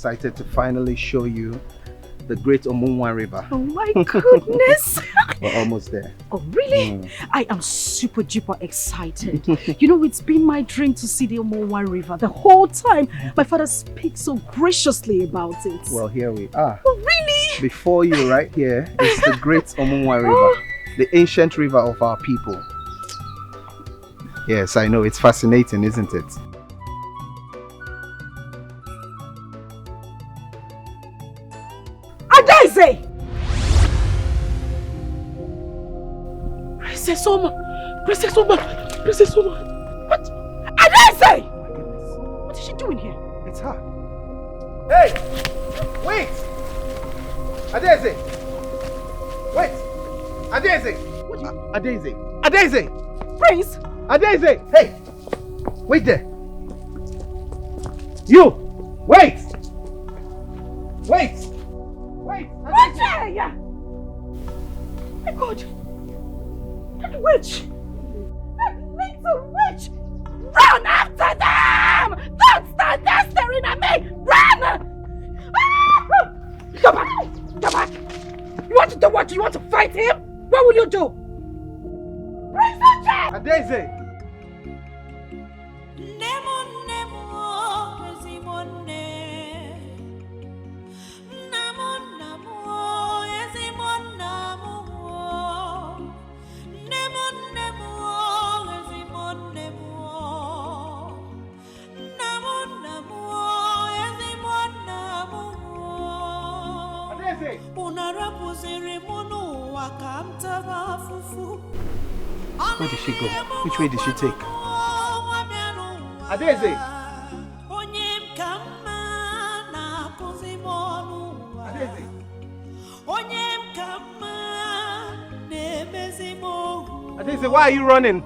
excited to finally show you the great Omunwa River. Oh my goodness! We're almost there. Oh really? I am super duper excited. You know, it's been my dream to see the Omunwa River the whole time. My father speaks so graciously about it. Well, here we are. Oh really? Before you right here is the great Omunwa River, the ancient river of our people. Yes, I know, it's fascinating, isn't it? Adaeze! Princess Omar! Princess Omar! Princess Omar! What? Adaeze! What is she doing here? It's her. Hey! Wait! Adaeze! Wait! Adaeze! What you... Adaeze! Adaeze! Prince! Adaeze! Hey! Wait there! You! Wait! Wait! Wait! Adaeze! Yeah! My God! That witch! That little witch! Run after them! Don't stand there staring at me! Run! Ah! Go back! Go back! You want to do what? You want to fight him? What will you do? Adaeze! Where did she go? Which way did she take? Adaeze! Adaeze! Adaeze, why are you running?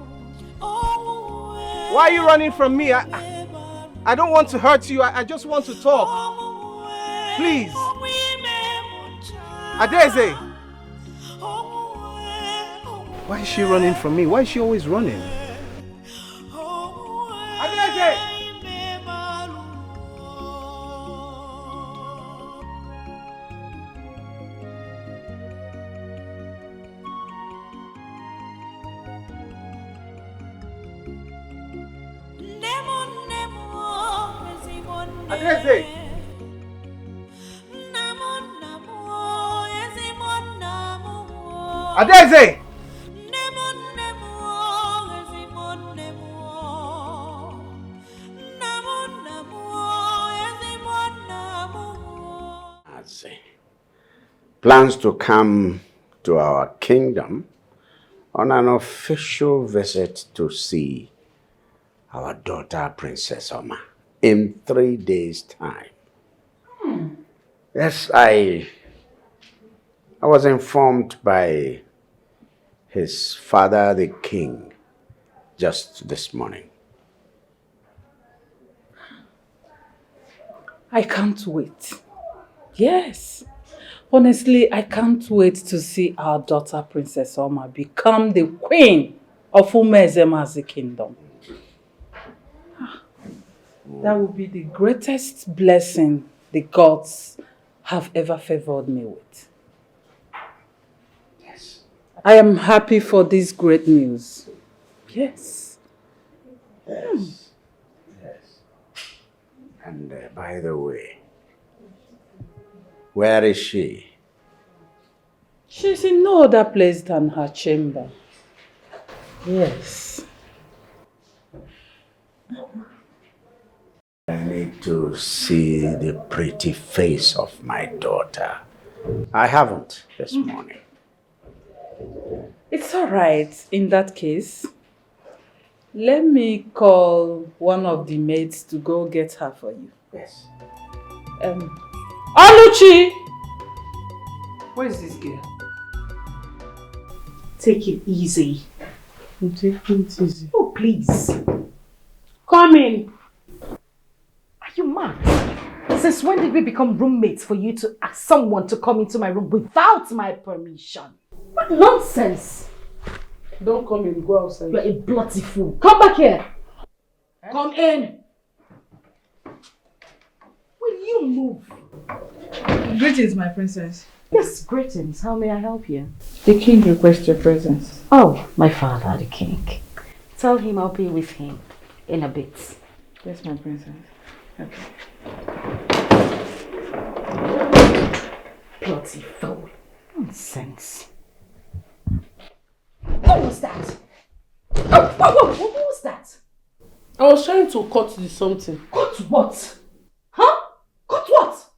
Why are you running from me? I don't want to hurt you. I just want to talk. Please. Adaeze! Why is she running from me? Why is she always running? Adaeze! Adaeze! Adaeze! Plans to come to our kingdom on an official visit to see our daughter, Princess Omar, in 3 days' time. Yes, I was informed by his father, the king, just this morning. I can't wait. Yes. Honestly, I can't wait to see our daughter, Princess Omar, become the queen of Umezema's kingdom. That would be the greatest blessing the gods have ever favored me with. Yes. I am happy for this great news. Yes. Yes. Yes. And by the way, where is she? She's in no other place than her chamber. Yes. I need to see the pretty face of my daughter. I haven't this morning. It's all right. In that case, let me call one of the maids to go get her for you. Yes. Alichi! Where is this girl? Take it easy. I'm taking it easy. Oh, please. Come in. Are you mad? Since when did we become roommates for you to ask someone to come into my room without my permission? What nonsense! Don't come in, go outside. You're a bloody fool. Come back here. Come in. Will you Don't move. Greetings, my princess. Yes, greetings. How may I help you? The king requests your presence. Oh, my father, the king. Tell him I'll be with him in a bit. Yes, my princess. Okay. Bloody fool. Nonsense. What was that? Oh, what was that? I was trying to cut the something. Cut what? Huh? Cut what?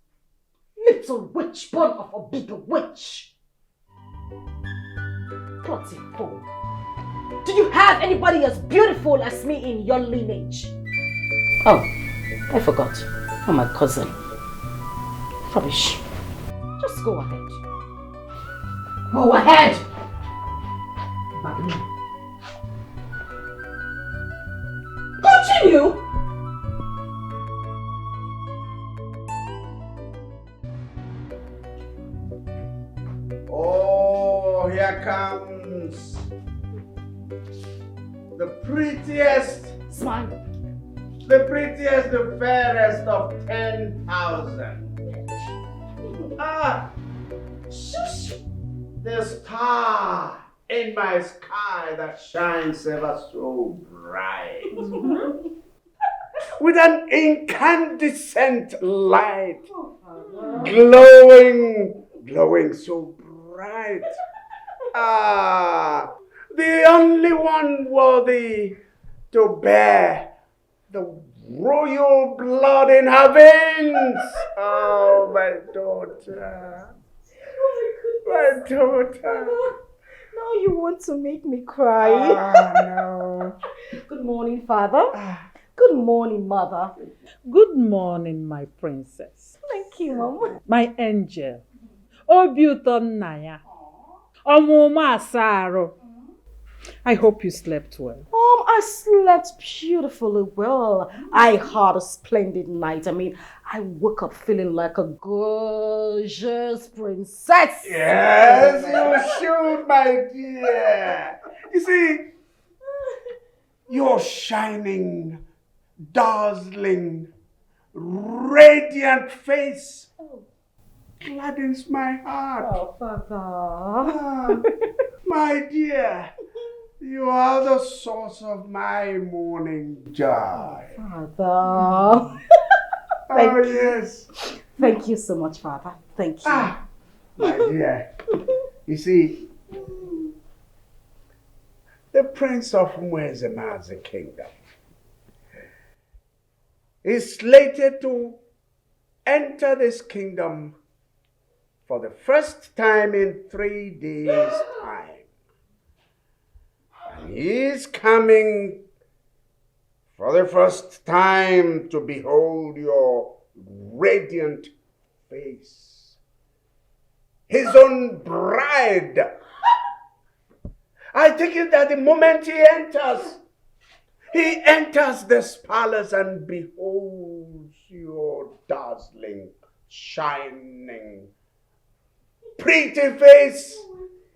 Little witch, born of a big witch. Bloody fool. Do you have anybody as beautiful as me in your lineage? Oh, I forgot. I'm my cousin. Rubbish. Just go ahead. Go ahead! Baby. Continue! Oh, here comes the prettiest, Smile. the prettiest, the fairest of 10,000. Ah, shush! The star in my sky that shines ever so bright. With an incandescent light, glowing so bright. Ah, the only one worthy to bear the royal blood in her veins. Oh, my daughter. My daughter. Now you want to make me cry. Ah, no. Good morning, father. Good morning, mother. Good morning, my princess. Thank you, mom. My angel. Obi ụtọ nna ya. Ọmụmụ asarụ. I hope you slept well. I slept beautifully well. I had a splendid night. I mean, I woke up feeling like a gorgeous princess. Yes, you should, my dear. You see, your shining, dazzling, radiant face gladdens my heart. Oh, father. Ah, my dear, you are the source of my morning joy. Father. Oh, yes. Thank you so much, father. Thank you. Ah, my dear, you see, the Prince of Mwezema's kingdom is slated to enter this kingdom for the first time in 3 days' time. And he is coming for the first time to behold your radiant face. His own bride. I think it that the moment he enters this palace and beholds your dazzling, shining, pretty face,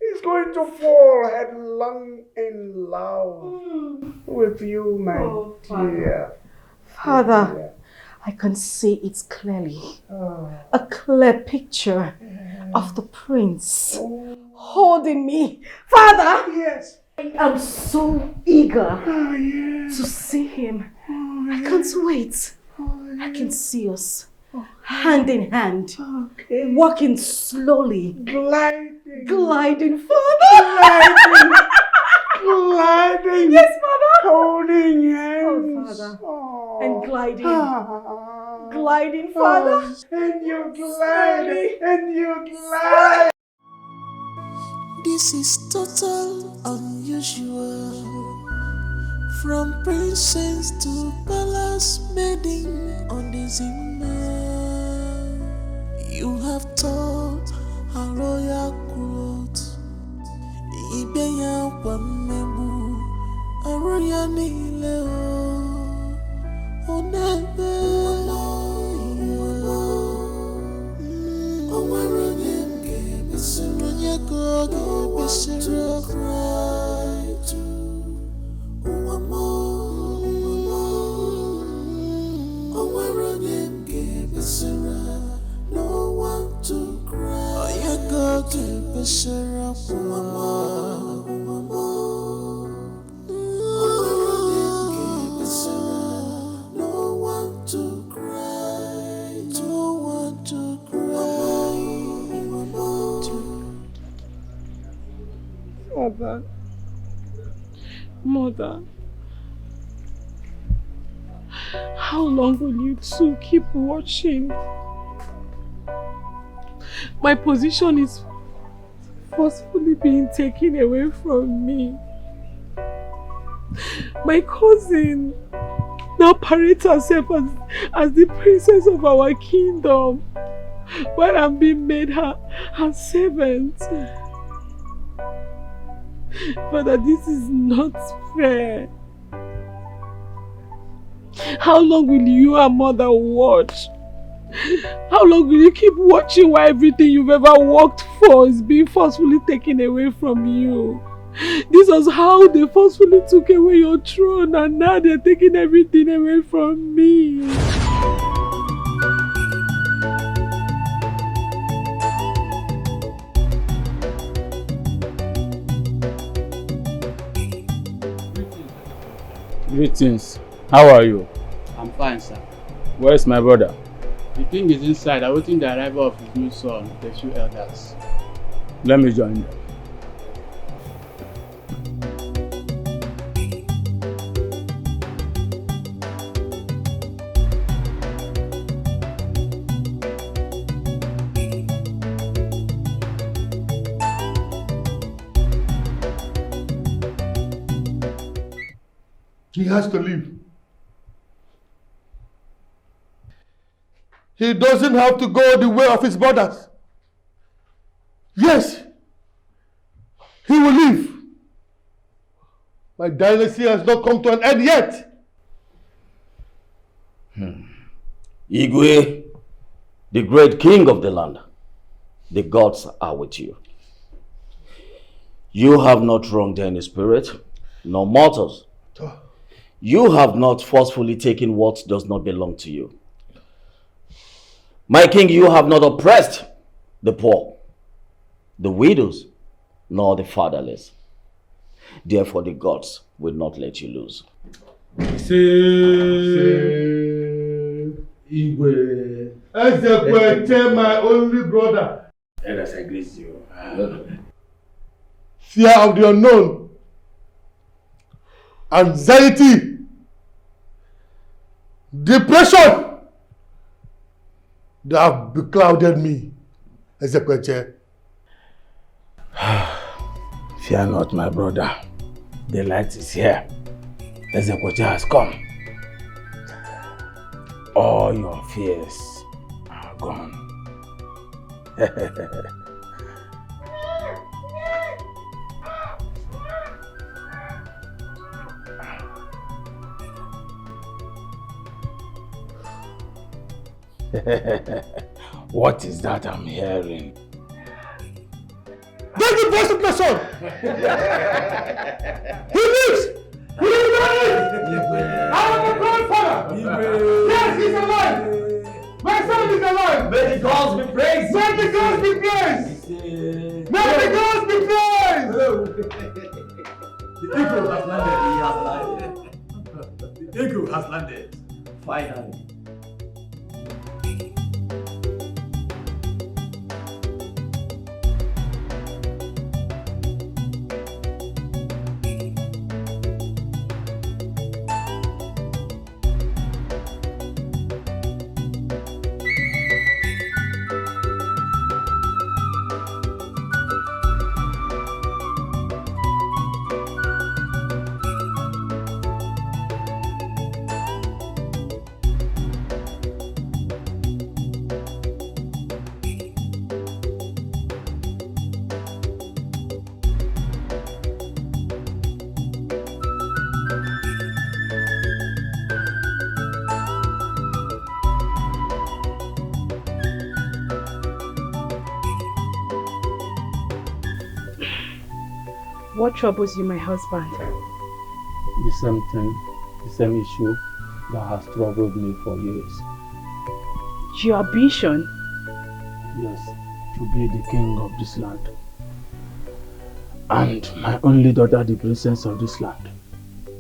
he's going to fall headlong in love with you, my dear. Father, I can see it clearly. A clear picture of the prince holding me. Father! Yes. I am so eager Yes. to see him. I can't wait. I can see us hand in hand, walking slowly, gliding, Father. Gliding. Yes, Father. Holding hands. Oh, Father. Oh. And gliding, Father. And you glide. And you glide. This is total unusual. From princess to palace maiden on the Zimmer. You have taught a royal growth. Ibenya wamebu a royal nile onebe. Cry to Mother, how long will you two keep watching? My position is forcefully being taken away from me. My cousin now parades herself as the princess of our kingdom, while I'm being made her servant. Father, this is not fair. How long will you and mother watch? How long will you keep watching while everything you've ever worked for is being forcefully taken away from you? This was how they forcefully took away your throne, and now they're taking everything away from me. Greetings. How are you? I'm fine, sir. Where's my brother? The king is inside, awaiting the arrival of his new son, the few elders. Let me join them. He has to leave. He doesn't have to go the way of his brothers. Yes, he will leave. My dynasty has not come to an end yet. Igwe, the great king of the land, the gods are with you. You have not wronged any spirit, nor mortals. You have not forcefully taken what does not belong to you. My king, you have not oppressed the poor, the widows, nor the fatherless. Therefore, the gods will not let you lose. Igwe. Ezekwete, my only brother. Elders, I greet you. Fear of the unknown, anxiety, depression, they have beclouded me, Ezekwete. Fear not, my brother. The light is here. Ezekwete has come. All your fears are gone. What is that I'm hearing? That's the voice of my son! He lives! He lives! I am a grandfather! Yes, he's alive! My son is alive! May the gods be praised! May the gods be praised! May the gods be praised! The eagle has landed. He has landed. The eagle has landed. Finally. What troubles you, my husband? The same thing, the same issue that has troubled me for years. Your ambition? Yes, to be the king of this land. and my only daughter the princess of this land,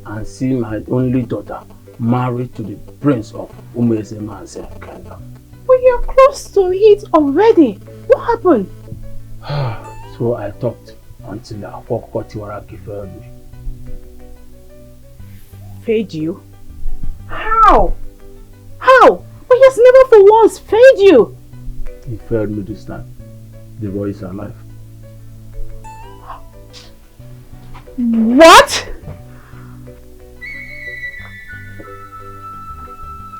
and see my only daughter married to the prince of Umezema's kingdom. But you're close to it already. What happened? So I talked until Akwokwotiwaraki failed me. Failed you? How? How? But he has never for once failed you. He failed me this time. The boy is alive. What?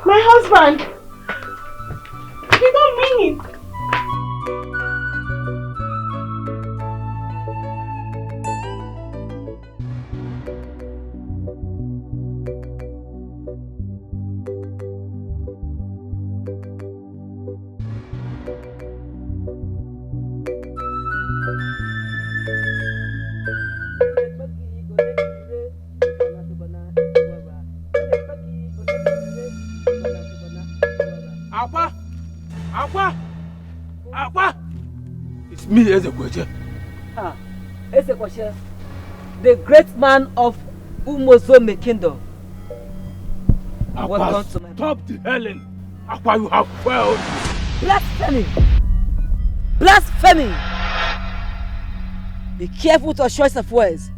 My husband? You don't mean it. It's me, Edochie. Edochie, the great man of Umozome kingdom. Akwa, stop the Helen. Akwa, you have failed. Blasphemy! Blasphemy! Be careful with your choice of words,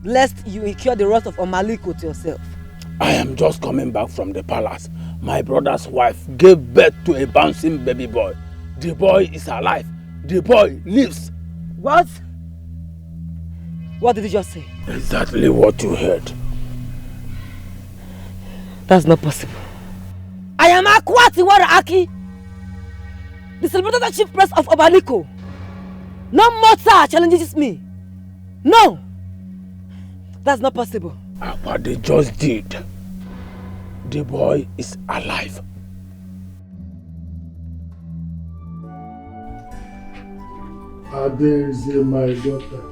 lest you incur the wrath of Omaliko to yourself. I am just coming back from the palace. My brother's wife gave birth to a bouncing baby boy. The boy is alive. The boy lives. What? What did you just say? Exactly what you heard. That's not possible. I am Akwatiwara Aki, the celebrated chief priest of Obaliko. No mortal challenges me. No! That's not possible. What they just did. The boy is alive. Aidi is my daughter.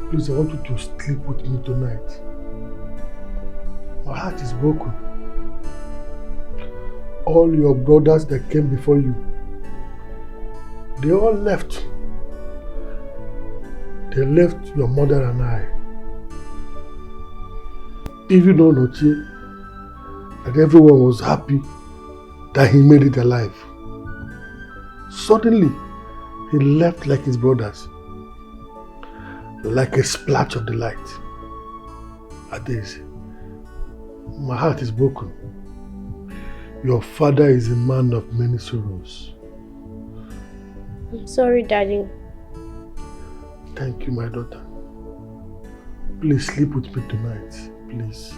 Please, I want you to sleep with me tonight. My heart is broken. All your brothers that came before you, they all left. They left your mother and I. Even Onochie, that everyone was happy that he made it alive. Suddenly, he left like his brothers. Like a splash of the light. Aidi, my heart is broken. Your father is a man of many sorrows. I'm sorry, Daddy. Thank you, my daughter. Please sleep with me tonight, please.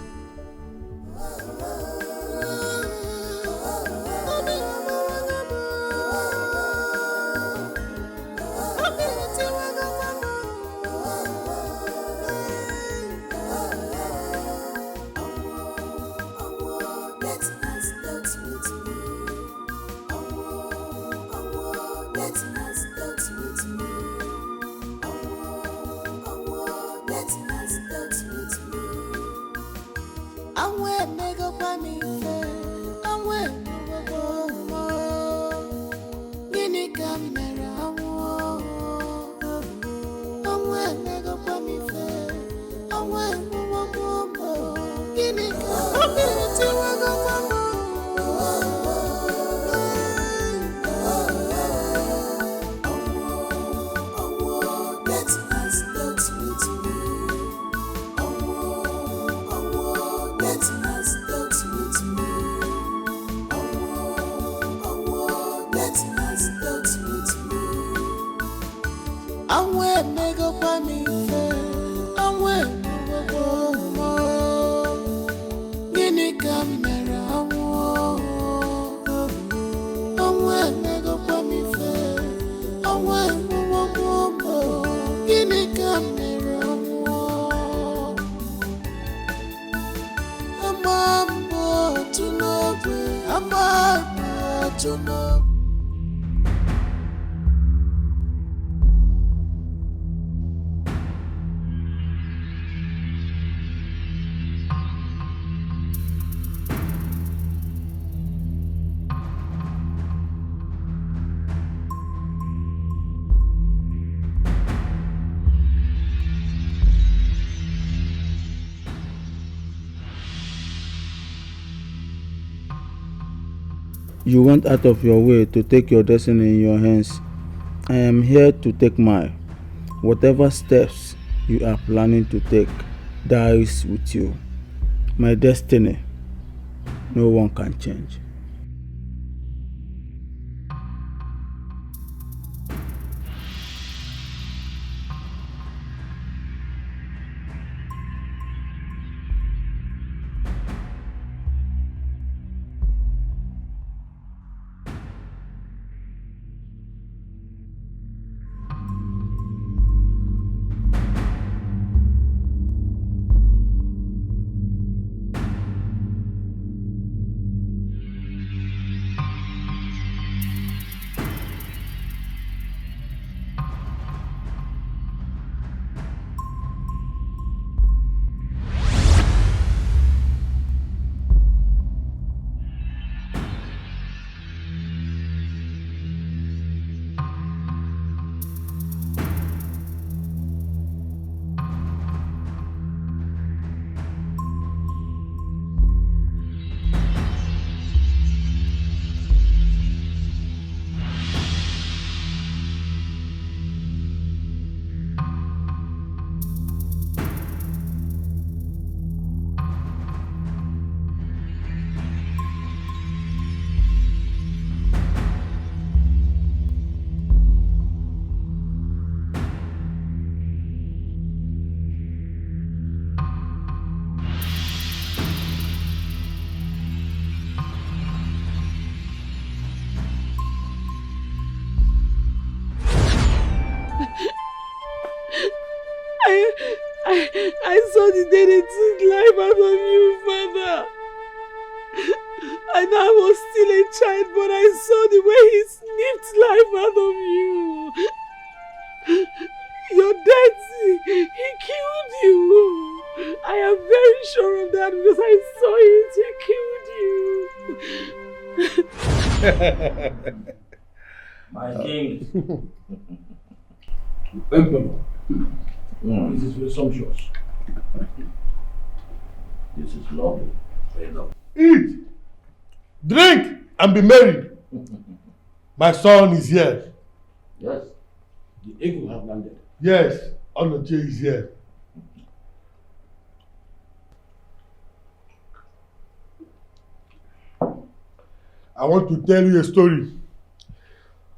You went out of your way to take your destiny in your hands. I am here to take mine. Whatever steps you are planning to take dies with you. My destiny, no one can change. I saw the day they took life out of you, Father. I know I was still a child, but I saw the way he snipped life out of you. Your death, he killed you. I am very sure of that because I saw it. He killed you. My king. Emperor. This is presumptuous. This is lovely. Eat, drink, and be married. My son is here. Yes. The eagle have landed. Yes, Onny is here. I want to tell you a story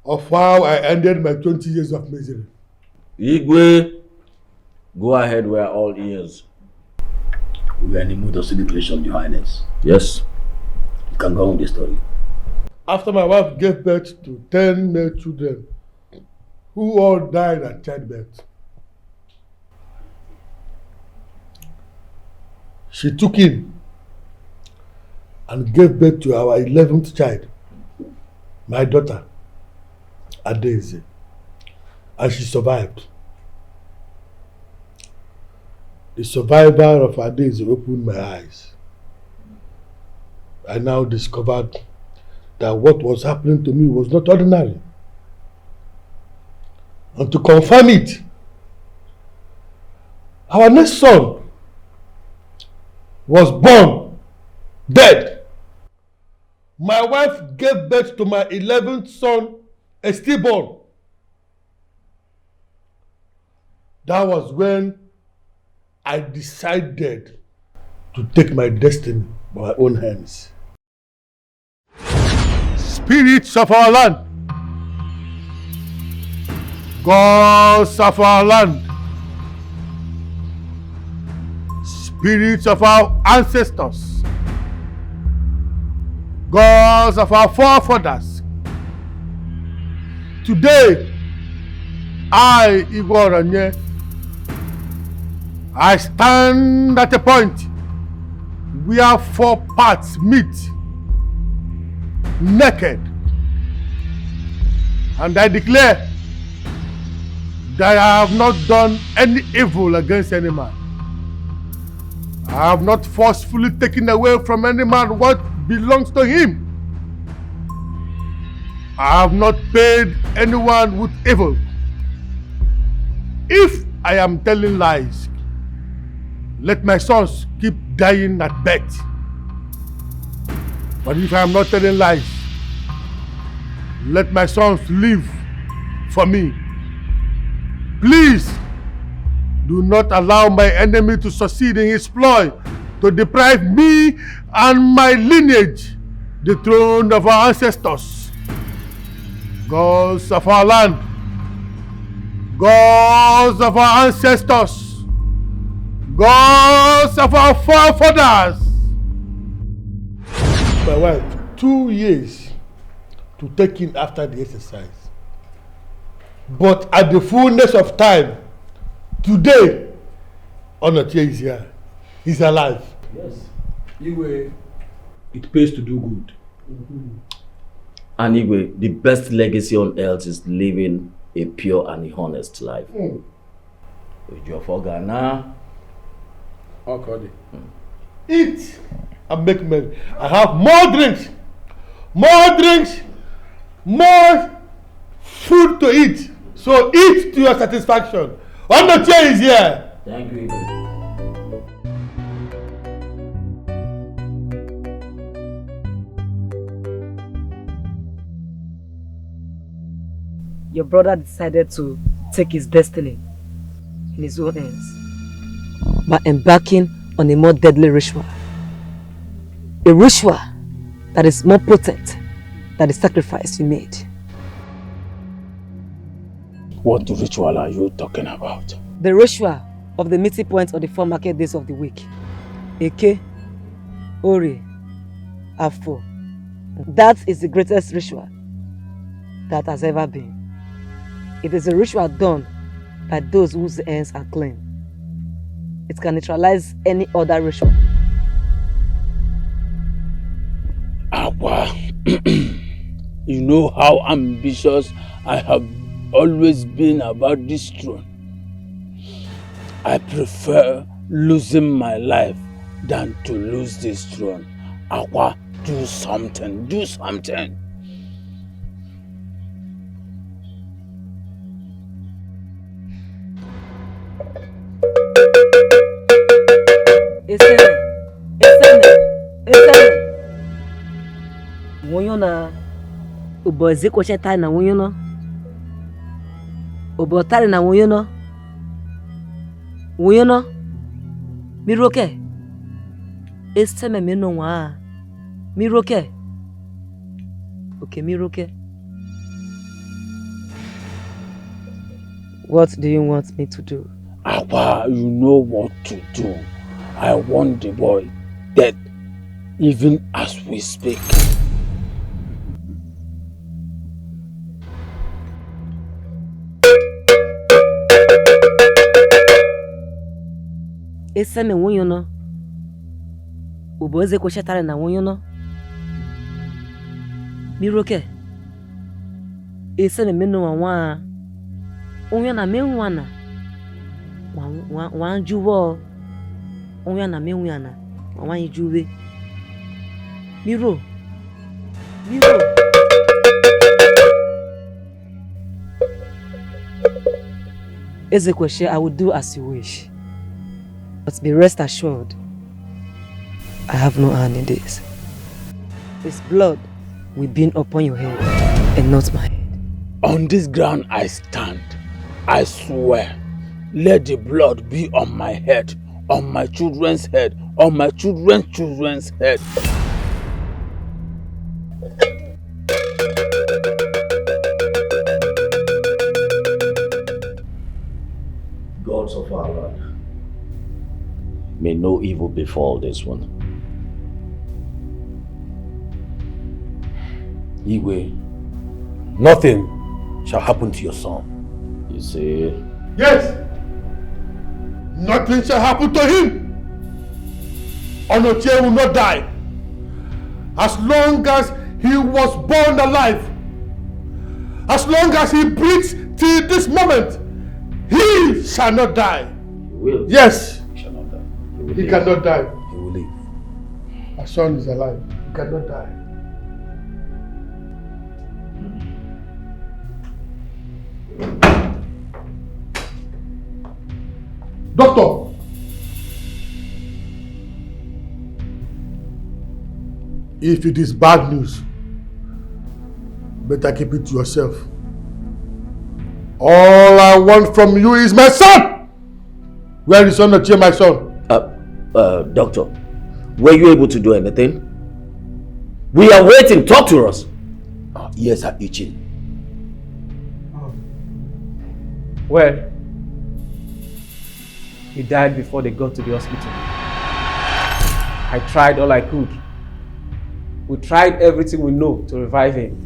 of how I ended my 20 years of misery. Igwe, go ahead, we are all ears. We are in the mood of celebration, Your Highness. Yes. You can go on with the story. After my wife gave birth to 10 male children, who all died at childbirth, she took him and gave birth to our 11th child, my daughter, Aidi, and she survived. The survival of Aidi opened my eyes. I now discovered that what was happening to me was not ordinary. And to confirm it, our next son was born dead. My wife gave birth to my 11th son, a stillborn. That was when I decided to take my destiny by my own hands. Spirits of our land, gods of our land, spirits of our ancestors, gods of our forefathers, today, I, Igwe, I stand at a point where four parts meet, naked, and I declare that I have not done any evil against any man. I have not forcefully taken away from any man what belongs to him. I have not paid anyone with evil. If I am telling lies, let my sons keep dying at birth. But if I am not telling lies, let my sons live for me. Please, do not allow my enemy to succeed in his ploy to deprive me and my lineage the throne of our ancestors. Gods of our land, gods of our ancestors, gods of our forefathers. My wife, 2 years to take in after the exercise. But at the fullness of time, today, Edochie is here. He's alive. Yes. Anyway, it pays to do good. Anyway, the best legacy on earth is living a pure and honest life. With your Ghana. Okay. Eat and make merry. I have more drinks, more food to eat. So eat to your satisfaction. Edochie is here. Thank you. Your brother decided to take his destiny in his own hands by embarking on a more deadly ritual. A ritual that is more potent than the sacrifice you made. What ritual are you talking about? The ritual of the meeting point of the 4 market days of the week. Eke, Ori, Afo. That is the greatest ritual that has ever been. It is a ritual done by those whose ends are clean. It can neutralize any other ritual. Aqua, you know how ambitious I have always been about this throne. I prefer losing my life than to lose this throne. Aqua, do something, do something. Eseme. Wonyona. Ubo zikwache tari na wonyona. Ubo tari na wonyona. Wonyona. Miroke. Eseme meno wa. Miroke. Okay, Miroke. What do you want me to do? Aqua, you know what to do. I want the boy dead, even as we speak. Eseme wonyono. Uboze kweshatare na wonyono. Miroke. Eseme meno wa. Onyana menwana. Wan juwo. Onyana menwana. Wan juwe. Miro. Ezekweshe, I will do as you wish. But be rest assured, I have no hand in this. His blood will be upon your head and not my head. On this ground I stand. I swear, let the blood be on my head, on my children's head, on my children's head. Gods of our land, may no evil befall this one. Igwe, nothing shall happen to your son. You see? Yes! Nothing shall happen to him! Edochie will not die. As long as he was born alive, as long as he breathes till this moment, he shall not die. He will. Yes! He shall not die. He cannot die. He will live. My son is alive. He cannot die. Doctor! If it is bad news, better keep it to yourself. All I want from you is my son! Where is Edochie, my son? Doctor, were you able to do anything? We are waiting. Talk to us. Yes, Alichi. Well, he died before they got to the hospital. I tried all I could. We tried everything we know to revive him,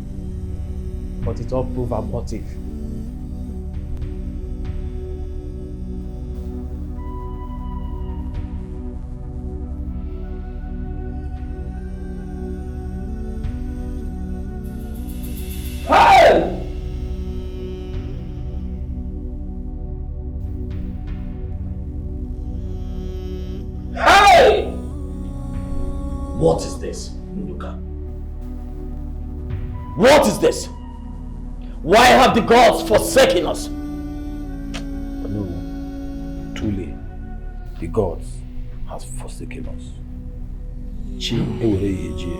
but it all proved abortive. What is this, Nduka? What is this? Why have the gods forsaken us? No, truly, the gods has forsaken us. Chi ewere yeje.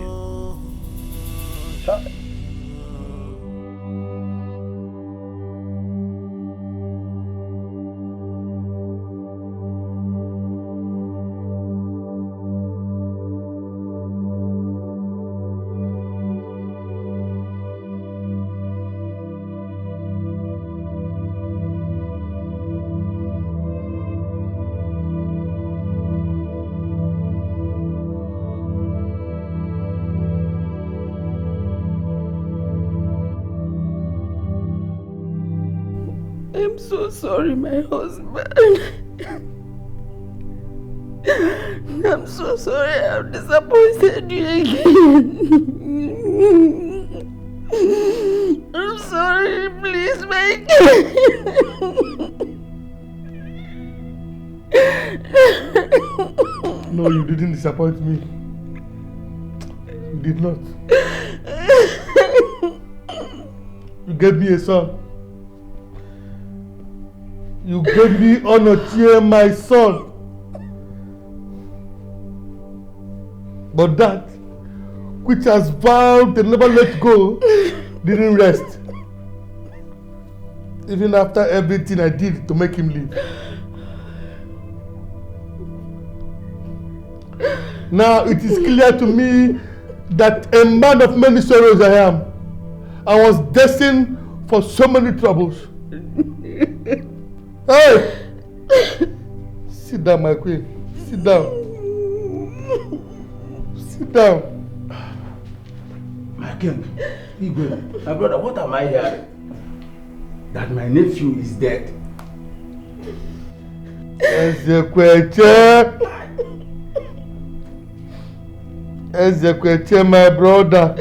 I'm so sorry, my husband. I'm so sorry I've disappointed you again. I'm sorry, please, my No, you didn't disappoint me. You did not. You gave me a son. You gave me Edochie, my son. But that which has vowed to never let go didn't rest. Even after everything I did to make him leave. Now it is clear to me that a man of many sorrows I am. I was destined for so many troubles. Hey! Sit down, my queen. Sit down. Sit down. My king, Igwe, my brother, what am I hearing? That my nephew is dead. Edochie, my brother.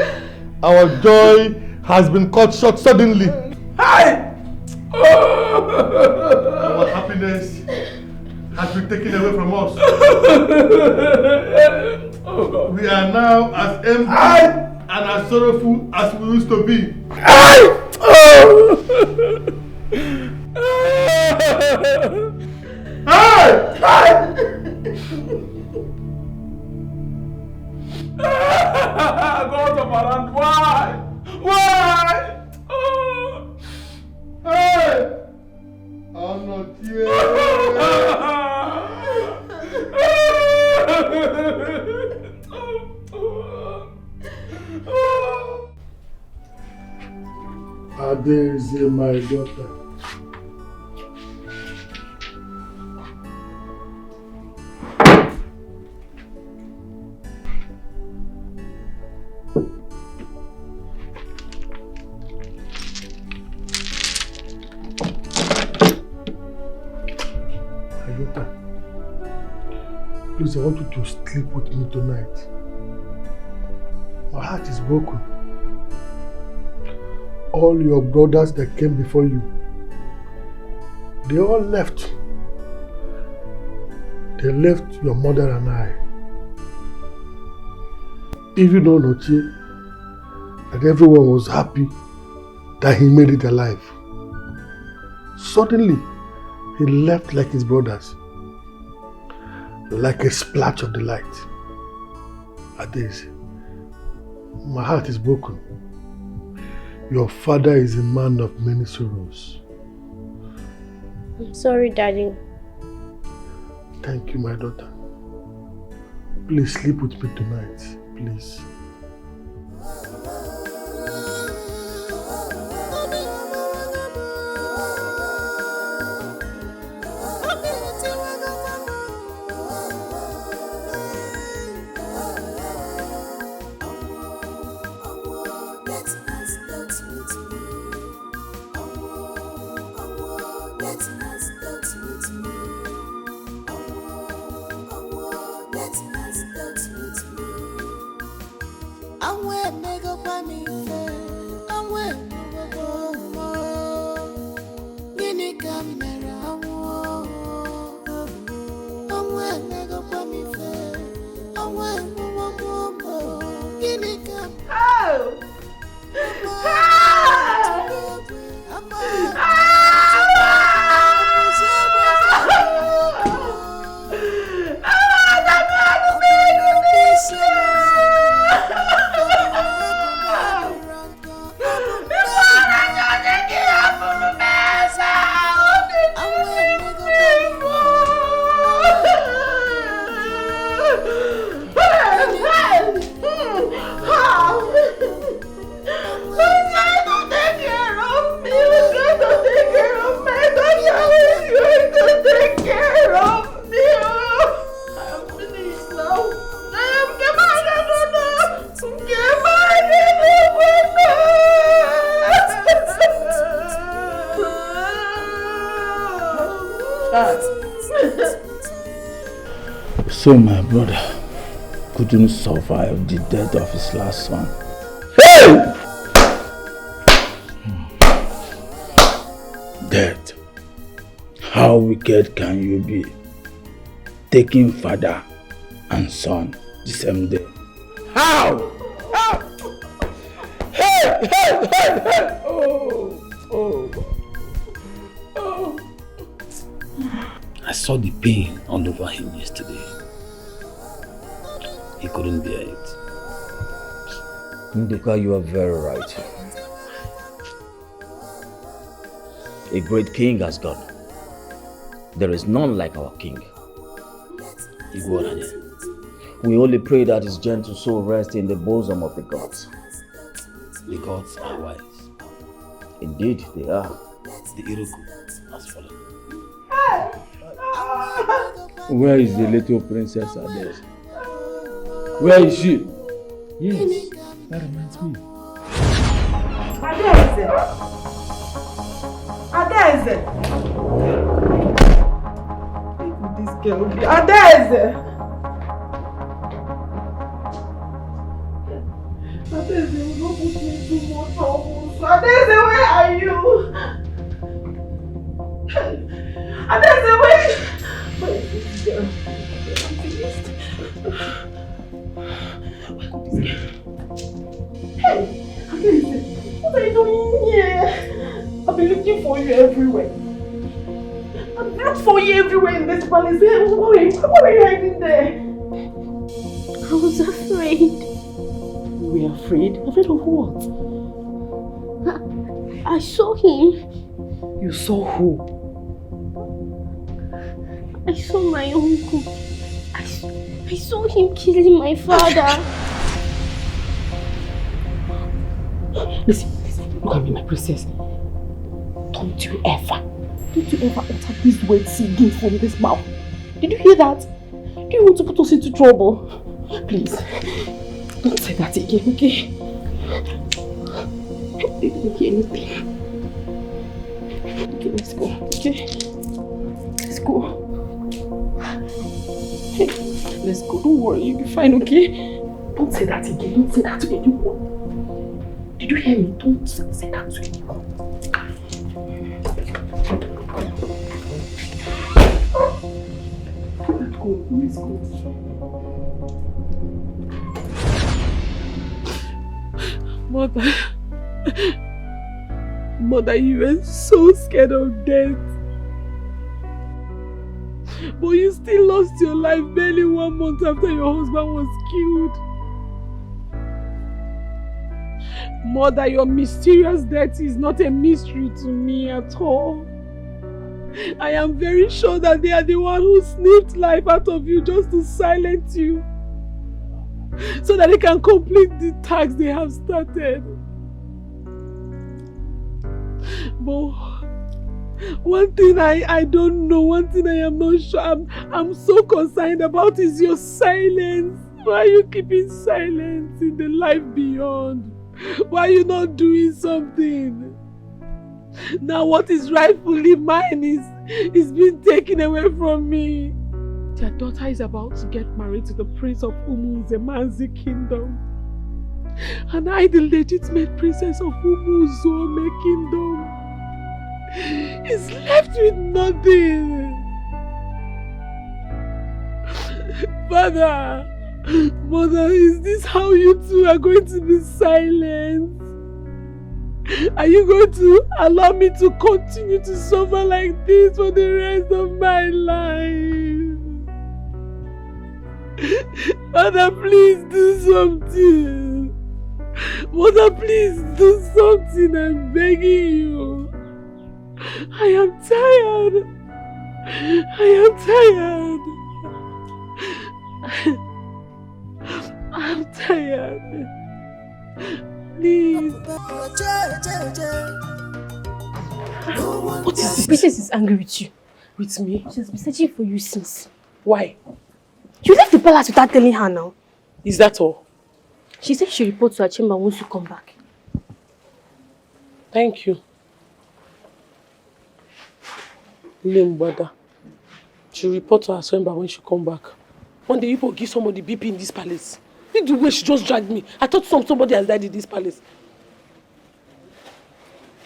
Our joy has been cut short suddenly. Hi! Our happiness has been taken away from us. We are now as empty and as sorrowful as we used to be. God of Aran, why? Why? Hey! I'm not here. Aidi is my daughter. Please, I want you to sleep with me tonight. My heart is broken. All your brothers that came before you, they all left. They left your mother and I. Even Edochie, that everyone was happy that he made it alive. Suddenly, he left like his brothers. Like a splash of the light. Aidi, my heart is broken. Your father is a man of many sorrows. I'm sorry, Daddy. Thank you, my daughter. Please sleep with me tonight, please. So my brother couldn't survive the death of his last son. Hey! Death. How wicked can you be? Taking father and son the same day. How? How? Hey! Hey! Hey! Hey! Oh! I saw the pain all over him yesterday. He couldn't bear it. Ndika, you are very right. A great king has gone. There is none like our king. We only pray that his gentle soul rest in the bosom of the gods. The gods are wise. Indeed, they are. The Edochie has fallen. Where is the little princess Aidi? Where is she? Yes, that reminds me. Adeze! Adeze! This girl will be Adeze! Adeze, you don't put me too much trouble. Adeze, where are you? Adeze, where is this girl? I'm finished. Hey, Adeze, what are you doing here? I've been looking for you everywhere. I've looked for you everywhere in this palace. What are you hiding there? I was afraid. You were afraid? Afraid of what? I saw him. You saw who? I saw my uncle. I saw him killing my father. Listen, look at me, my princess. Don't you ever utter these words again from this mouth. Did you hear that? Do you want to put us into trouble? Please, don't say that again, okay? I didn't hear anything. Okay, let's go, okay? Let's go. Hey, let's go, don't worry, you'll be fine, okay? Don't say that again, don't say that to anyone. Did you hear me? Don't say that to anyone. Let's go. Mother, you were so scared of death. But you still lost your life barely 1 month after your husband was killed. Mother, your mysterious death is not a mystery to me at all. I am very sure that they are the one who snipped life out of you just to silence you, so that they can complete the task they have started. But one thing I don't know, one thing I am not sure, I'm so concerned about is your silence. Why are you keeping silence in the life beyond? Why are you not doing something? Now what is rightfully mine is being taken away from me. Their daughter is about to get married to the prince of Umunzemanzi kingdom. And I, the legitimate princess of Umuzome kingdom, is left with nothing. Father, Mother, is this how you two are going to be silent? Are you going to allow me to continue to suffer like this for the rest of my life? Mother, please do something. Mother, please do something. I'm begging you. I am tired. I am tired. I'm tired. Please. What is this? The princess is angry with you. With me? She's been searching for you since. Why? You left the palace without telling her now. Is that all? She said she'll report to her chamber once you come back. Thank you. Limbada. She'll report to her chamber when she come back. One day you will give somebody BP in this palace. Look the way she just dragged me. I thought somebody has died in this palace.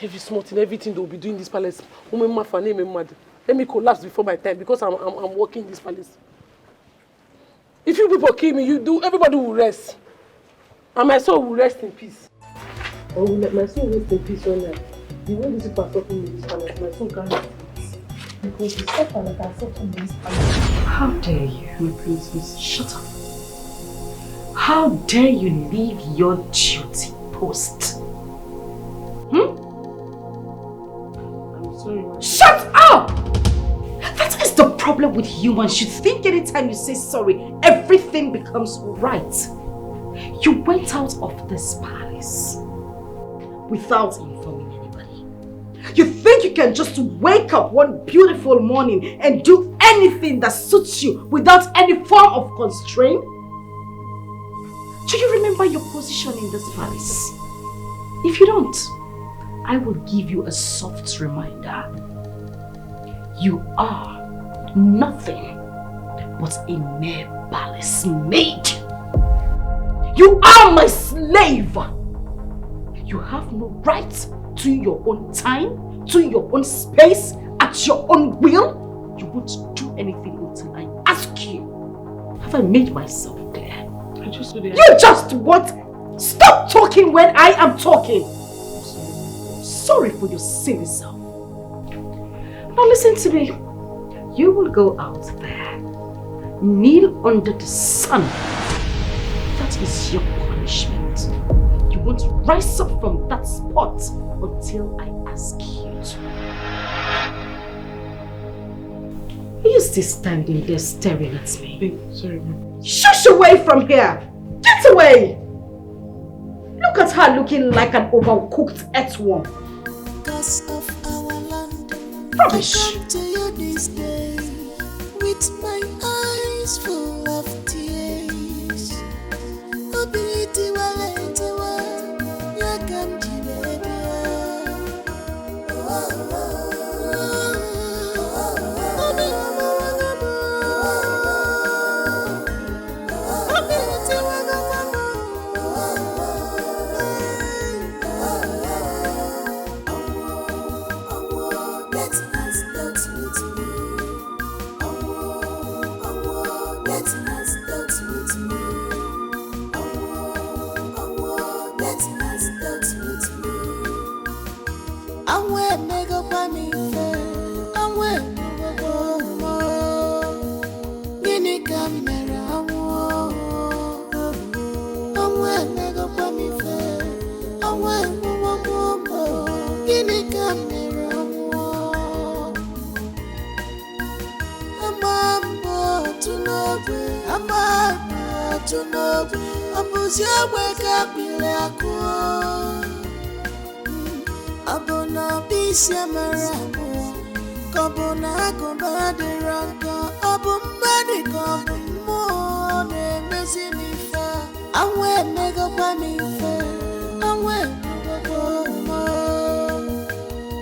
Every small thing, everything they will be doing in this palace. Let me collapse before my time because I'm working in this palace. If you people kill me, everybody will rest. And my soul will rest in peace. Or will let my soul rest in peace one night. The way these people are suffering in this palace, my soul can't rest in peace. Because the suffer like I suffer in this palace. How dare you? My princess, shut up. How dare you leave your duty post? I'm sorry, ma. Shut up! That is the problem with humans. You think anytime you say sorry, everything becomes right. You went out of this palace without informing anybody. You think you can just wake up one beautiful morning and do anything that suits you without any form of constraint? Do you remember your position in this palace? If you don't, I will give you a soft reminder. You are nothing but a mere palace maid. You are my slave. You have no right to your own time, to your own space, at your own will. You won't do anything until I ask you. Have I made myself clear? You just what? Stop talking when I am talking. Sorry for your silly self. Now listen to me. You will go out there, kneel under the sun. That is your punishment. You won't rise up from that spot until I ask you to. Are you still standing there staring at me? Sorry, ma'am. Shush away from here! Get away! Look at her looking like an overcooked earthworm. Because of our land, Rubbish! I come to you this day with my eyes full of tears. Obiti wale tewa, yakam jibebia. Let's to know. Abuzia weka pile akuo. Abona bisia marabu. Kabona kumbadi ranka. Abumbadi kabumo ne mezi mifa. Awe mega pa mifa. Awe mega pa.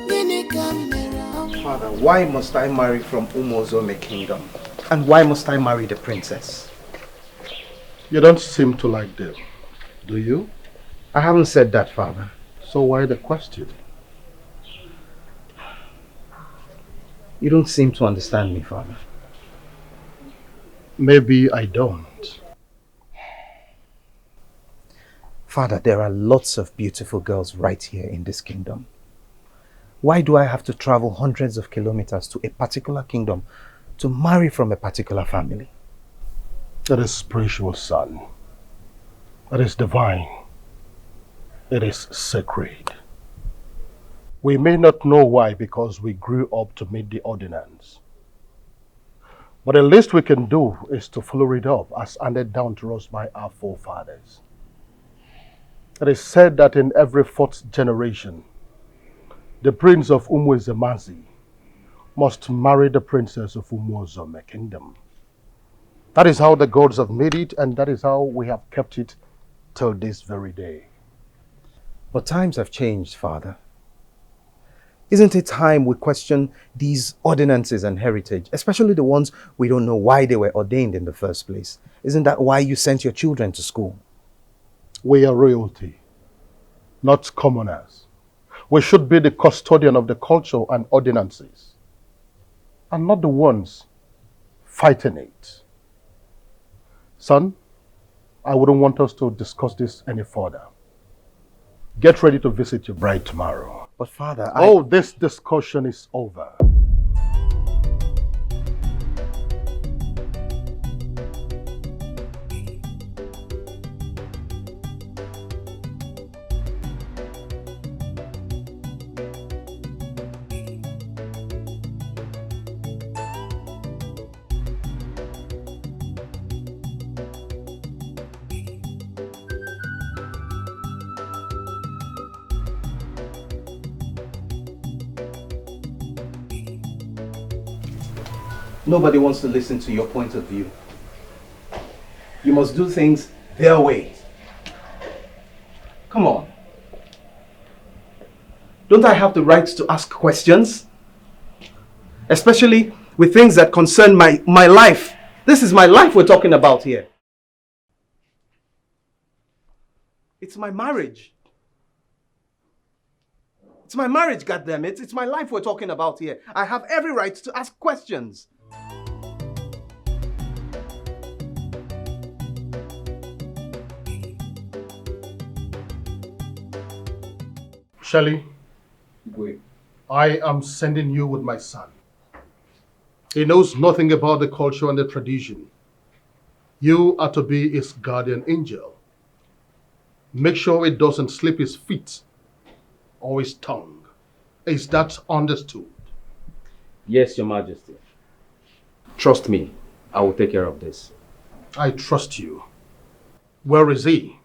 Nini kamera. Father, why must I marry from Umozome kingdom? And why must I marry the princess? You don't seem to like them, do you? I haven't said that, Father. So why the question? You don't seem to understand me, Father. Maybe I don't. Father, there are lots of beautiful girls right here in this kingdom. Why do I have to travel hundreds of kilometers to a particular kingdom to marry from a particular family? That is spiritual, son. That is divine. It is sacred. We may not know why because we grew up to meet the ordinance. But the least we can do is to follow it up as handed down to us by our forefathers. It is said that in every fourth generation, the prince of Umwezemazi must marry the princess of Umwozome kingdom. That is how the gods have made it, and that is how we have kept it till this very day. But times have changed, Father. Isn't it time we question these ordinances and heritage, especially the ones we don't know why they were ordained in the first place? Isn't that why you sent your children to school? We are royalty, not commoners. We should be the custodian of the culture and ordinances, and not the ones fighting it. Son, I wouldn't want us to discuss this any further. Get ready to visit your bride tomorrow. But Father, this discussion is over. Nobody wants to listen to your point of view. You must do things their way. Come on. Don't I have the right to ask questions? Especially with things that concern my life. This is my life we're talking about here. It's my marriage. It's my marriage, goddammit. It's my life we're talking about here. I have every right to ask questions. Shelley, wait. I am sending you with my son. He knows nothing about the culture and the tradition. You are to be his guardian angel. Make sure it doesn't slip his feet or his tongue. Is that understood? Yes, Your Majesty. Trust me, I will take care of this. I trust you. Where is he?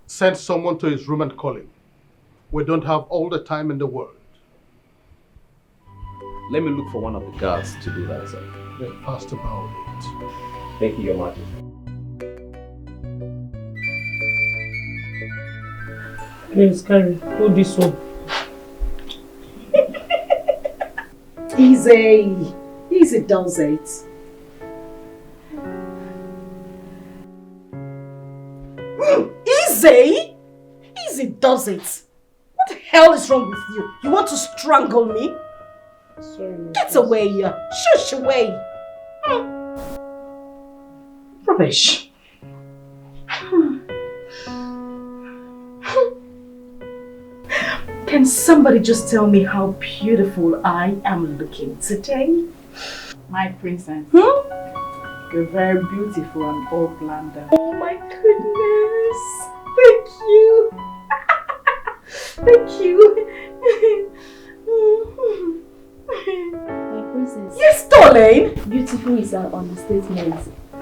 Send someone to his room and call him. We don't have all the time in the world. Let me look for one of the guards to do that, sir. Get fast about it. Thank you, Your Majesty. Please, carry. Hold this one. Easy does it. Easy does it. What the hell is wrong with you? You want to strangle me? Sorry. Get away here. Shush away. Rubbish. Can somebody just tell me how beautiful I am looking today? My princess. You're very beautiful and all planned out. Oh my goodness. Thank you. Thank you. My princess. Yes, darling. Beautiful is an understatement.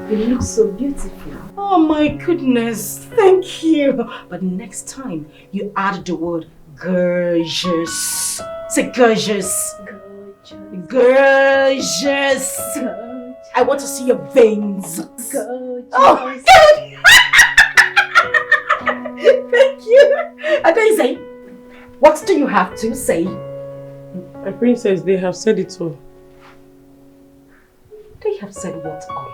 You look so beautiful. Oh my goodness, thank you. But next time you add the word gorgeous. Say gorgeous. Gorgeous. I want to see your veins. Gorgeous. Oh my God. Thank you. And then say, what do you have to say? My princess, they have said it all. They have said what all?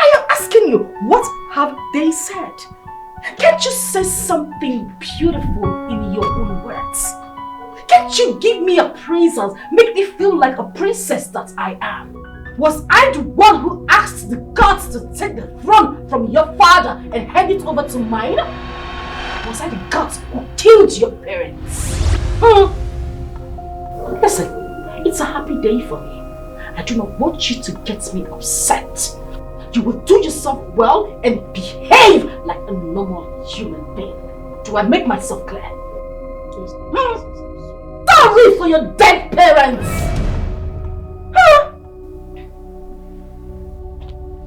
I am asking you, what have they said? Can't you say something beautiful in your own words? Can't you give me appraisals, make me feel like a princess that I am? Was I the one who asked the gods to take the throne from your father and hand it over to mine? Was I the gods who killed your parents? Listen, it's a happy day for me. I do not want you to get me upset. You will do yourself well and behave like a normal human being. Do I make myself clear? Sorry for your dead parents!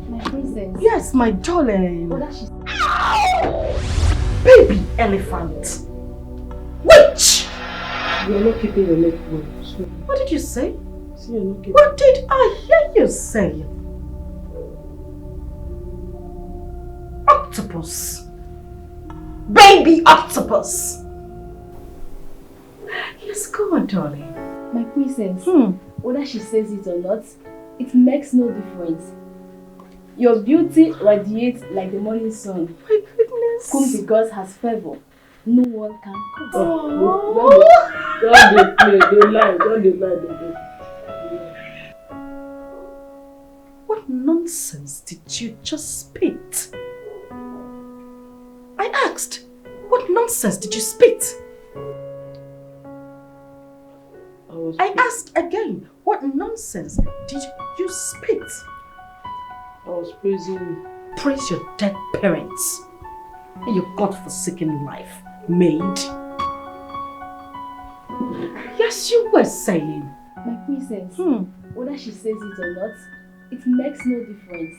My princess. Yes, my darling. Oh, that she's... Baby elephant. Witch! You are not keeping your neck well. So. What did you say? See, you're not keeping... What did I hear you say? Octopus. Baby octopus. Yes, go on, darling. My princess, whether she says it or not, it makes no difference. Your beauty radiates like the morning sun. My goodness. Whom the gods has favor, no one can curse. Don't they play, they lie, don't they lie, What nonsense did you just spit? I asked, what nonsense did you spit? I asked again, what nonsense did you spit? I was praising you. Praise your dead parents and your God-forsaken life, Maid. Yes, you were saying. My princess, whether she says it or not, it makes no difference.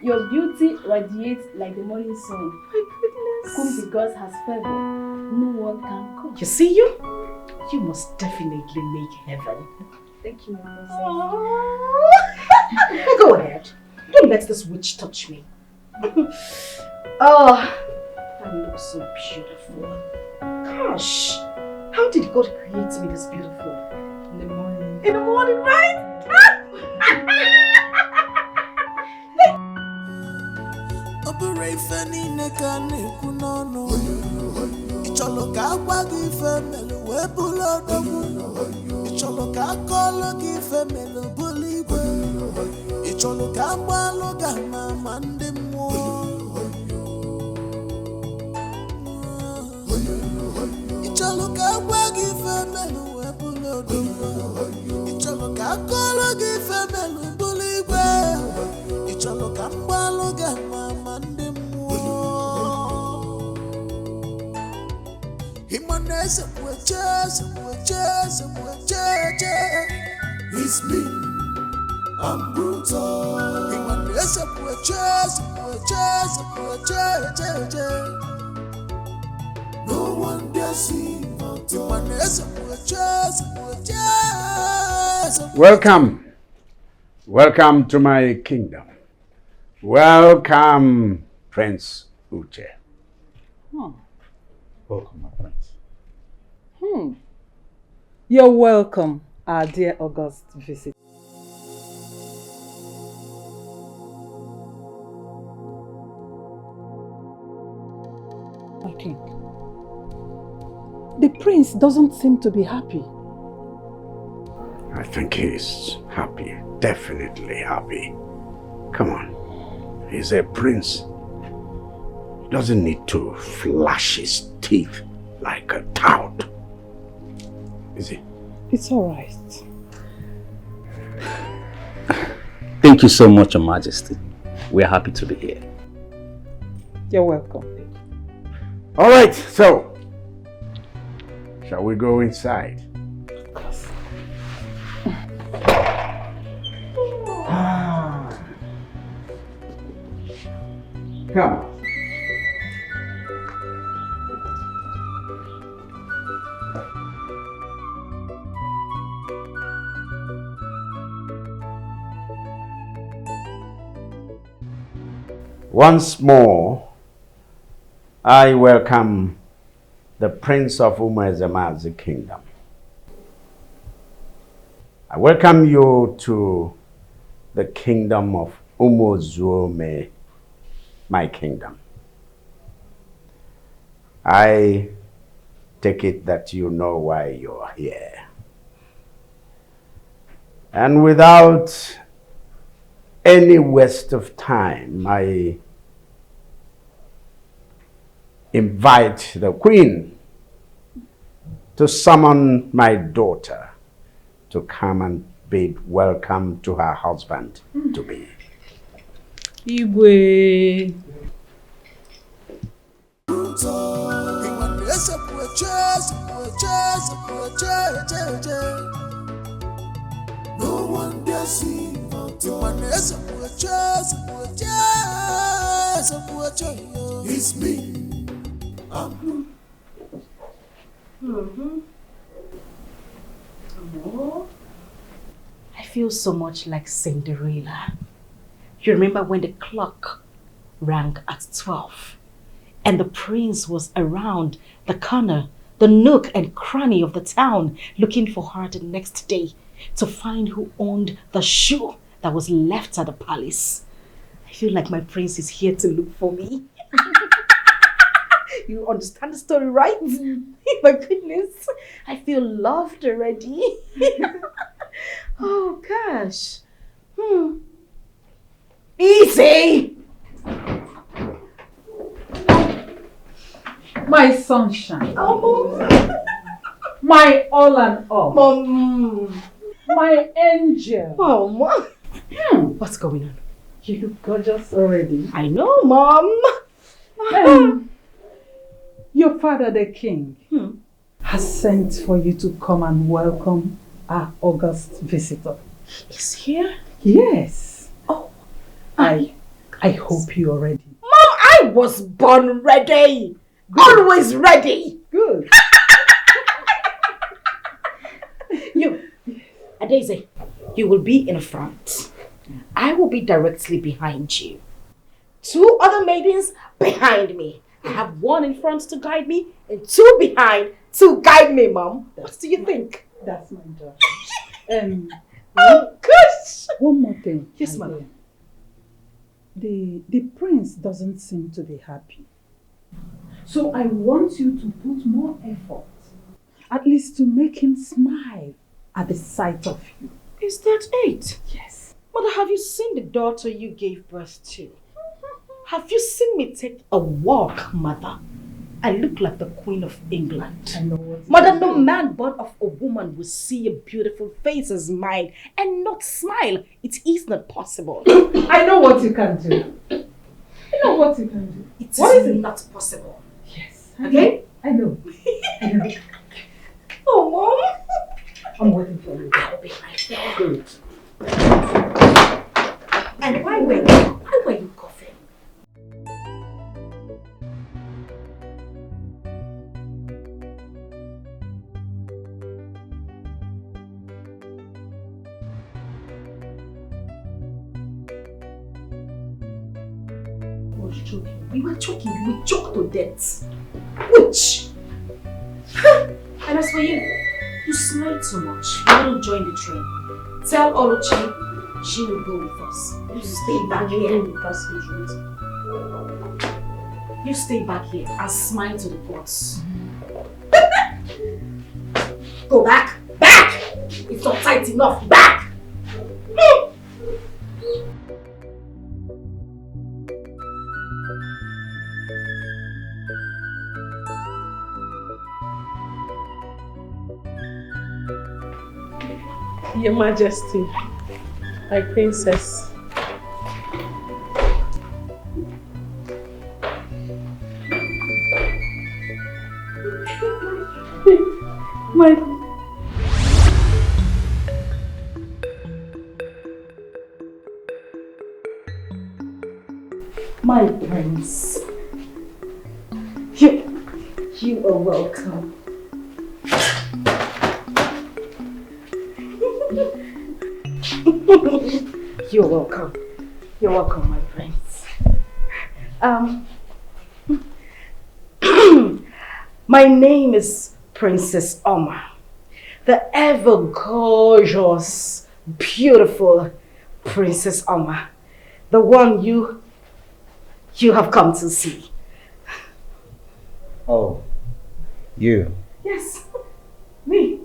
Your beauty radiates like the morning sun. My goodness. Whom the gods has favor, no one can curse. You see you? You must definitely make heaven. Thank you, my princess. Go ahead. Don't let this witch touch me. Oh, I look so beautiful. Gosh, how did God create me this beautiful? In the morning. In the morning, right? It's me, I'm brutal. No one dare see my Welcome. Welcome to my kingdom. Welcome, Prince Uche. Welcome, my prince. You're welcome, our dear August visit. My king, the prince doesn't seem to be happy. I think he's happy, definitely happy. Come on, he's a prince. He doesn't need to flash his teeth like a tout. Is he? It's all right. Thank you so much, Your Majesty. We're happy to be here. You're welcome. All right, so shall we go inside? Of course. Come. Once more, I welcome the Prince of Umezema's kingdom. I welcome you to the kingdom of Umozuome, my kingdom. I take it that you know why you're here. And without any waste of time, I invite the Queen to summon my daughter to come and bid welcome to her husband to be. Igwe. No one dare see it's me. I feel so much like Cinderella. You remember when the clock rang at 12 and the prince was around the corner, the nook and cranny of the town looking for her the next day to find who owned the shoe that was left at the palace. I feel like my prince is here to look for me. You understand the story, right? My goodness, I feel loved already. Oh gosh. Easy! My sunshine. Oh, my all and all. Mom. My angel. Oh, Mom. What's going on? You look gorgeous already. I know, Mom. Your father, the king, has sent for you to come and welcome our August visitor. He's here? Yes. Oh, I hope you're ready. Mom, I was born ready. Good. Always ready. Good. You, Daisy, you will be in front. I will be directly behind you. 2 other maidens behind me. I have 1 in front to guide me and 2 behind to guide me, Mom. What do you think? That's my job. Oh, gosh! One more thing. Yes, Mother. The prince doesn't seem to be happy. So I want you to put more effort, at least to make him smile at the sight of you. Is that it? Yes. Mother, have you seen the daughter you gave birth to? Have you seen me take a walk, Mother? I look like the Queen of England. I know what. Mother, no man born of a woman will see a beautiful face as mine and not smile. It is not possible. I know what you can do. I know what you can do. It is not possible. Yes. Okay? I know. I know. Oh, Mom. I'm waiting for you. I'll be right there. Good. And why were you coughing? Joking. We were joking. We joked to death. Which? And as for you, you smiled so much. You wouldn't join the train. Tell Alichi she will go with us. You stay back here. You stay back here and smile to the gods. Go back. Back! It's not tight enough. Back! Your Majesty, my princess. My My prince. You are welcome. You're welcome. You're welcome, my prince. My name is Princess Omar, the ever gorgeous, beautiful Princess Omar, the one you have come to see. Oh, you? Yes, me.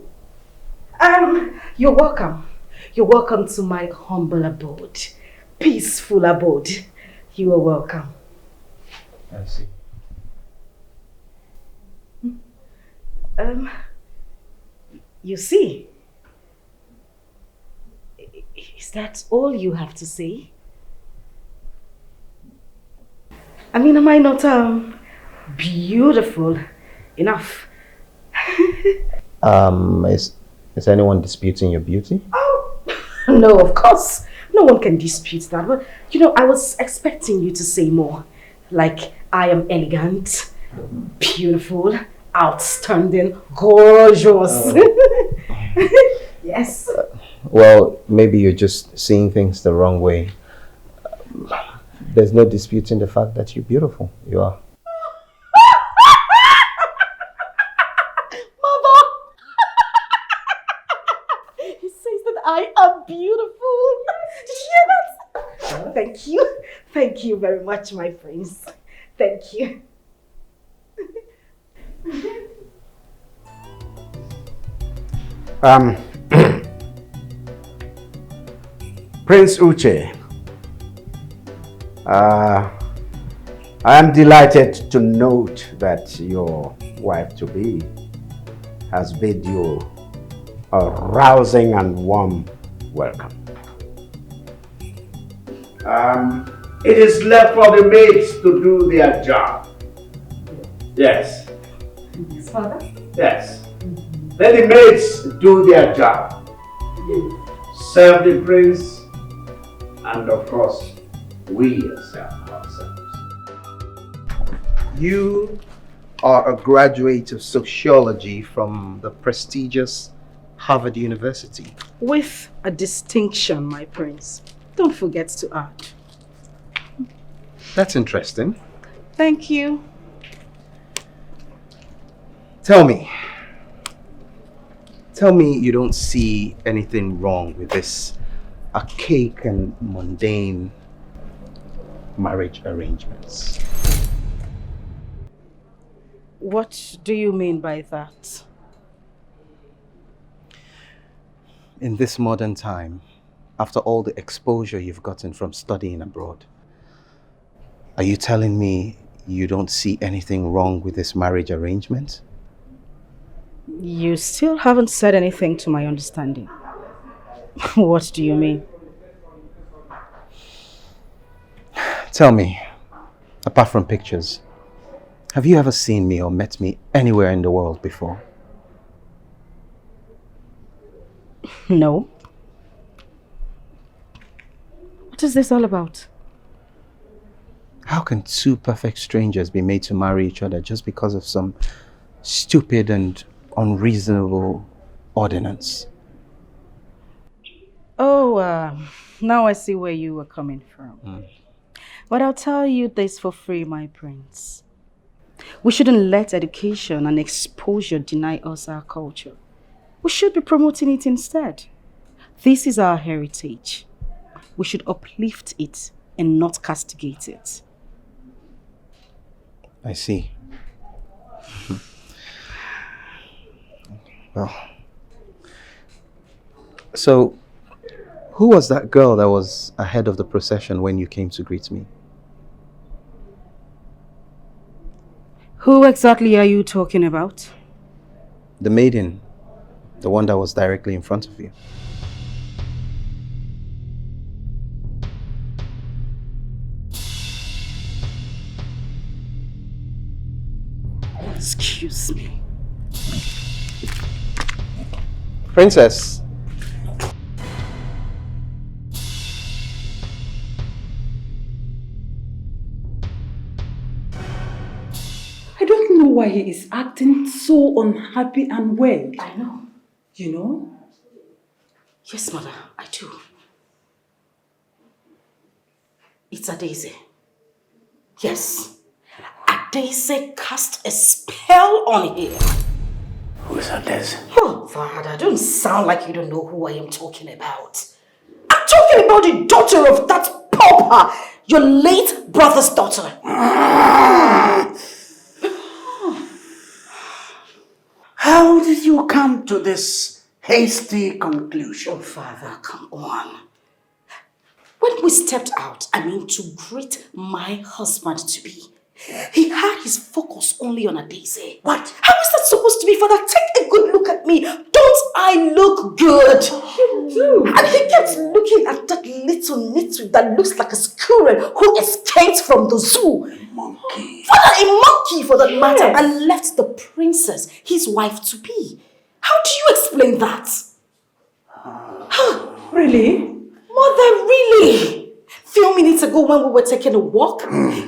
You're welcome. You're welcome to my humble abode, peaceful abode. You are welcome. I see. You see? Is that all you have to say? I mean, am I not beautiful enough? Is anyone disputing your beauty? Oh, no, of course. No one can dispute that. But, you know, I was expecting you to say more. Like, I am elegant, beautiful, outstanding, gorgeous. Yes. Well, maybe you're just seeing things the wrong way. There's no disputing the fact that you're beautiful. You are. Mother! He says that I am beautiful. Did you hear that? Oh, thank you. Thank you very much, my prince. Thank you. Prince Uche, I am delighted to note that your wife-to-be has bid you a rousing and warm welcome. It is left for the maids to do their job. Yes. Yes, Father? Yes. Let the maids do their job. Serve the prince, and of course, we serve ourselves. You are a graduate of sociology from the prestigious Harvard University. With a distinction, my prince. Don't forget to add. That's interesting. Thank you. Tell me you don't see anything wrong with this archaic and mundane marriage arrangements. What do you mean by that? In this modern time, after all the exposure you've gotten from studying abroad, are you telling me you don't see anything wrong with this marriage arrangement? You still haven't said anything to my understanding. What do you mean? Tell me, apart from pictures, have you ever seen me or met me anywhere in the world before? No. What is this all about? How can two perfect strangers be made to marry each other just because of some stupid and unreasonable ordinance? Oh, now I see where you were coming from. But I'll tell you this for free, my prince. We shouldn't let education and exposure deny us our culture. We should be promoting it instead. This is our heritage. We should uplift it and not castigate it. I see. Well, so who was that girl that was ahead of the procession when you came to greet me? Who exactly are you talking about? The maiden, the one that was directly in front of you. Excuse me. Princess. I don't know why he is acting so unhappy and weird. I know. You know? Yes, mother, I do. It's Adaeze. Yes. Adaeze cast a spell on him. Who is Adaeze? Oh, Father, don't sound like you don't know who I am talking about. I'm talking about the daughter of that pauper, your late brother's daughter. How did you come to this hasty conclusion? Oh, Father, come on. When we stepped out, to greet my husband-to-be, he had his focus only on Adaeze. What? How is that supposed to be, Father? Take a good look at me. Don't I look good? You do. And he kept looking at that little nitwit that looks like a squirrel who escaped from the zoo. A monkey. Father, a monkey for that matter, and left the princess, his wife-to-be. How do you explain that? Really? Mother, really? Few minutes ago when we were taking a walk,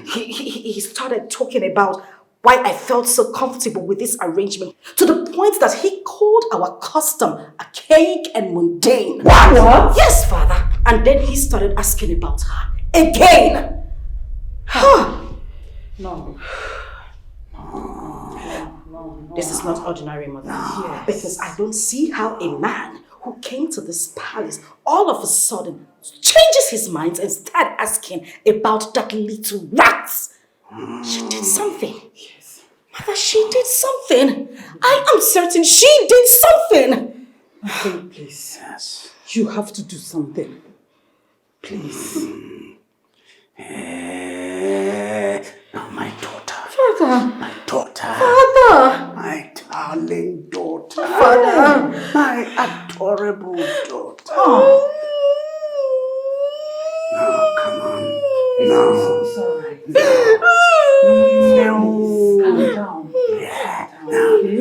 he started talking about why I felt so comfortable with this arrangement, to the point that he called our custom archaic and mundane. What? Yes, Father. And then he started asking about her again. No. This is not ordinary, Mother. Yes. Because I don't see how a man who came to this palace all of a sudden changes his mind and starts asking about that little rat. She did something. Yes. Mother, she did something. I am certain she did something. Okay, please. Yes. You have to do something. Please. Now my daughter. Father. My daughter. Father. My darling daughter. Father. My adorable daughter. Oh. No, come on. It's alright. No. Calm down. Yeah.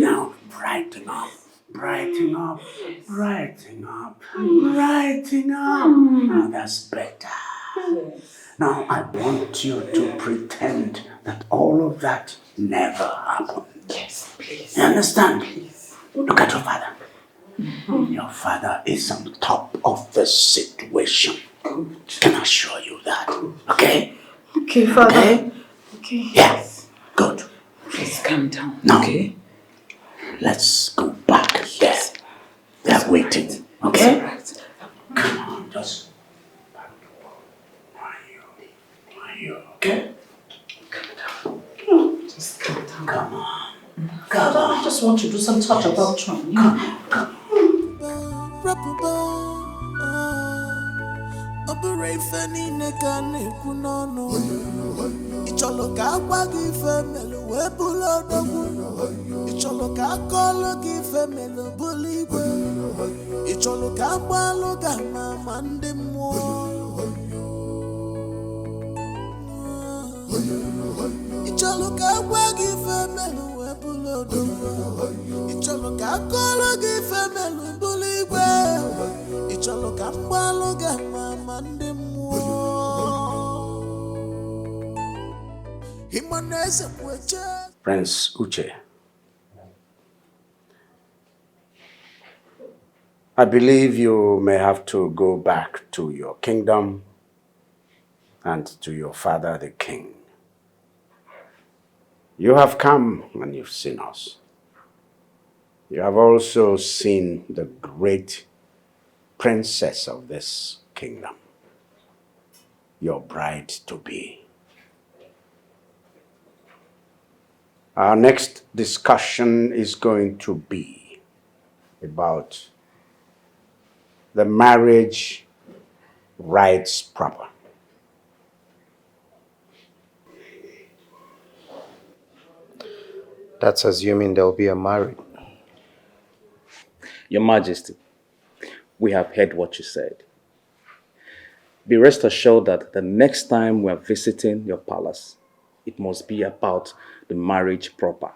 Now, brighten up. Brighten up. Brighten up. Brighten up. Now that's better. Now I want you to pretend that all of that never happened. Yes, please. You understand? Please. Look at your father. Your father is on top of the situation. Good. Can I assure you that? Okay? Okay, Father. Okay? Okay. Yes. Good. Please calm down. Now, okay? Let's go back there. They're waiting. Okay? Right. Come on, just. Are you okay? Calm down. Just calm down. Come on. Father, I just want to do some touch about Tron. Come. Prince Uche, I believe you may have to go back to your kingdom and to your father the king. You have come and you've seen us. You have also seen the great princess of this kingdom, your bride-to-be. Our next discussion is going to be about the marriage rites proper. That's assuming there'll be a marriage. Your Majesty, we have heard what you said. Be rest assured that the next time we are visiting your palace, it must be about the marriage proper.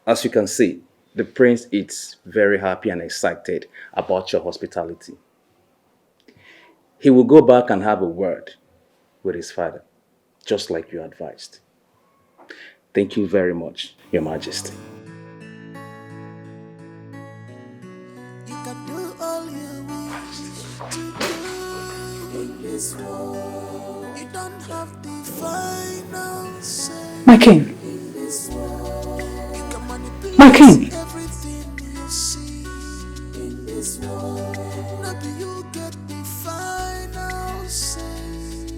As you can see, the prince is very happy and excited about your hospitality. He will go back and have a word with his father, just like you advised. Thank you very much, Your Majesty. You can do all you wish to do in this world. You don't have the final say. My king. In this world. You can manipulate My king. everything you see in this world. Not do you get the final say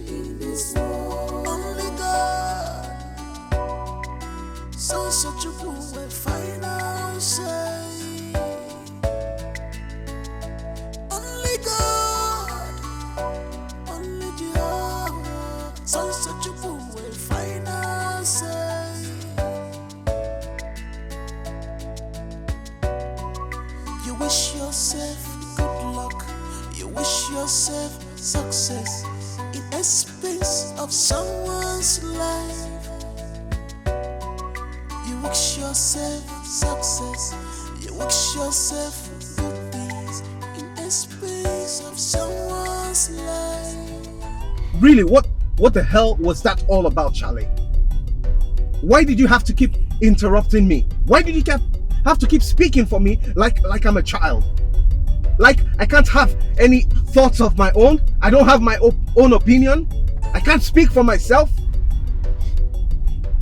in this world. Only God. So such a fool will final say. Only God, only Jehovah. So such a fool will final say. You wish yourself good luck. You wish yourself success in expense of someone's life. You wish yourself success. You wish yourself good things in expense of someone's life. Really, what the hell was that all about, Charlie? Why did you have to keep interrupting me? Why did you have to keep speaking for me like I'm a child? Like I can't have any thoughts of my own? I don't have my own opinion? I can't speak for myself?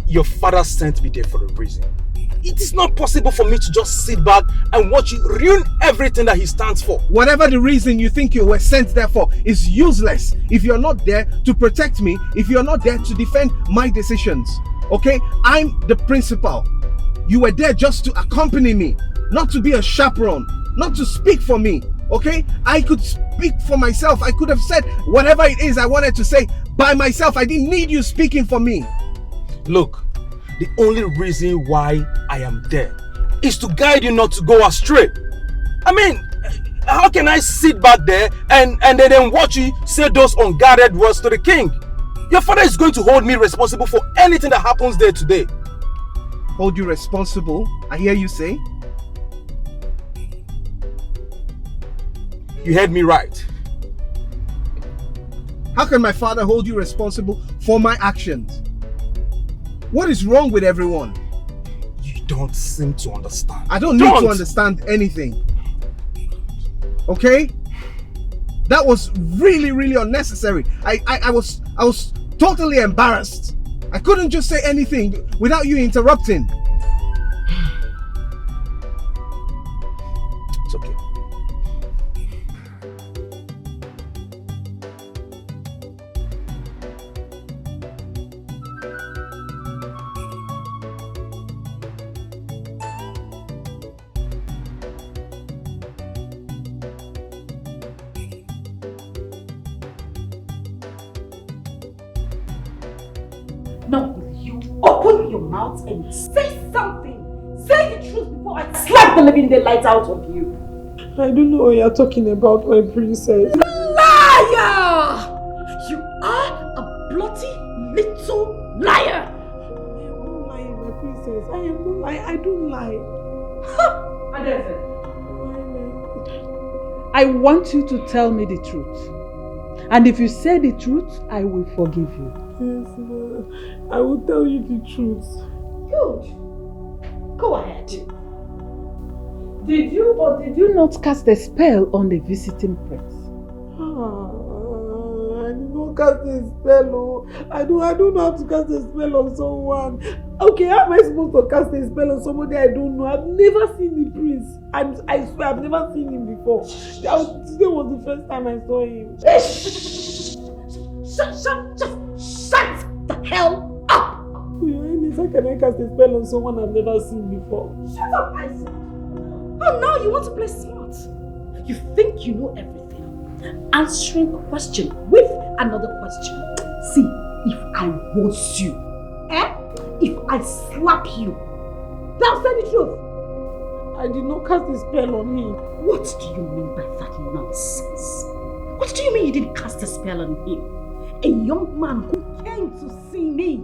Your father sent me there for a reason. It is not possible for me to just sit back and watch you ruin everything that he stands for. Whatever the reason you think you were sent there for is useless if you're not there to protect me, if you're not there to defend my decisions. Okay? I'm the principal. You were there just to accompany me, not to be a chaperone, not to speak for me. Okay? I could speak for myself. I could have said whatever it is I wanted to say by myself. I didn't need you speaking for me. Look, the only reason why I am there is to guide you not to go astray. I mean, how can I sit back there and then watch you say those unguarded words to the king? Your father is going to hold me responsible for anything that happens there today. Hold you responsible? I hear you say. You heard me right. How can my father hold you responsible for my actions? What is wrong with everyone? You don't seem to understand. I don't need to understand anything. Okay? That was really, really unnecessary. I was totally embarrassed. I couldn't just say anything without you interrupting. It's okay. Now will you open your mouth and say something? Say the truth before I slap the living daylight out of you. I don't know what you're talking about, my princess. Liar! You are a bloody little liar! I am not lying, my princess. I am not lying. I don't lie. I want you to tell me the truth. And if you say the truth, I will forgive you. Yes, ma. I will tell you the truth. Good. Go ahead. Did you or did you not cast a spell on the visiting prince? I did not cast a spell. Oh. I don't know how to cast a spell on someone. Okay, how am I supposed to cast a spell on somebody I don't know? I've never seen the prince. I swear I've never seen him before. Today was the first time I saw him. Shut the hell up! Your Highness, how can I cast a spell on someone I've never seen before? Shut up, I said. Oh, now you want to play smart. You think you know everything. Answering a question with another question. See, if I was you, if I slap you, now say the truth. I did not cast a spell on him. What do you mean by that nonsense? What do you mean you didn't cast a spell on him? A young man who came to see me,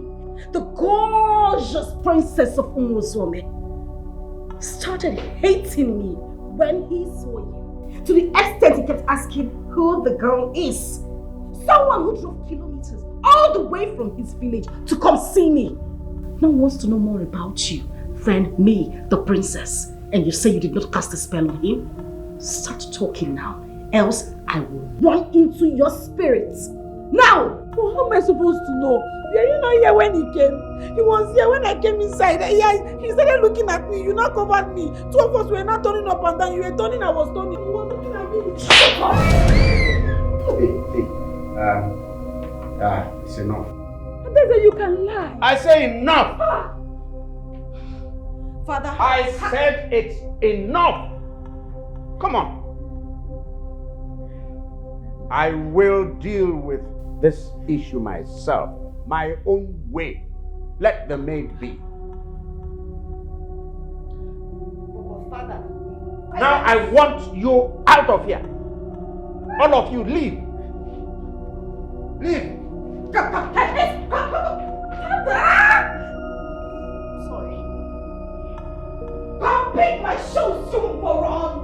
the gorgeous princess of Umuzome, started hating me when he saw you. To the extent he kept asking who the girl is. Someone who drove kilometers all the way from his village to come see me. no one wants to know more about you than me, the princess. And you say you did not cast a spell on him? Start talking now, else I will run into your spirits. Now! Well, how am I supposed to know? Were you not here when he came? He was here when I came inside. He started looking at me. You not covered me. Two of us were not turning up and down. You were turning, I was turning. He was looking at me. Shut up! It's enough. And they say you can lie. I say enough! Father, I said it's enough! Come on. I will deal with this issue myself, my own way. Let the maid be. Father. Now I want you out of here. All of you, leave. Leave. Sorry. Come pick my shoes, you moron!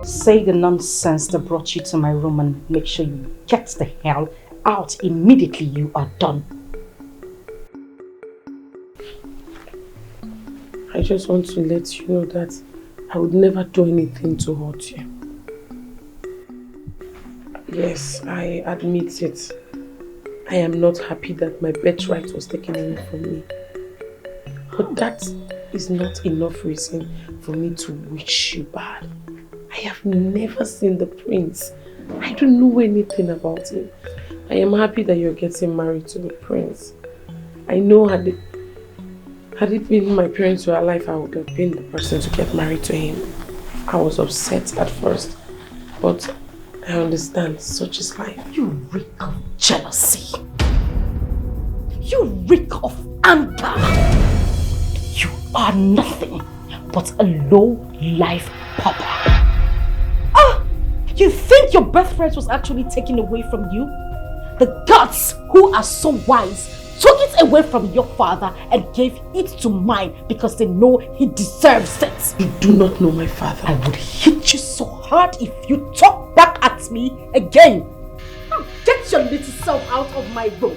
Say the nonsense that brought you to my room and make sure you get the hell out immediately you are done. I just want to let you know that I would never do anything to hurt you. Yes, I admit it. I am not happy that my birthright was taken away from me. But that is not enough reason for me to wish you bad. I have never seen the prince. I don't know anything about him. I am happy that you're getting married to the prince. I know had it been my parents were alive, I would have been the person to get married to him. I was upset at first, but I understand such is life. You reek of jealousy. You reek of anger. You are nothing but a low-life pauper. You think your birthright was actually taken away from you? The gods, who are so wise, took it away from your father and gave it to mine because they know he deserves it. You do not know my father. I would hit you so hard if you talk back at me again. Now get your little self out of my room.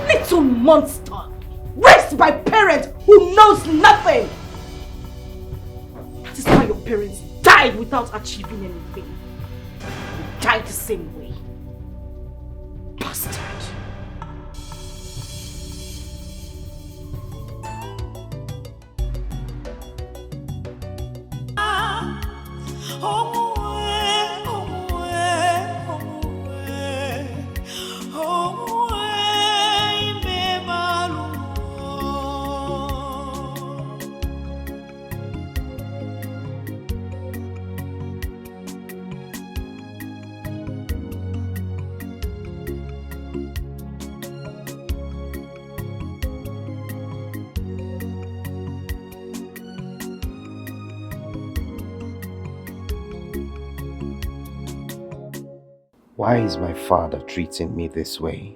Little monster, raised by parents who knows nothing. That is why your parents died without achieving anything. They died the same way. Bastard. Why is my father treating me this way?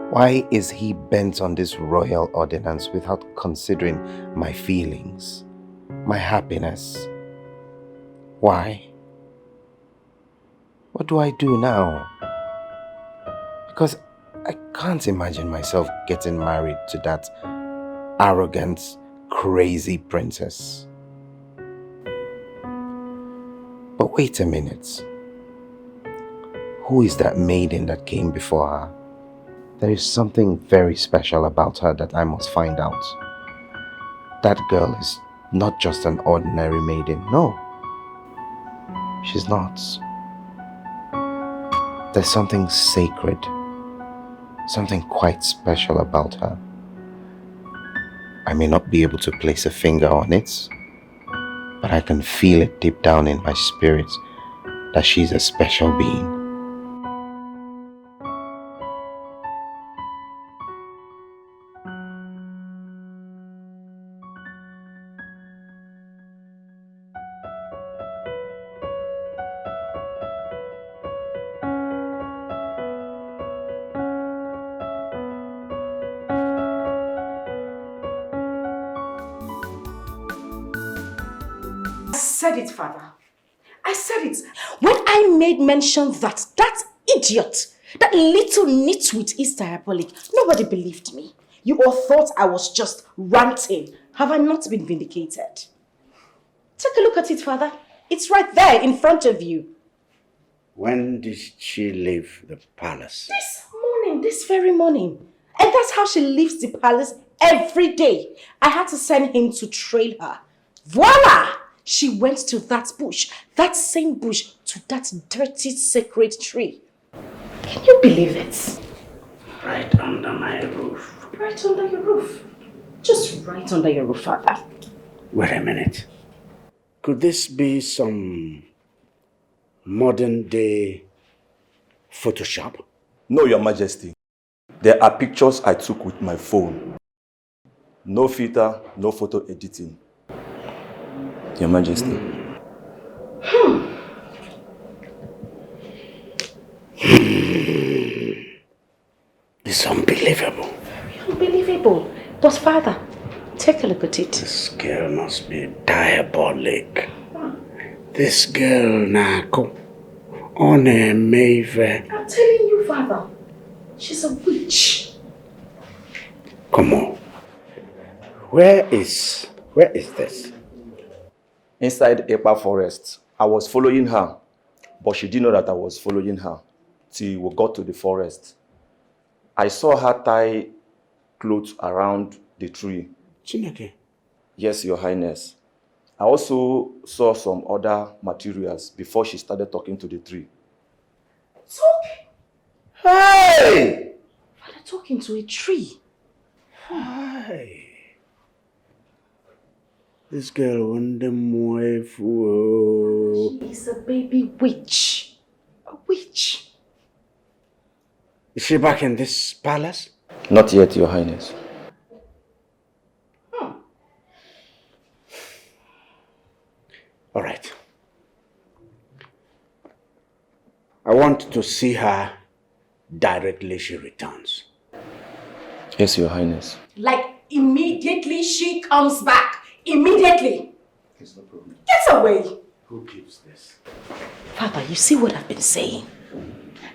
Why is he bent on this royal ordinance without considering my feelings, my happiness? Why? What do I do now? Because I can't imagine myself getting married to that arrogant, crazy princess. But wait a minute. Who is that maiden that came before her? There is something very special about her that I must find out. That girl is not just an ordinary maiden. No, she's not. There's something sacred, something quite special about her. I may not be able to place a finger on it, but I can feel it deep down in my spirit that she's a special being. I said it, Father. I said it. When I made mention that idiot That little nitwit is diabolic. Nobody believed me. You all thought I was just ranting. Have I not been vindicated? Take a look at it, Father. It's right there in front of you. When did she leave the palace? This morning, this very morning. And that's how she leaves the palace every day. I had to send him to train her. Voila! She went to that bush, that same bush, to that dirty sacred tree. Can you believe it? Right under my roof. Right under your roof. Just right under your roof, Father. Wait a minute. Could this be some modern day Photoshop? No, Your Majesty. There are pictures I took with my phone. No filter, no photo editing. Your Majesty. It's unbelievable. Unbelievable. But Father, take a look at it. This girl must be diabolic. This girl, Nako. Onny, Maid. I'm telling you, Father. She's a witch. Come on. Where is this? Inside Epa Forest. I was following her, but she didn't know that I was following her till we got to the forest. I saw her tie clothes around the tree. Chineke? Yes, Your Highness. I also saw some other materials before she started talking to the tree. Talking? Hey! Father, talking to a tree. Hey. This girl won the more fool. She is a baby witch. A witch. Is she back in this palace? Not yet, Your Highness. All right. I want to see her directly she returns. Yes, Your Highness. Like immediately she comes back. Immediately. There's no problem. Get away. Who keeps this? Father, you see what I've been saying?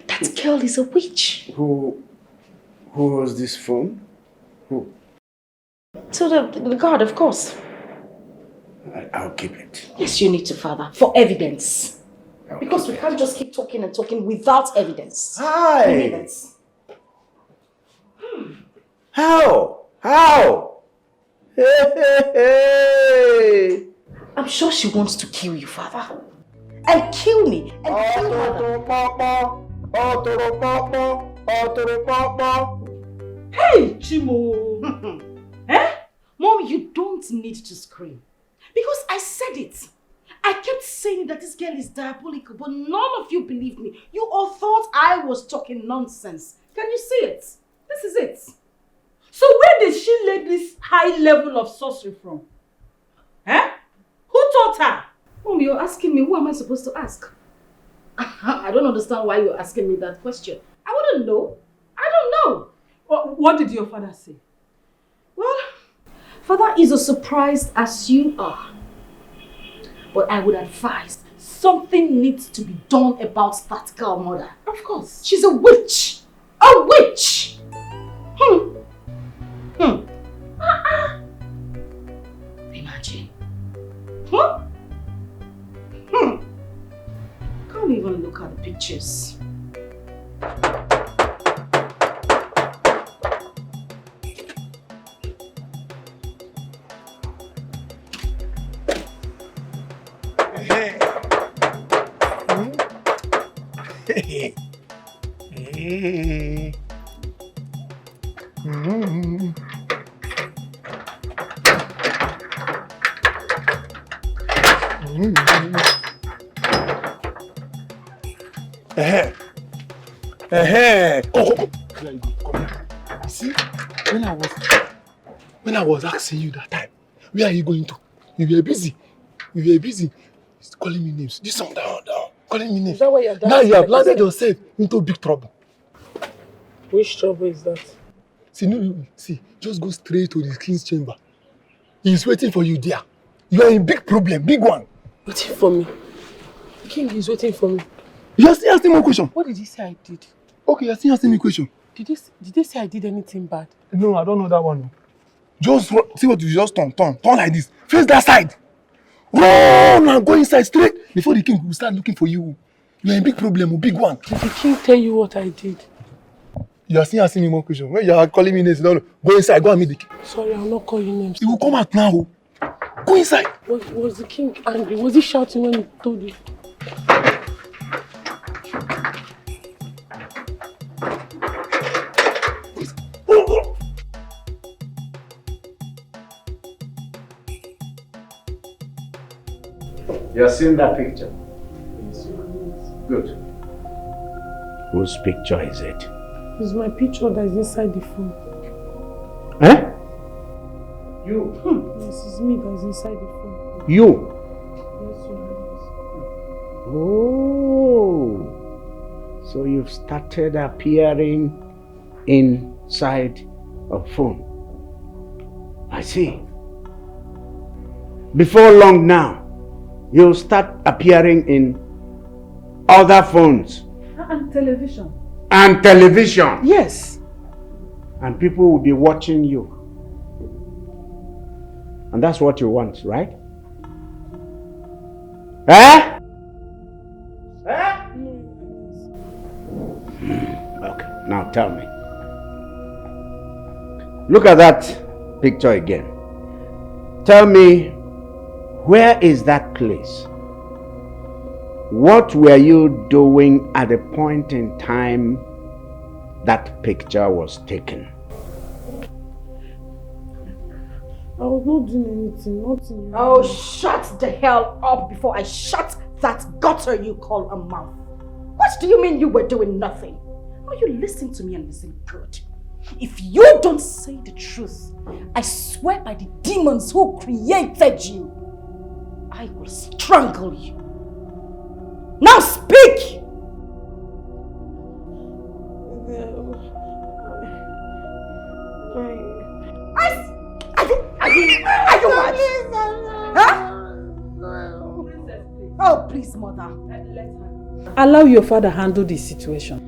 That girl is a witch. Who was this phone? Who? To the guard, of course. I'll keep it. Yes, you need to, Father, for evidence. Because we can't just keep talking and talking without evidence. Hi. Evidence. How? Hey. I'm sure she wants to kill you, Father. And kill me. And kill Hey, Chimo. Eh? Mom, you don't need to scream. Because I said it. I kept saying that this girl is diabolical, but none of you believed me. You all thought I was talking nonsense. Can you see it? This is it. So where did she learn this high level of sorcery from? Eh? Who taught her? Mom, you're asking me, who am I supposed to ask? I don't understand why you're asking me that question. I wouldn't know. I don't know. What did your father say? Well, Father is as surprised as you are. But I would advise something needs to be done about that girl, Mother. Of course. She's a witch. A witch! Imagine. Can't even look at the pictures. Oh, you see, when I was asking you that time, where are you going to? You were busy. He's calling me names. This song down. Calling me names. Is that why you're dancing? Now you have landed yourself into big trouble. Which trouble is that? See, just go straight to the king's chamber. He's waiting for you there. You are in big problem, big one. Waiting for me? The king is waiting for me. You are still asking more questions. What did he say I did? Okay, you're still asking me a question. Did they say I did anything bad? No, I don't know that one. Just see what you just turn like this. Face that side. Run and go inside straight before the king will start looking for you. You're in a big problem, a big one. Did the king tell you what I did? You are still asking me more questions. When you are calling me names, no, go inside, go and meet the king. Sorry, I'll not call you names. He will come out now. Go inside. Was the king angry? Was he shouting when he told you? You have seen that picture? Yes, Good. Whose picture is it? It's my picture that is inside the phone. Eh? You? Yes, it's me that is inside the phone. You? Yes, Your Highness. Oh. So you've started appearing inside a phone. I see. Before long now, you'll start appearing in other phones. And television. And television. Yes. And people will be watching you. And that's what you want, right? Eh? Okay, now tell me. Look at that picture again. Tell me, where is that place? What were you doing at the point in time that picture was taken? I was not doing anything, nothing. Oh, shut the hell up before I shut that gutter you call a mouth. What do you mean you were doing nothing? Now you listen to me and listen good. If you don't say the truth, I swear by the demons who created you, I will strangle you. Now speak! Are you mad? Huh? Oh, please, mother. Allow your father handle the situation.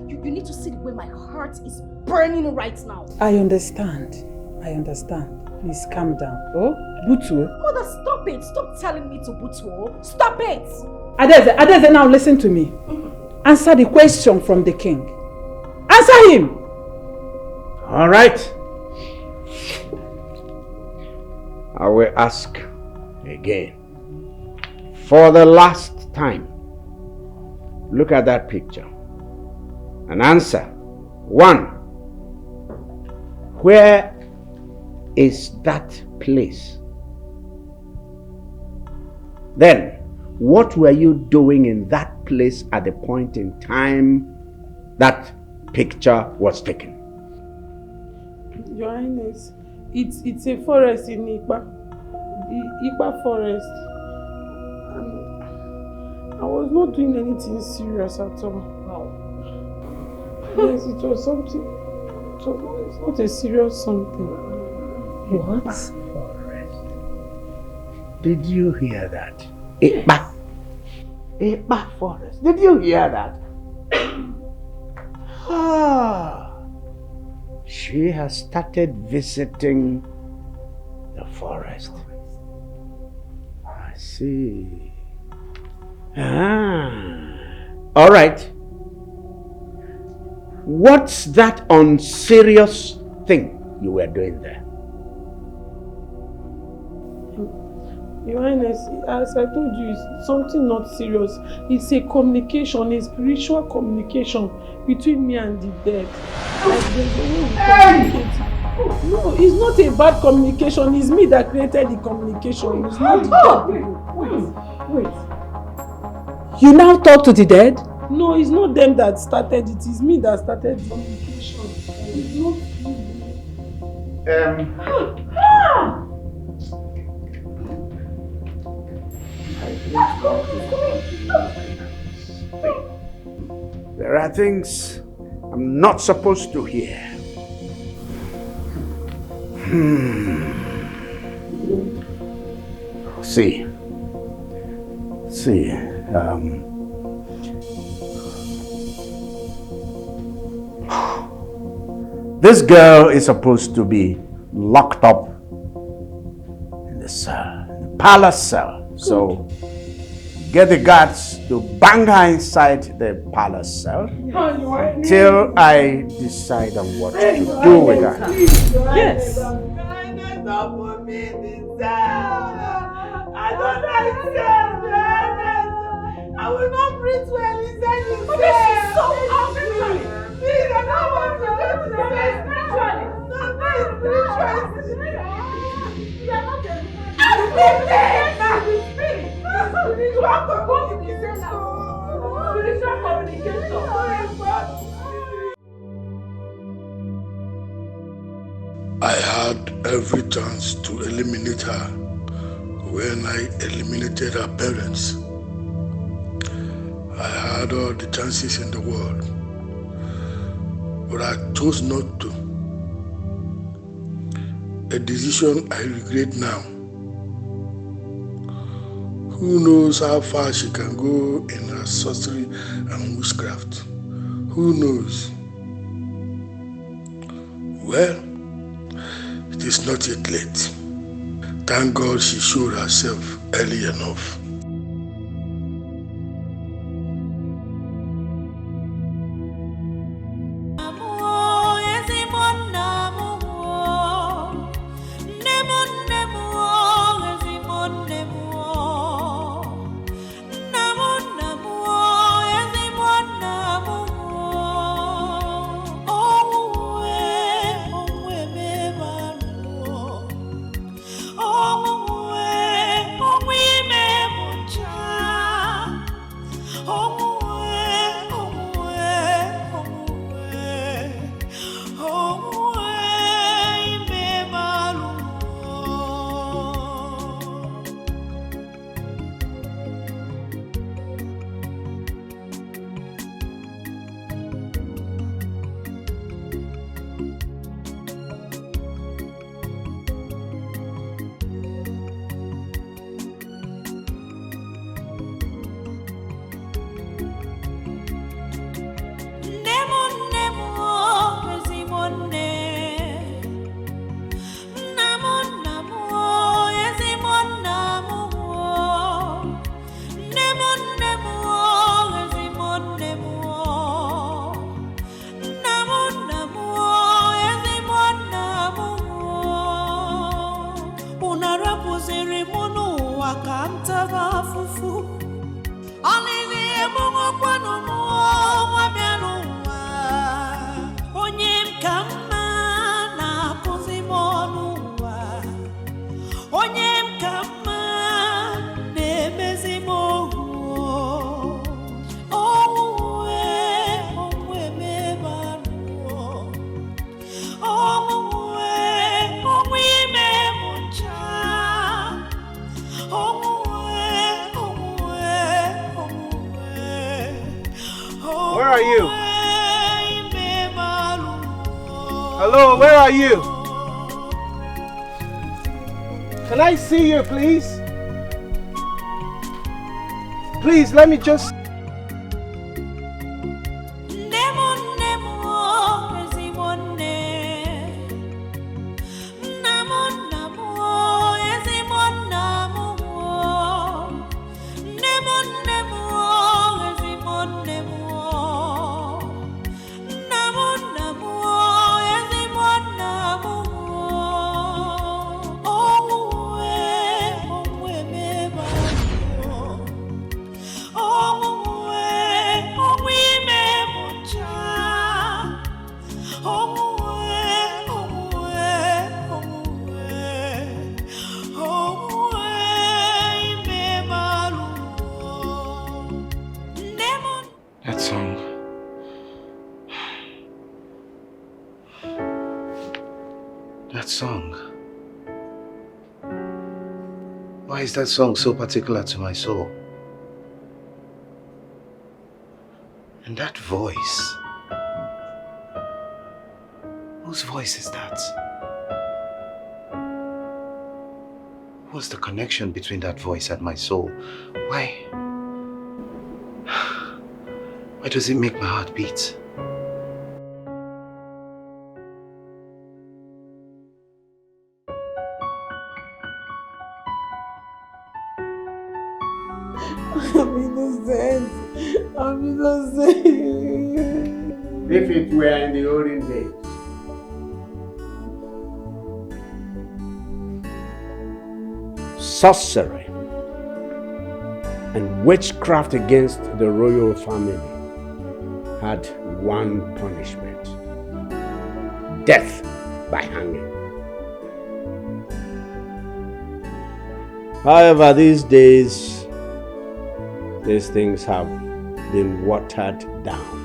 You need to see the way my heart is burning right now. I understand. Please calm down. Oh, Butu. Mother, stop it. Stop telling me to Butu. Stop it. Adeze, now listen to me. Answer the question from the king. Answer him. All right. I will ask again. For the last time, look at that picture and answer. 1. Where is that place? Then, what were you doing in that place at the point in time that picture was taken? Your Highness, it's a forest in Ipa. Ipa forest. I was not doing anything serious at all. Wow. Yes, it was something. It's not a serious something. What? Forest. Did you hear that? Ipa forest. Did you hear that? She has started visiting the forest. I see. All right. What's that unserious thing you were doing there? Your Highness, as I told you, it's something not serious. It's a communication, a spiritual communication between me and the dead. Like there's a way we communicate. No, it's not a bad communication. It's me that created the communication. It's not the dead people. Wait. You now talk to the dead? No, it's not them that started it. It's me that started the communication. It's not There are things I'm not supposed to hear. See, This girl is supposed to be locked up in the cell, in the palace cell. So get the guards to bang her inside the palace cell till I decide on what to do with her. Yes. Don't put me in this cell. I don't like cell. I will not breathe well inside this cell. But she's so ugly. Please, I don't want to go to the bed. Spiritually. No, spiritually. You are not a spiritual communication. I had every chance to eliminate her when I eliminated her parents. I had all the chances in the world, but I chose not to. A decision I regret now. Who knows how far she can go in her sorcery and witchcraft? Who knows? Well, it is not yet late. Thank God she showed herself early enough. Hello, where are you? Can I see you, please? Please, let me just... Why is that song so particular to my soul? And that voice. Whose voice is that? What's the connection between that voice and my soul? Why does it make my heart beat? don't say. If it were in the olden days, sorcery and witchcraft against the royal family had one punishment: death by hanging. However, these days, these things have been watered down.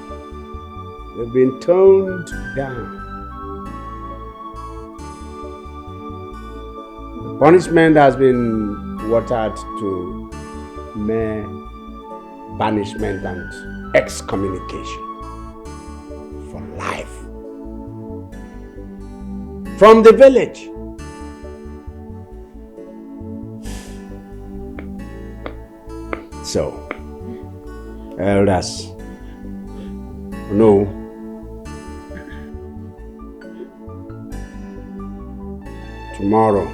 They've been toned down. The punishment has been watered to mere banishment and excommunication for life from the village. So, elders, no. Tomorrow,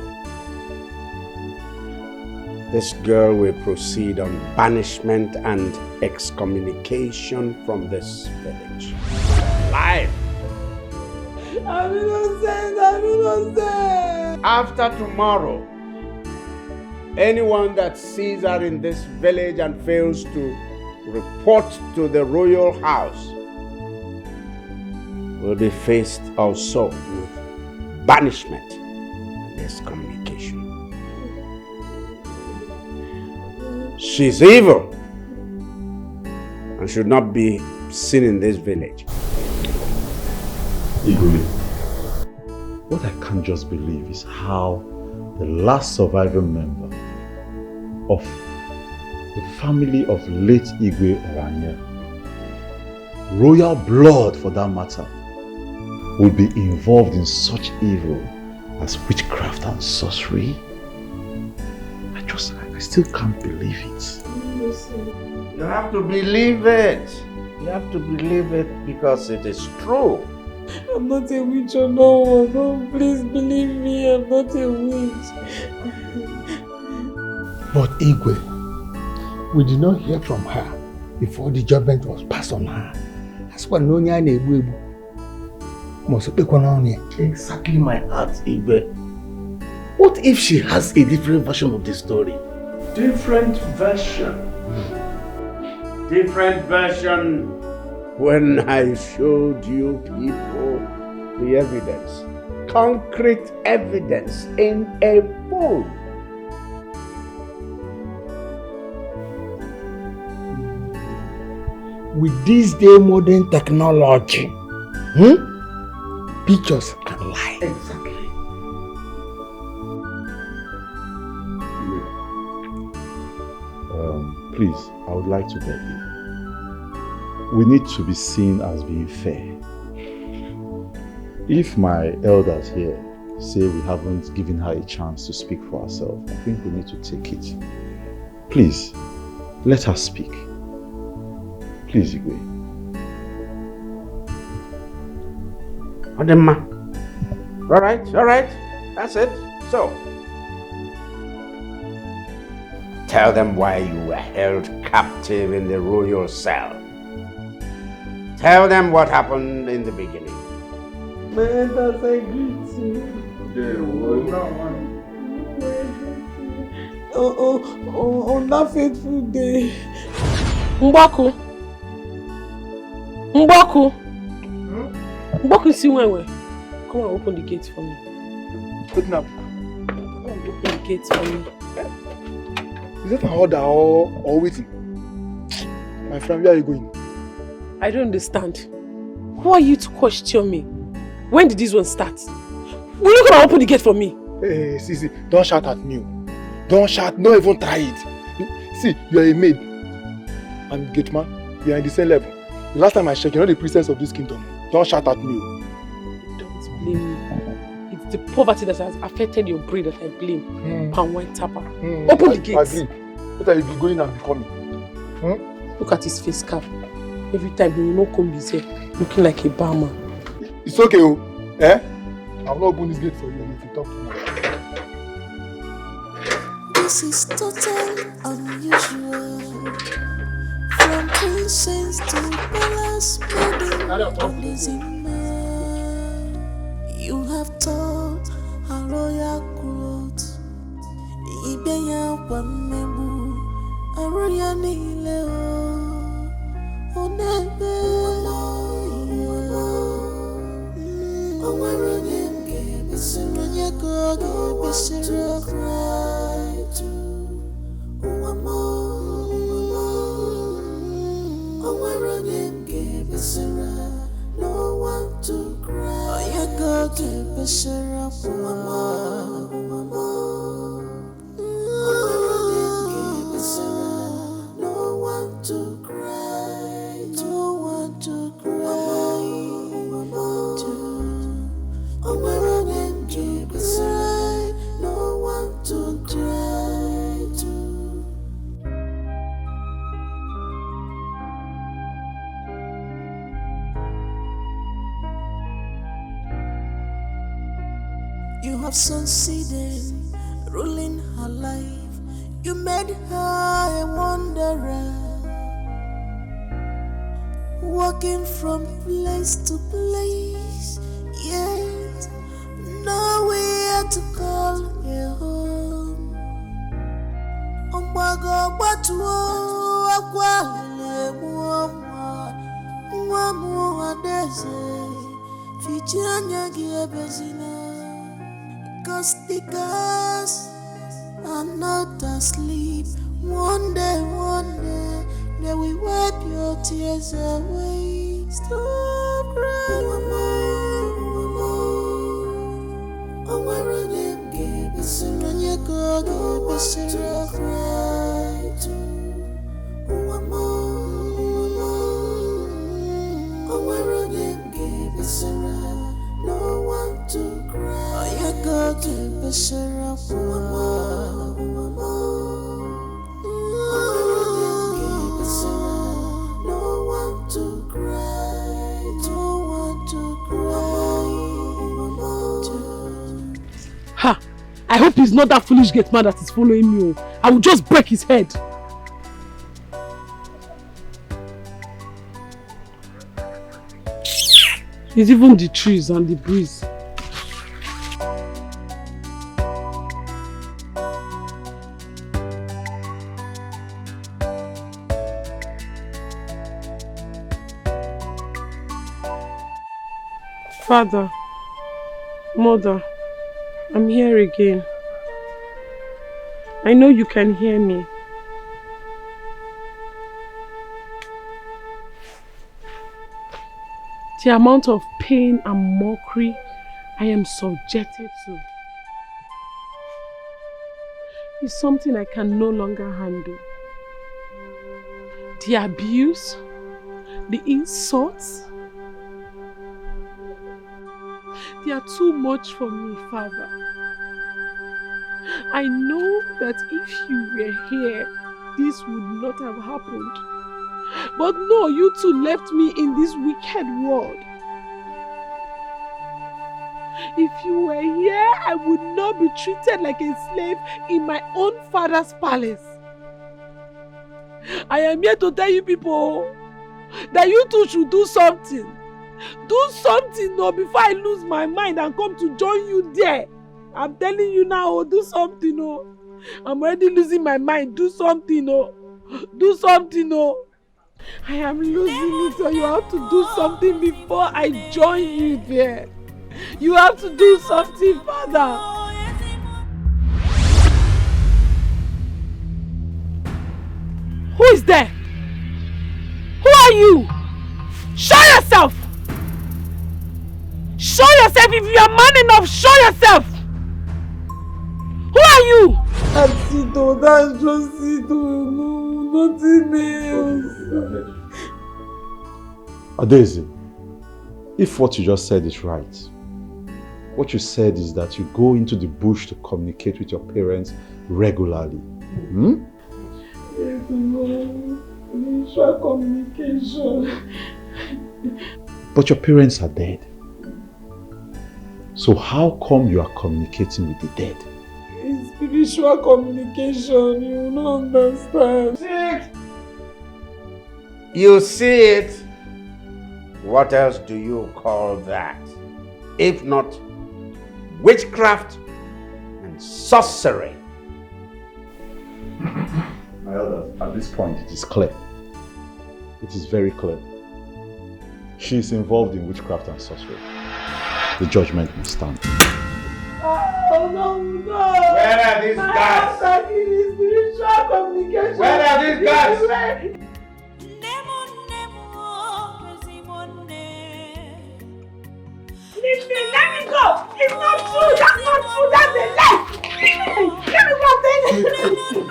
this girl will proceed on banishment and excommunication from this village. Life. I'm innocent. After tomorrow, anyone that sees her in this village and fails to report to the royal house will be faced also with banishment and excommunication. She's evil and should not be seen in this village. Igwe, what I can't just believe is how the last surviving member of the family of late Igwe Oranye, royal blood for that matter, would be involved in such evil as witchcraft and sorcery. I still can't believe it. You have to believe it. You have to believe it because it is true. I'm not a witch or no one. No, please believe me, I'm not a witch. But Igwe, we did not hear from her before the judgment was passed on her. That's why Nonya Nebu must be on. Exactly my heart, Igwe. What if she has a different version of the story? Different version. Different version. When I showed you people the evidence, concrete evidence in a phone. With this day modern technology, pictures can lie. Exactly. Please, I would like to beg you. We need to be seen as being fair. If my elders here say we haven't given her a chance to speak for herself, I think we need to take it. Please, let her speak. Please, Igwe. Odemma. All right. That's it. So, tell them why you were held captive in the royal cell. Tell them what happened in the beginning. My elders, I greet you. On that fateful day. Mbaku, see when come and open the gate for me. Open up. Come and open the gate for me. Is that an order or waiting? My friend, where are you going? I don't understand. Who are you to question me? When did this one start? Will you come and open the gate for me? Hey, see, don't shout at me. Don't shout, don't even try it. See, you are a maid. I'm gate man. You are in the same level. The last time I checked, you're not the princess of this kingdom. Don't shout at me. Don't blame me. It's the poverty that has affected your breed that I blame. Palm white tapper. Open the gates. Agree. What are you going and becoming? Look at his face cap. Every time he will not come his hair, looking like a barman. It's okay, oh. Eh? I'll not open this gate for you if you talk to me. This is totally unusual. From princess to palace, you have taught a royal cloth. Ibeya wamebu, a royal nile. Onebe, no one to cry. You go to Bishara, no one to cry, no one to cry. No one to cry to. You have succeeded, ruling her life. You made her a wanderer, walking from place to place, yet nowhere to call her home. Ombago batuo akwalele muamua adeze fichanya giebezina. Cause the girls are not asleep. One day, they will wipe your tears away. Stop crying, I'm wearing them, give us a run, you go, give us a cry to. I'm wearing them, give us a run. No one to cry. You go to Bishara, no one to cry, no one to cry. Ha! I hope he's not that foolish gate man that is following me. I will just break his head. It's even the trees and the breeze. Father, Mother, I'm here again. I know you can hear me. The amount of pain and mockery I am subjected to is something I can no longer handle. The abuse, the insults, they are too much for me, Father. I know that if you were here, this would not have happened. But no, you two left me in this wicked world. If you were here, I would not be treated like a slave in my own father's palace. I am here to tell you people that you two should do something. Do something no, before I lose my mind and come to join you there. I'm telling you now, do something. No. I'm already losing my mind. Do something. No. Do something. No. I am losing it, so you have to do something before I join you there. You have to do something, Father. Who is there? Who are you? Show yourself! Show yourself if you are man enough, show yourself! Who are you? Atito, that's just it. No, nothing else. Adezi, if what you just said is right, what you said is that you go into the bush to communicate with your parents regularly. Hmm? Yes, no. Mutual communication. But your parents are dead. So how come you are communicating with the dead? It's spiritual communication, you don't understand. You see it? What else do you call that? If not witchcraft and sorcery? My elders, at this point it is clear. It is very clear. She is involved in witchcraft and sorcery. The judgment must stand. Oh no, no! Where are these guys? I am in spiritual communication. Where are these guys? Leave me, let me go! It's not true! That's not true! That's a lie! Leave me! Let me go, then!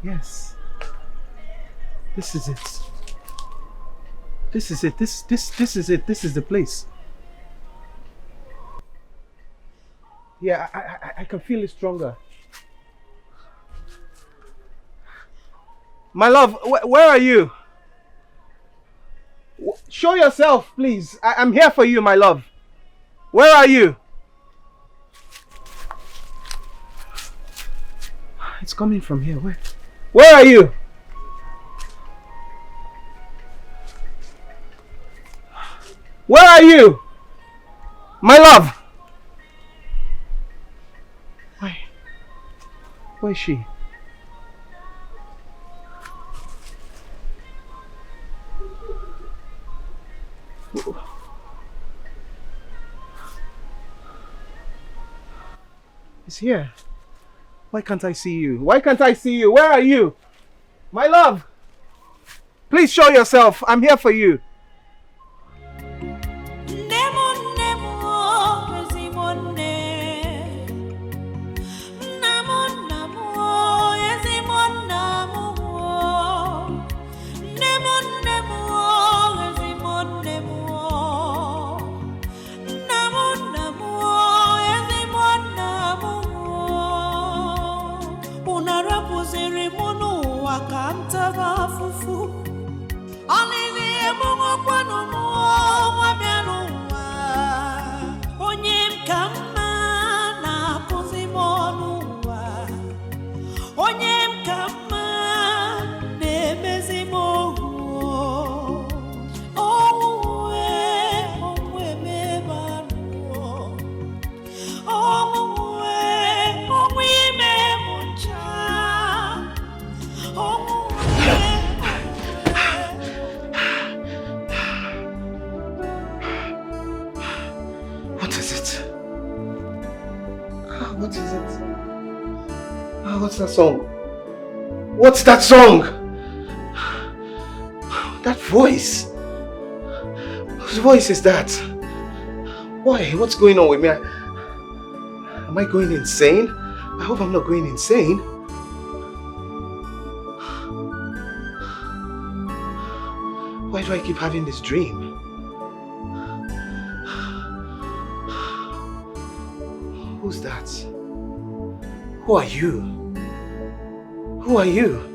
Yes. This is it. This is it. This is it. This is the place. Yeah, I can feel it stronger. My love, where are you? Show yourself, please. I'm here for you, my love. Where are you? It's coming from here. Where are you? Where are you? My love. Where is she? It's here. Why can't I see you? Why can't I see you? Where are you? My love! Please show yourself. I'm here for you. Unarapuziri munu tava fufu. Olive mungo kwano muwa bianuwa. Onyem kama na kuzimonua. Onyem kama nemezimo. Owe mebanu. Owe memuncha. What is it? What is it? What's that song? What's that song? That voice. Whose voice is that? Why? What's going on with me? Am I going insane? I hope I'm not going insane. Why do I keep having this dream? Who's that? Who are you? Who are you?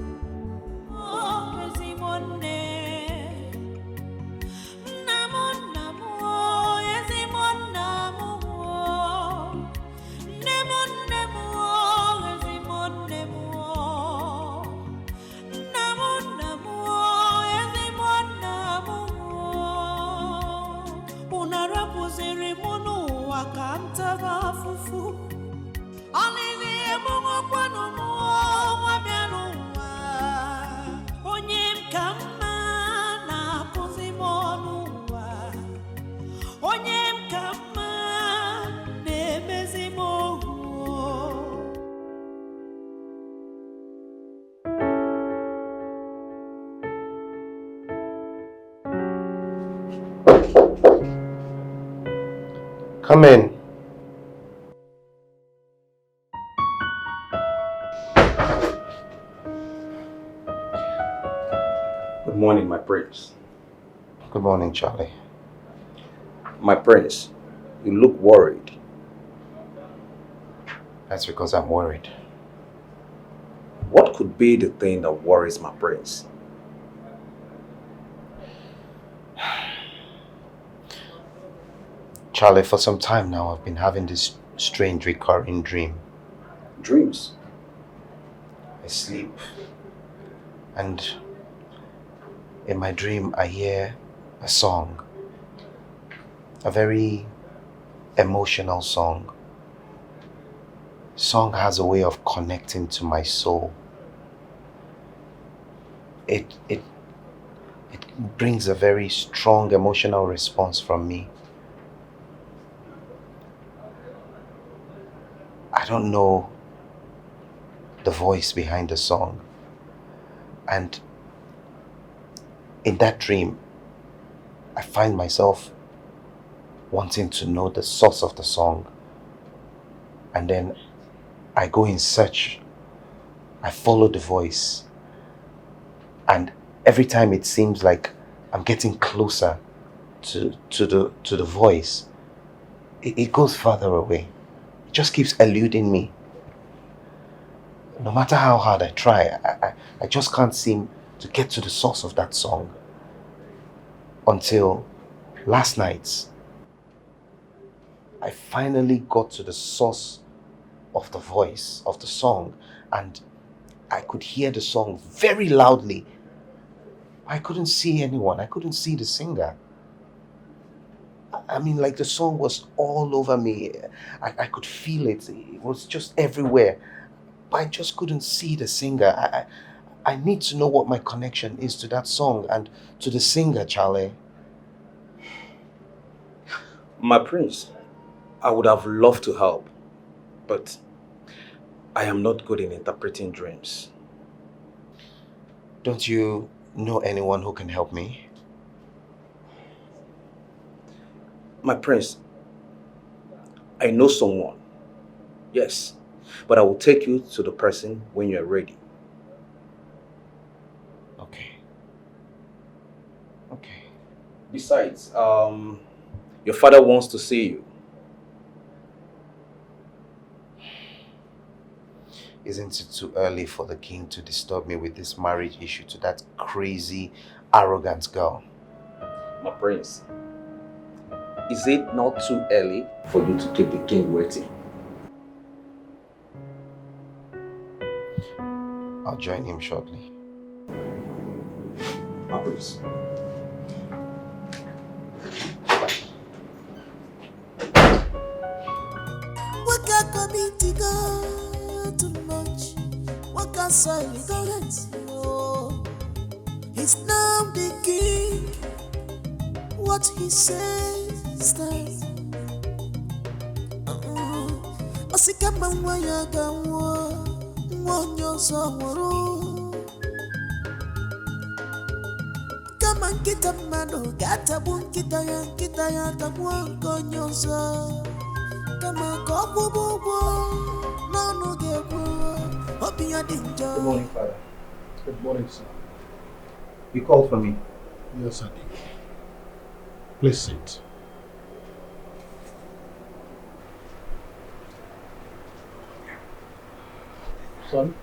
Come in. Good morning, my prince. Good morning, Charlie. My prince, you look worried. That's because I'm worried. What could be the thing that worries my prince? Charlie, for some time now, I've been having this strange recurring dream. Dreams? I sleep, and in my dream, I hear a song. A very emotional song. Song has a way of connecting to my soul. It brings a very strong emotional response from me. I don't know the voice behind the song. And in that dream, I find myself wanting to know the source of the song. And then I go in search. I follow the voice. And every time it seems like I'm getting closer to the voice, it goes further away. It just keeps eluding me. No matter how hard I try, I just can't seem to get to the source of that song. Until last night, I finally got to the source of the voice of the song, and I could hear the song very loudly. I couldn't see anyone. I couldn't see the singer. I mean, like the song was all over me. I could feel it. It was just everywhere. But I just couldn't see the singer. I need to know what my connection is to that song and to the singer, Charlie. My prince, I would have loved to help, but I am not good in interpreting dreams. Don't you know anyone who can help me? My prince, I know someone. Yes, but I will take you to the person when you are ready. Okay. Okay. Besides, your father wants to see you. Isn't it too early for the king to disturb me with this marriage issue to that crazy, arrogant girl? My prince, is it not too early for you to keep the king waiting? I'll join him shortly. My prince. Waka committee go too much. Waka soil ignorance. He's now the king. What he says stands. Osikama waya gawo, wonyo saworo. Kama kita mano gata bun kita ya tabuan konyo sa. Kama kopo bobo, no no gebu. Hopi ya dinjo. Good morning, Father. Good morning, sir. You called for me? Yes, I did. Please sit. Son?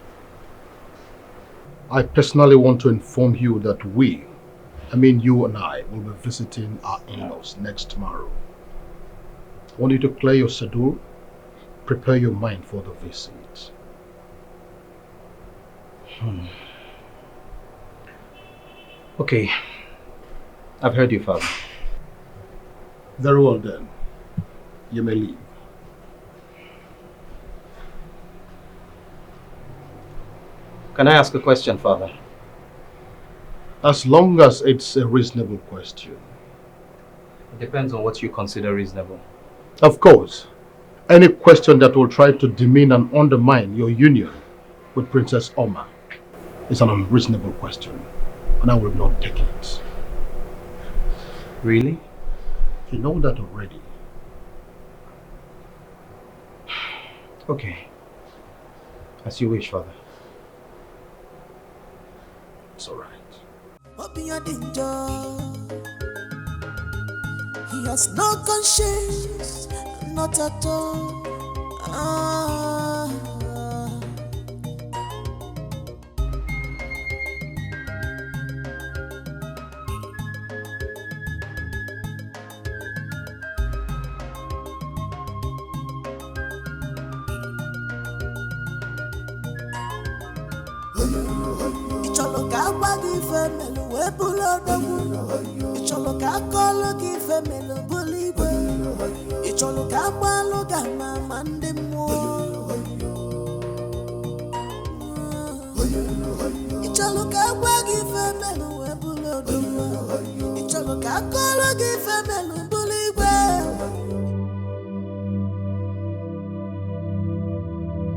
I personally want to inform you that you and I, will be visiting our in-laws next tomorrow. I want you to clear your schedule, prepare your mind for the visit. Okay. I've heard you, Father. Very well then. You may leave. Can I ask a question, Father? As long as it's a reasonable question. It depends on what you consider reasonable. Of course, any question that will try to demean and undermine your union with Princess Omar is an unreasonable question, and I will not take it. Really? You know that already. Okay. As you wish, Father. It's all right. He has no conscience, not at all.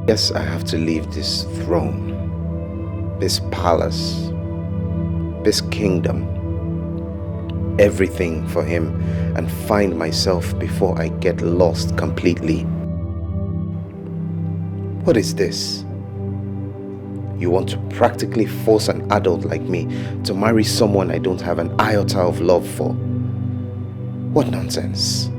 Yes, I have to leave this throne, this palace, this kingdom, everything for him, and find myself before I get lost completely. What is this? You want to practically force an adult like me to marry someone I don't have an iota of love for? What nonsense.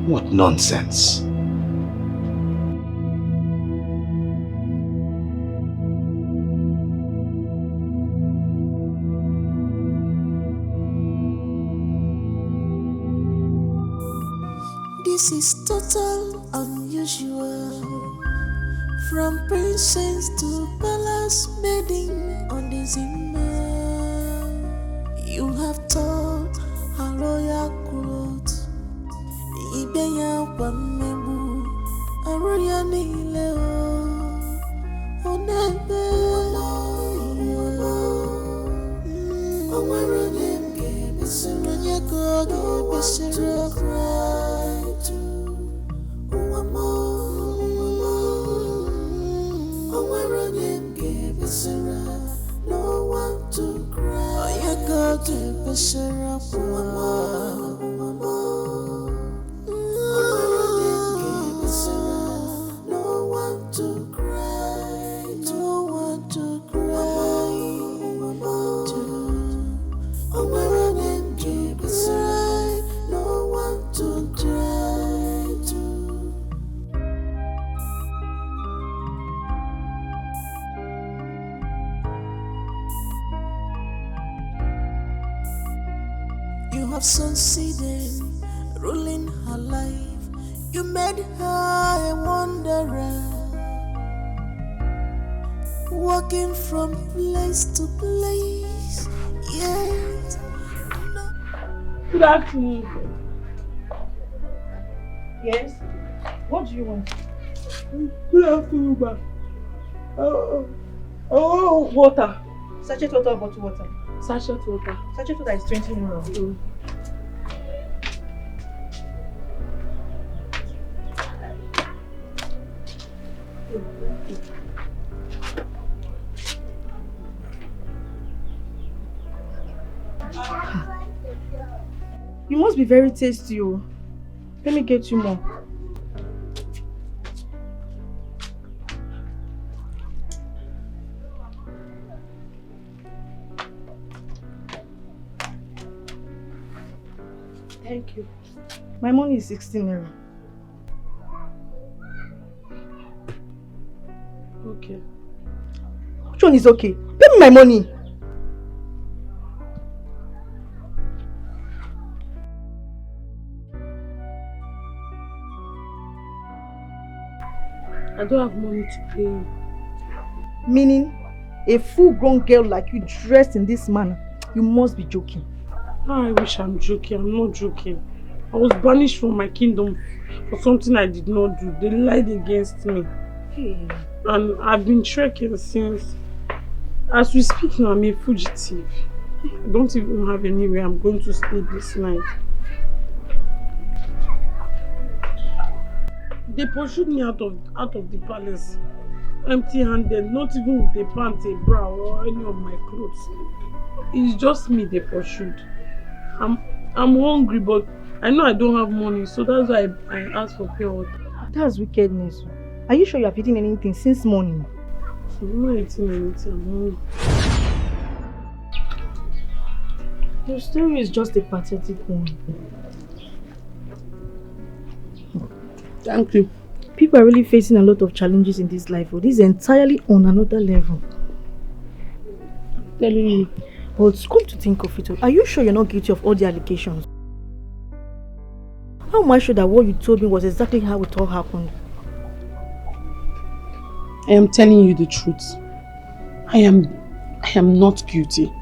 What nonsense. This is total unusual. From princess to palace maiden on the Zimmer. You have taught a royal clothes. Ibeya Wamebu, a royal Nileo. Onebe, Omarane, Besseranya Gogi, Besseranya cry to Omarane, Besseranya, no one to cry. Oya Gogi, Besseranya, no one to cry, no one to cry. have succeeded, ruling her life. You made her a wanderer, walking from place to place. Yes. Good afternoon. Yes? What do you want? Good afternoon, ma. Oh, water. Sachet water or bottle water? Sachet water. Sachet water is 20 euro. You must be very tasty. Oh. Let me get you more. Thank you. My money is 16 euro. Okay. Which one is okay? Pay me my money. I don't have money to pay you. Meaning, a full-grown girl like you dressed in this manner, you must be joking. I wish I'm joking. I'm not joking. I was banished from my kingdom for something I did not do. They lied against me. Hey. And I've been trekking since. As we speak now, I'm a fugitive. I don't even have anywhere I'm going to sleep this night. They pursued me out of the palace, empty-handed, not even with a pants, a bra, or any of my clothes. It's just me they pursued. I'm hungry, but I know I don't have money, so that's why I asked for pure water. That's wickedness. Are you sure you have eaten anything since morning? I'm not eating anything, I'm hungry. Your story is just a pathetic one. Thank you. People are really facing a lot of challenges in this life. This is entirely on another level. I'm telling you. But come to think of it, are you sure you're not guilty of all the allegations? How am I sure that what you told me was exactly how it all happened? I am telling you the truth. I am not guilty.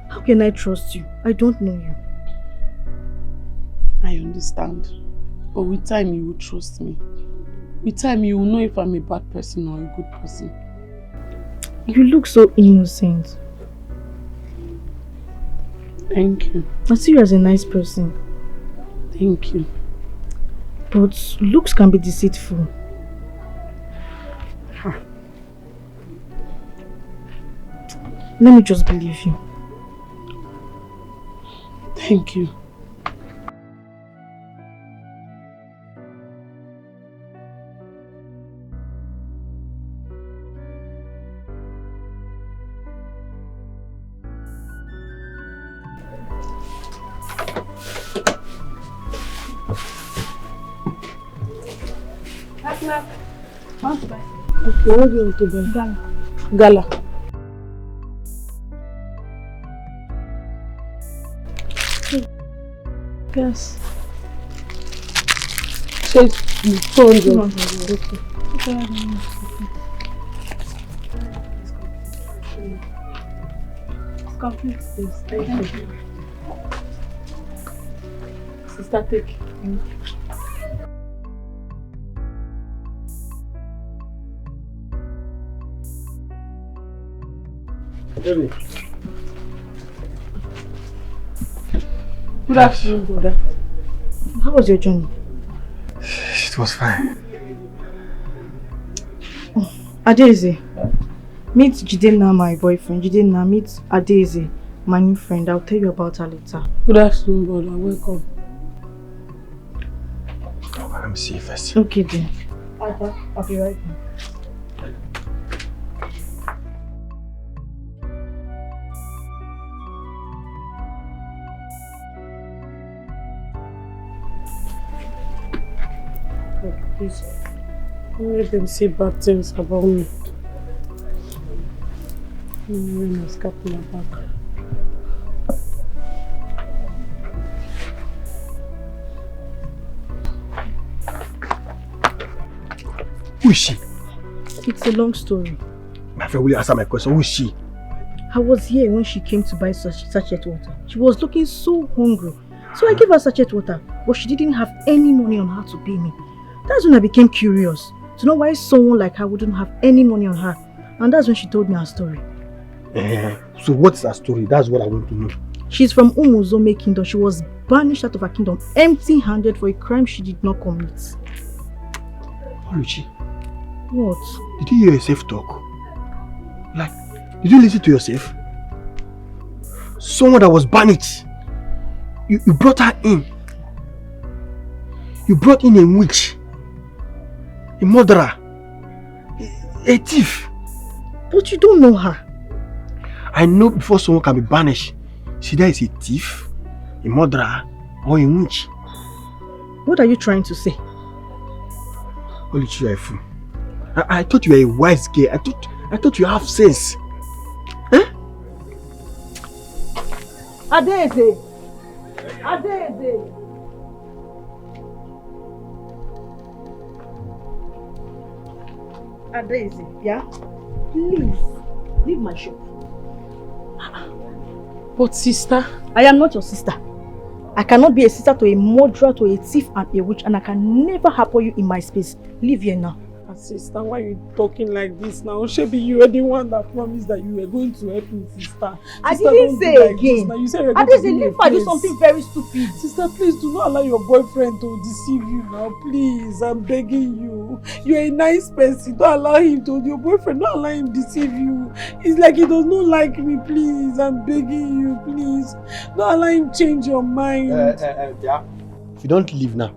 How can I trust you? I don't know you. I understand. But with time you will trust me. With time you will know if I'm a bad person or a good person. You look so innocent. Thank you. I see you as a nice person. Thank you. But looks can be deceitful. Let me just believe you. Thank you. Okay, what do you want to buy? Gala. Yes. Say 200. Okay. It's complete. Yes, thank you. Sister, take. Baby. Good afternoon, brother. How was your journey? It was fine. Oh, Adeze. Meet Jidenna, my boyfriend. Jidenna, meet Adeze, my new friend. I'll tell you about her later. Good afternoon, brother. Welcome. Let me see you first. Okay, then. I'll be right back. Please, don't let them say bad things about me. I'm wearing a scarf on my back. Who is she? It's a long story. My friend, will you answer my question? Who is she? I was here when she came to buy sachet water. She was looking so hungry. So I gave her sachet water, but she didn't have any money on her to pay me. That's when I became curious to know why someone like her wouldn't have any money on her. And that's when she told me her story. So what's her story? That's what I want to know. She's from Umuzome kingdom. She was banished out of her kingdom empty-handed for a crime she did not commit. Alichi. What? Did you hear yourself talk? Like, did you listen to yourself? Someone that was banished. You brought her in. You brought in a witch. A murderer. A thief. But you don't know her. I know before someone can be banished, she either is a thief, a murderer, or a witch. What are you trying to say? Alichi, you are a fool. I thought you were a wise girl. I thought you have sense. Eh? Adeze! Adeze! Adeze, yeah? Please, leave my shop. But sister? I am not your sister. I cannot be a sister to a murderer, to a thief and a witch, and I can never help you in my space. Leave here now. Sister, why are you talking like this now? Maybe you were the one that promised that you were going to help me, sister. I didn't say like again. You said you're going to give me a I do something very stupid. Sister, please do not allow your boyfriend to deceive you now. Please, I'm begging you. You're a nice person. Don't allow him to. Your boyfriend, don't allow him deceive you. It's like he does not like me. Please, I'm begging you. Please, don't allow him change your mind. Yeah. If you don't leave now,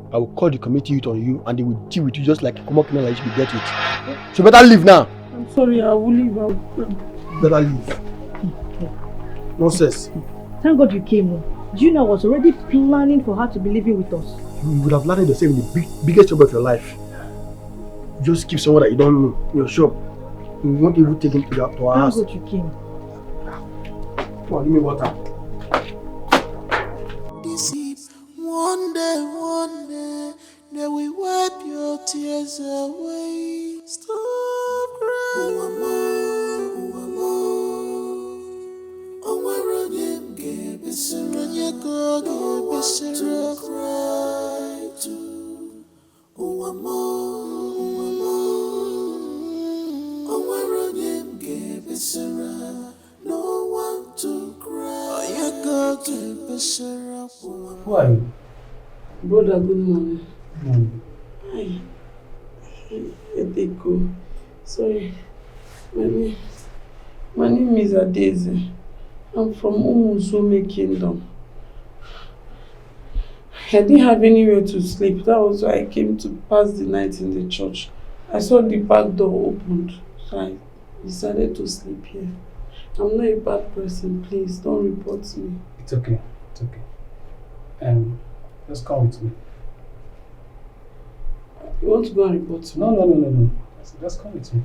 I will call the committee youth on you and they will deal with you just like a common criminal like you should be dealt with. So better leave now. I'm sorry, I will leave. Better leave. Nonsense. Thank God you came home. Do you know I was already planning for her to be living with us? You would have landed yourself in the biggest job of your life. You just keep someone that you don't know in your shop. You won't even take him to our house. Thank God you came. Come on, give me water. One day, they will wipe your tears away. Stop crying, no one to cry. Who are you? Brother, good morning. Hi. Etiko. Sorry. My name is Adeze. I'm from Umuzome kingdom. I didn't have anywhere to sleep. That was why I came to pass the night in the church. I saw the back door opened, so I decided to sleep here. I'm not a bad person. Please don't report me. It's okay. It's okay. Just come with me. You want to go and report me? No. Just come with me.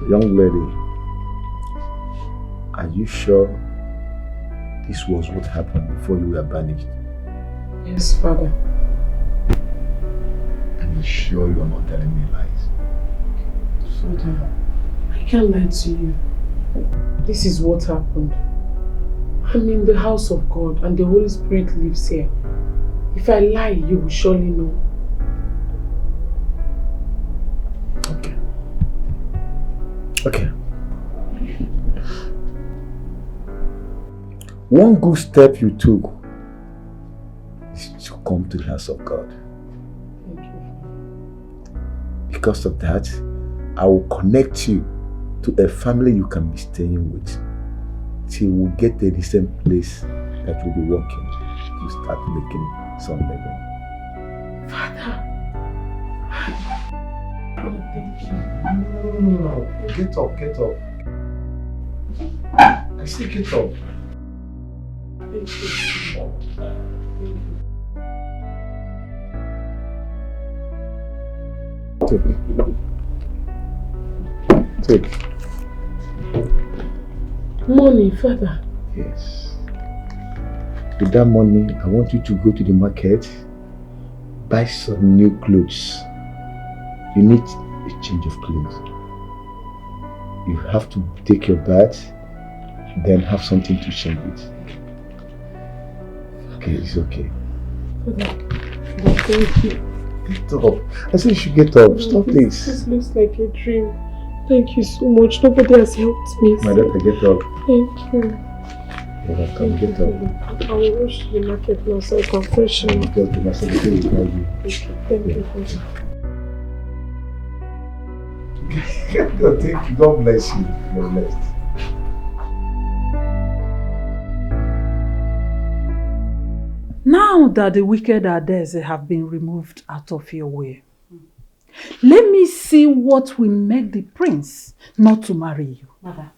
Young lady, are you sure this was what happened before you were banished? Yes, Father. Are you sure you are not telling me lies? Father, I can't lie to you. This is what happened. I'm in the house of God and the Holy Spirit lives here. If I lie, you will surely know. Okay. One good step you took is to come to the house of God. Thank you. Because of that, I will connect you to a family you can be staying with till we get to the same place that you'll be working to start making some living. Father. Oh, thank you. No. Get up. I say get up. Thank you. Take. Money, father. Yes. With that money, I want you to go to the market, buy some new clothes. You need a change of clothes. You have to take your bath, then have something to change with. Okay, it's okay. Father, thank you. Get up. I said you should get up. Stop this. This looks like a dream. Thank you so much. Nobody has helped me. My daughter, get up. Thank you. You're welcome. Get up. I will rush to the market now so I can freshen up. Because the master will call you. Thank you, Father. Thank you. God bless you. You're blessed. Now that the wicked Ades have been removed out of your way, let me see what will make the prince not to marry you. Mother,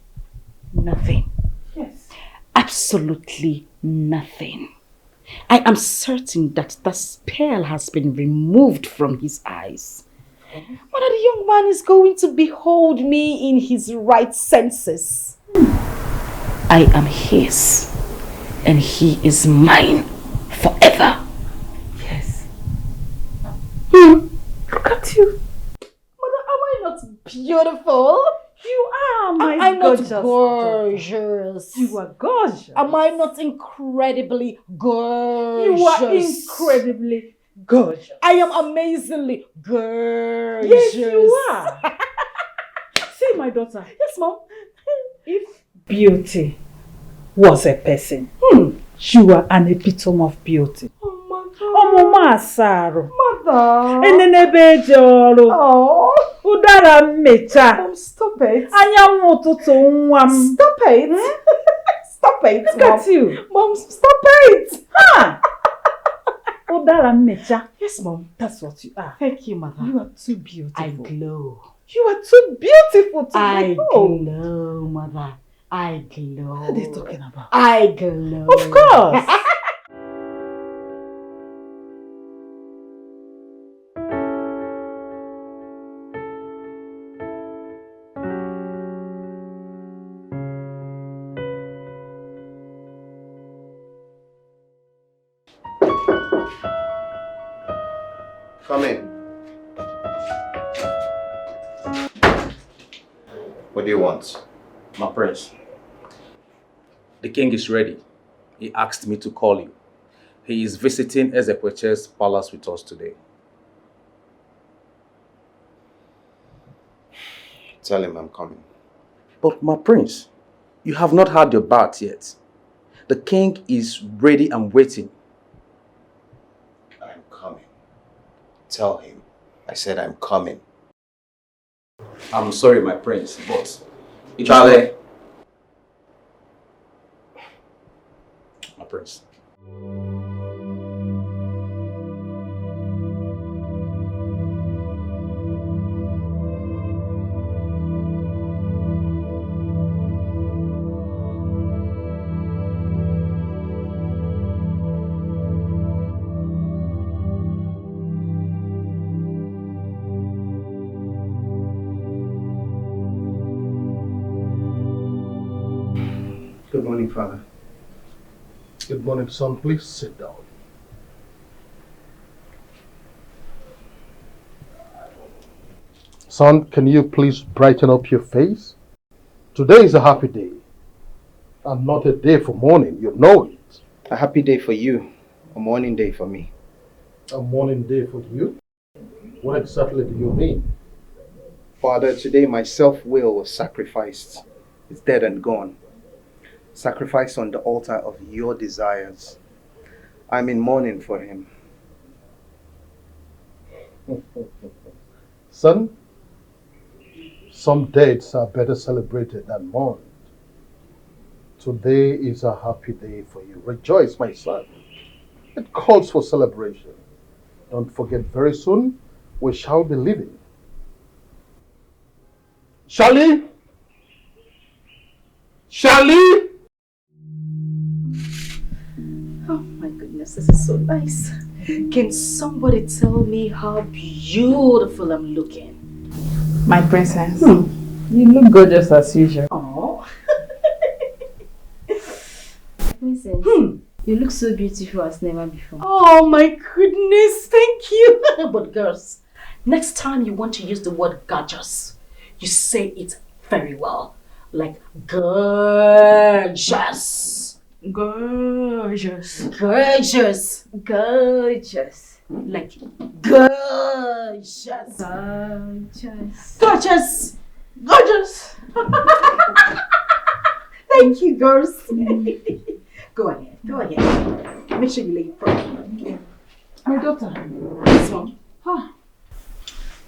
nothing. Yes. Absolutely nothing. I am certain that the spell has been removed from his eyes. Mother, the young man is going to behold me in his right senses. I am his, and he is mine forever. Yes. Look at you. Mother, am I not beautiful? You are, my Am I not gorgeous gorgeous? You are gorgeous. Am I not incredibly gorgeous? You are incredibly gorgeous. I am amazingly gorgeous. Yes, you are. See, my daughter. Yes, Mom. If beauty was a person, you are an epitome of beauty. Mama Asaro. Mother. Oh. Udara mecha. Mom, stop it. Anyanwụ ụtụtụ nwa m. Stop it. Stop it, Look Mom. at you. Mom, stop it. Udara mecha. Yes, Mom. That's what you are. Thank you, Mother. You are too beautiful. I glow. You are too beautiful to I behold. glow, Mother. I glow. What are they talking about? I glow. Of course. Come in. What do you want? My prince, the king is ready. He asked me to call you. He is visiting Edochie's palace with us today. Tell him I'm coming. But my prince, you have not had your bath yet. The king is ready and waiting. I'm coming. Tell him. I said I'm coming. I'm sorry, my prince, but Charlie, my prince. Good morning, Father. Good morning, son. Please sit down. Son, can you please brighten up your face? Today is a happy day, and not a day for mourning. You know it. A happy day for you, a mourning day for me. A mourning day for you? What exactly do you mean? Father, today my self-will was sacrificed. It's dead and gone. Sacrificed on the altar of your desires. I'm in mourning for him. Son, some dates are better celebrated than mourned. Today is a happy day for you. Rejoice, my son. It calls for celebration. Don't forget, very soon we shall be living. Charlie? Charlie? Oh my goodness, this is so nice. Can somebody tell me how beautiful I'm looking? My princess, You look gorgeous as usual. Oh. Princess, you look so beautiful as never before. Oh my goodness, thank you. But girls, next time you want to use the word gorgeous, you say it very well. Like gorgeous. Gorgeous. Gorgeous. Gorgeous. Like gorgeous. Gorgeous. Gorgeous. Gorgeous. Thank you, girls. Go ahead. Go ahead. Make sure you lay it properly. My daughter. This one. Ah,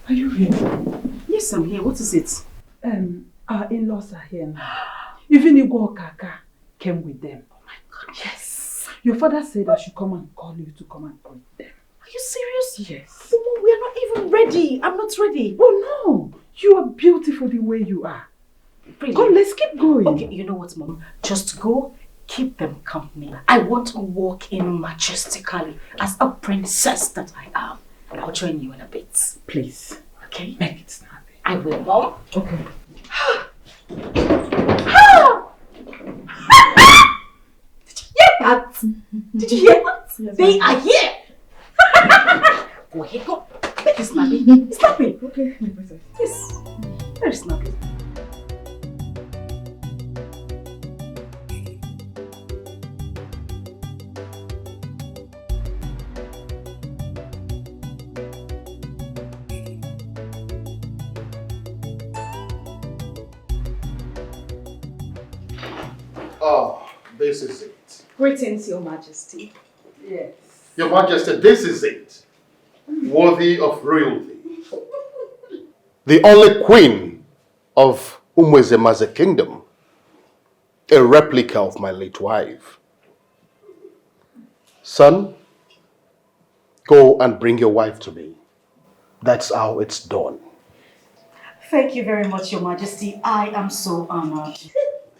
are you here? Yes, I'm here. What is it? Our in-laws are here now. Even Igwe Kaka came with them. Oh my God, yes. Your father said I should come and call you to come and greet them. Are you serious? Yes. Mama, we are not even ready. I'm not ready. Oh no, you are beautiful the way you are. Really? Come, let's keep going. Okay, you know what, Mom? Just go, keep them company. I want to walk in majestically as a princess that I am. I'll join you in a bit. Please. Okay? Make it snappy. I will, Mom. Okay. Did you hear that? Did you hear that? Yes, they are here. Go ahead, go. Make it snappy. Snappy. Okay, my princess. Yes. Very snappy. Oh, this is it. Greetings, Your Majesty. Yes. Your Majesty, this is it. Worthy of royalty. The only queen of Umwezema's kingdom. A replica of my late wife. Son, go and bring your wife to me. That's how it's done. Thank you very much, Your Majesty. I am so honored.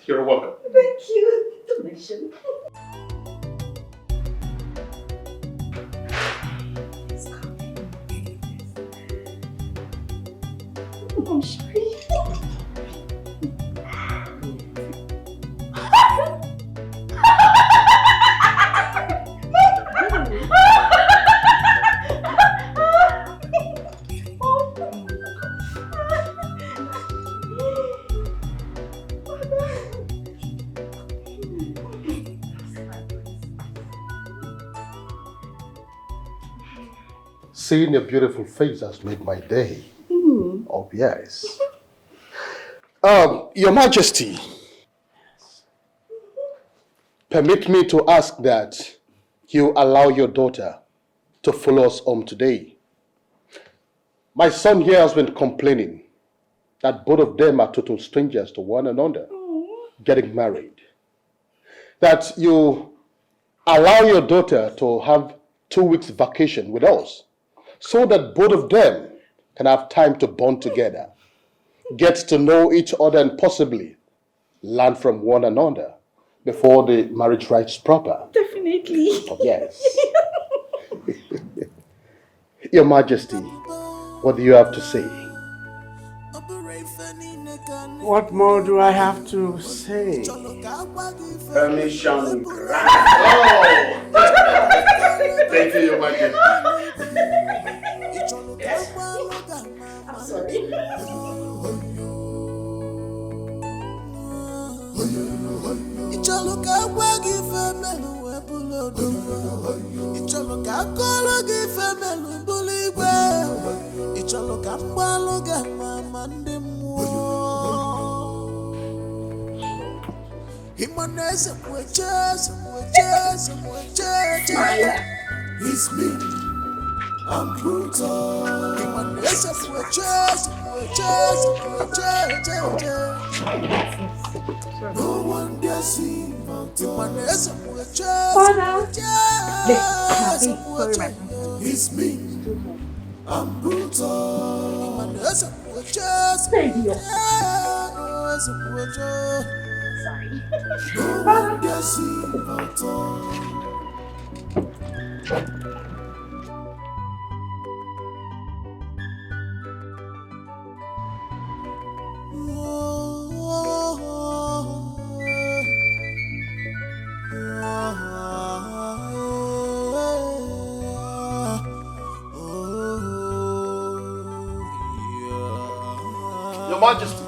You're welcome. Thank you. Donation. I'm sorry. Seeing your beautiful face has made my day. Oh, yes. Your Majesty, permit me to ask that you allow your daughter to follow us home today. My son here has been complaining that both of them are total strangers to one another, getting married. That you allow your daughter to have 2 weeks vacation with us so that both of them can have time to bond together, get to know each other and possibly learn from one another before the marriage rites proper. Definitely. Oh, yes. Your Majesty, what do you have to say? What more do I have to say? Permission granted. Oh! Thank you, Your Majesty. I'm sorry. It's me. I'm brutal. No one dare see my Father. It's me. I'm brutal. Baby. Sorry. No one dare see my tongue. Your Majesty.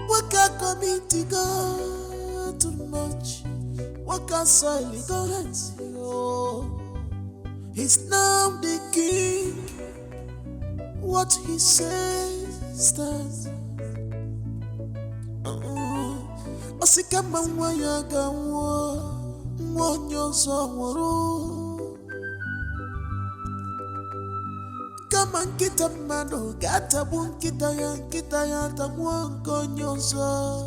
What can committee go too much? What can soil go hands? He's now the king. What he says stands. Osikama wayaga mwonyozo woro. Kama nkita mano gata bunkita ya tamwango nyozo.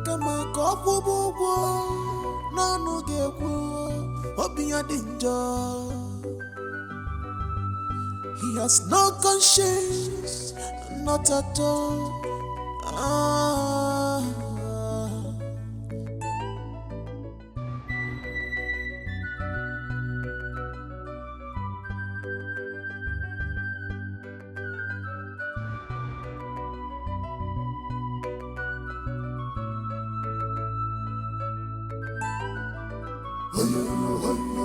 Kama kofu bugo nonu gekwo obiya dinjo. He has no conscience, not at all.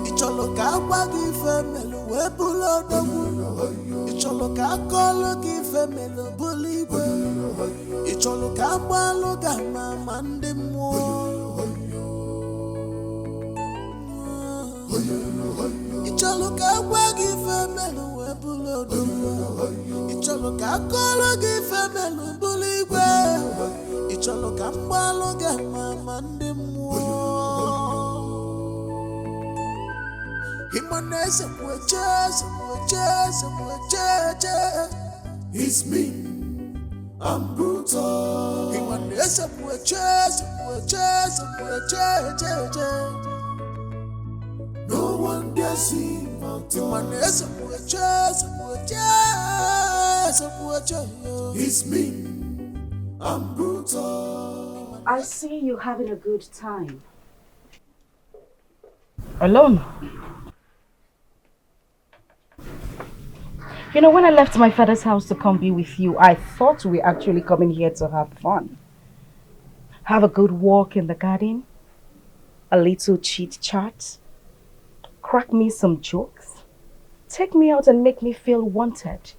Icholo ka gwa gi femelu we bulo dogu. Icholo ka kolo gi femelu buli we. Icholo ka gbalo ga mama ndi mo. Icholo ka gwa gi femelu we bulo dogu. Icholo ka kolo gi femelu buli we. Icholo ka gbalo ga mama ndi mo. It's me, I'm brutal. No one dares see It's me, I'm brutal. I see you having a good time. Alone? You know, when I left my father's house to come be with you, I thought we were actually coming here to have fun. Have a good walk in the garden, a little chit chat, crack me some jokes, take me out and make me feel wanted.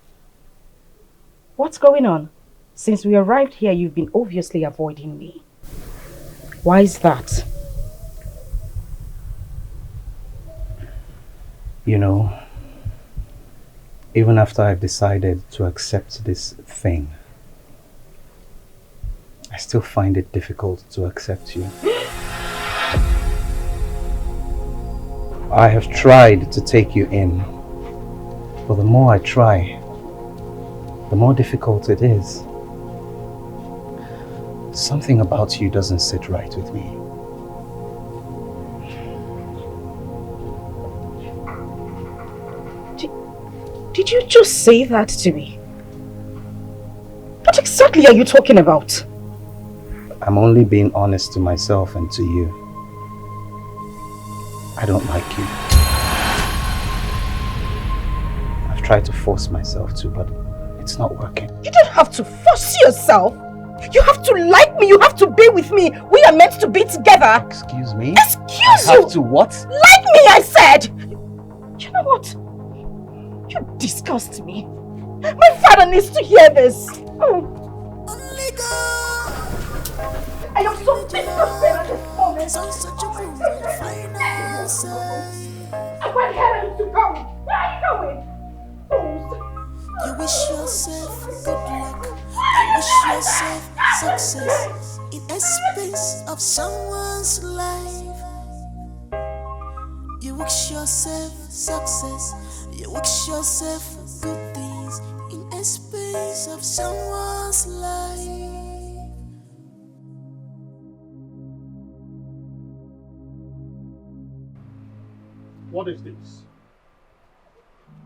What's going on? Since we arrived here, you've been obviously avoiding me. Why is that? You know, even after I've decided to accept this thing, I still find it difficult to accept you. I have tried to take you in, but the more I try, the more difficult it is. Something about you doesn't sit right with me. Did you just say that to me? What exactly are you talking about? I'm only being honest to myself and to you. I don't like you. I've tried to force myself to, but it's not working. You don't have to force yourself. You have to like me. You have to be with me. We are meant to be together. Excuse me? Excuse I you! have to what? Like me, I said! You know what? You disgust me. My father needs to hear this. I am so disgusted at this moment. I want Helen to go. Where are you going? You wish yourself good luck. You wish yourself success in expense of someone's life. You wish yourself success. You wish yourself good things in expense of someone's life. What is this?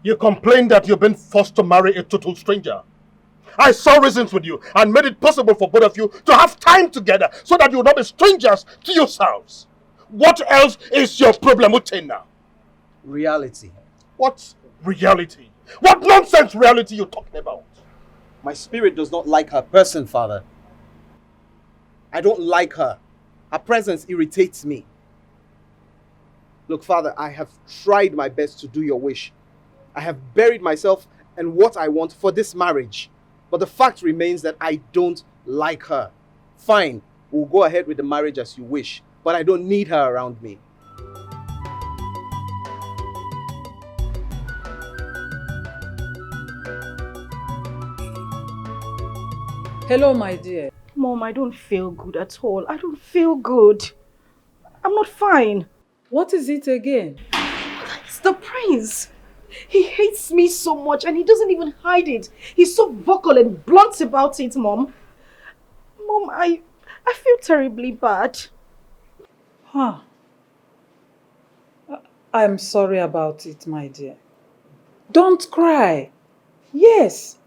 You complain that you've been forced to marry a total stranger. I saw reasons with you and made it possible for both of you to have time together so that you will not be strangers to yourselves. What else is your problem with now? Reality. What reality? What nonsense reality you talking about? My spirit does not like her person, Father. I don't like her. Her presence irritates me. Look, Father, I have tried my best to do your wish. I have buried myself and what I want for this marriage. But the fact remains that I don't like her. Fine, we'll go ahead with the marriage as you wish, but I don't need her around me. Hello, my dear. Mom, I don't feel good at all. I don't feel good. I'm not fine. What is it again? It's the prince. He hates me so much and he doesn't even hide it. He's so vocal and blunt about it, Mom. Mom, I feel terribly bad. Huh. I'm sorry about it, my dear. Don't cry. Yes.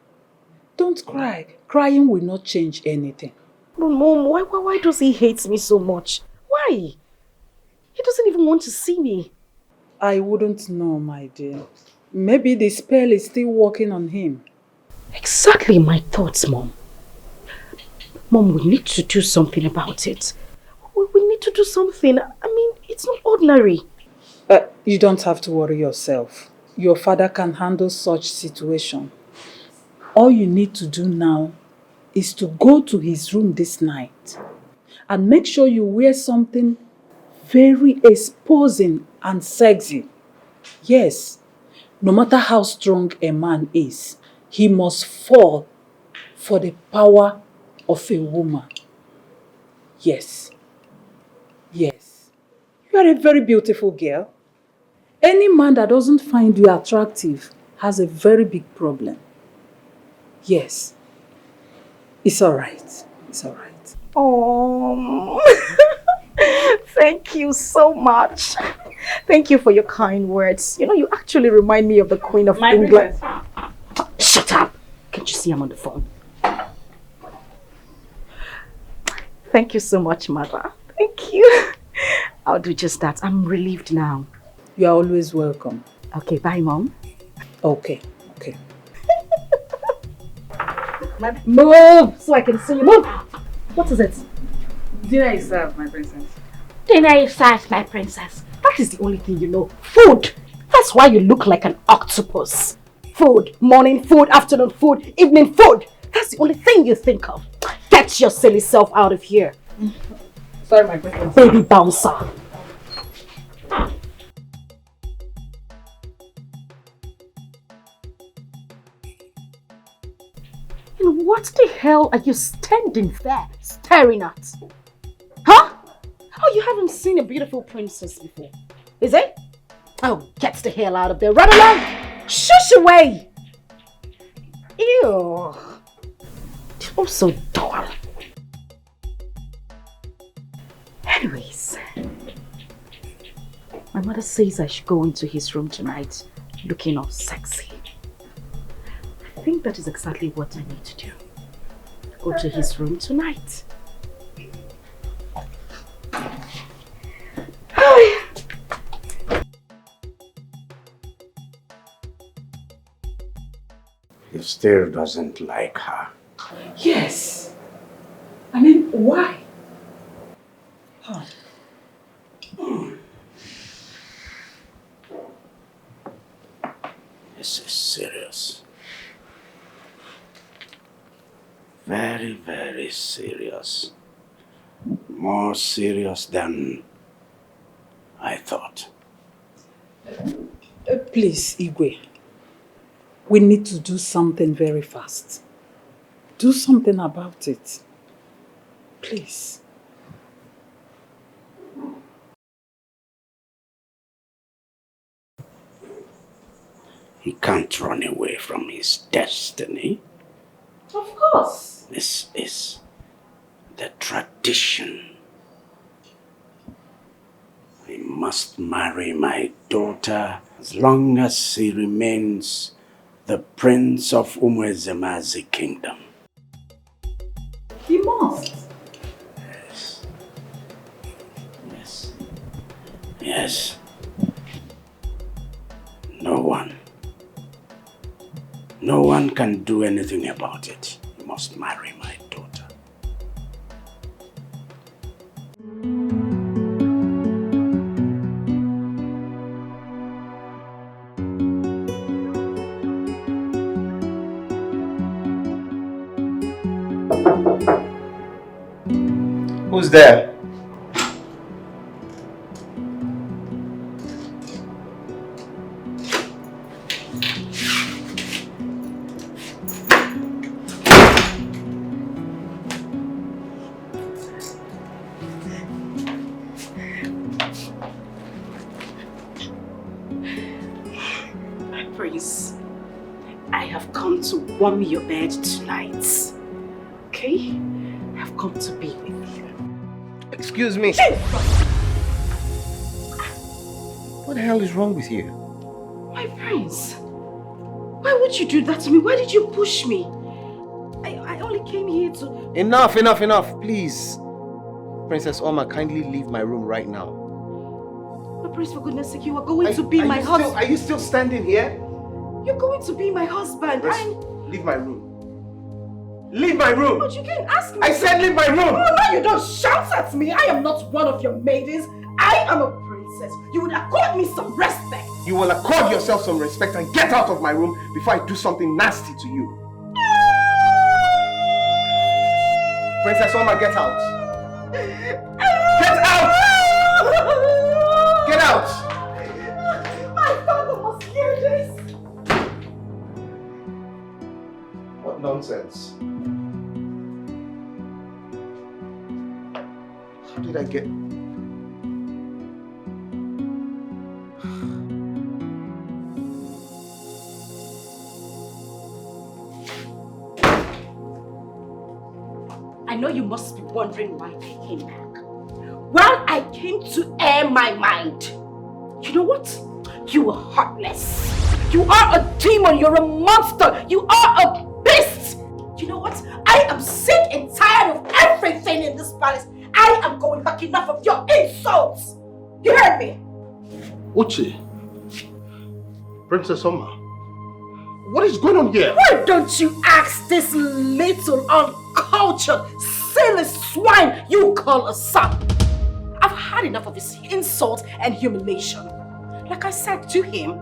Don't cry. Crying will not change anything. But Mom, why does he hate me so much? Why? He doesn't even want to see me. I wouldn't know, my dear. Maybe the spell is still working on him. Exactly my thoughts, Mom. Mom, we need to do something about it. We need to do something. I mean, it's not ordinary. You don't have to worry yourself. Your father can handle such situation. All you need to do now is to go to his room this night and make sure you wear something very exposing and sexy. Yes, no matter how strong a man is, he must fall for the power of a woman. Yes. Yes. You are a very beautiful girl. Any man that doesn't find you attractive has a very big problem. Yes. It's all right. It's all right. Oh, thank you so much. Thank you for your kind words. You know, you actually remind me of the Queen of England. Shut up! Can't you see I'm on the phone? Thank you so much, Mother. Thank you. I'll do just that. I'm relieved now. You are always welcome. Okay, bye, Mom. Okay, okay. Move so I can see you. Move! What is it? Dinner is served, my princess. Dinner is served, my princess. That is the only thing you know. Food! That's why you look like an octopus. Food. Morning food, afternoon food, evening food. That's the only thing you think of. Get your silly self out of here. Sorry, my princess. Baby bouncer. And what the hell are you standing there staring at? Huh? Oh, you haven't seen a beautiful princess before, is it? Oh, get the hell out of there. Run along! Shush away! Ew. You're so dull. Anyways, my mother says I should go into his room tonight looking all sexy. I think that is exactly what I need to do. Go to his room tonight. He still doesn't like her. Yes. I mean, why? Huh. This is serious. Very, very serious. More serious than I thought. Please, Igwe. We need to do something very fast. Do something about it. Please. He can't run away from his destiny. Of course. This is the tradition. I must marry my daughter as long as he remains the prince of Umwezemazi kingdom. He must. Yes. Yes. Yes. No one can do anything about it. You must marry my daughter. Who's there? Prince, I have come to warm your bed tonight. Okay? I've come to be with you. Excuse me. What the hell is wrong with you? My prince, why would you do that to me? Why did you push me? I only came here to... Enough, please. Princess Omar, kindly leave my room right now. But prince, for goodness sake, you are going to be my husband. Are you still standing here? You're going to be my husband. Leave my room. Leave my room! But you can't ask me. I said leave my room! No, you don't shout at me. I am not one of your maidens. I am a princess. You would accord me some respect. You will accord yourself some respect and get out of my room before I do something nasty to you. Princess Omar, get out! Get out! Get out! My father must hear this. What nonsense. How did I get... I know you must be wondering why I came back. Well, I came to air my mind. You know what? You are heartless. You are a demon. You're a monster. You are a beast. You know what? I am sick and tired of everything in this palace. I am going back. Enough of your insults. You heard me? Uche, Princess Omar, what is going on here? Why don't you ask this little uncultured, silly swine you call a son? I've had enough of his insult and humiliation. Like I said to him,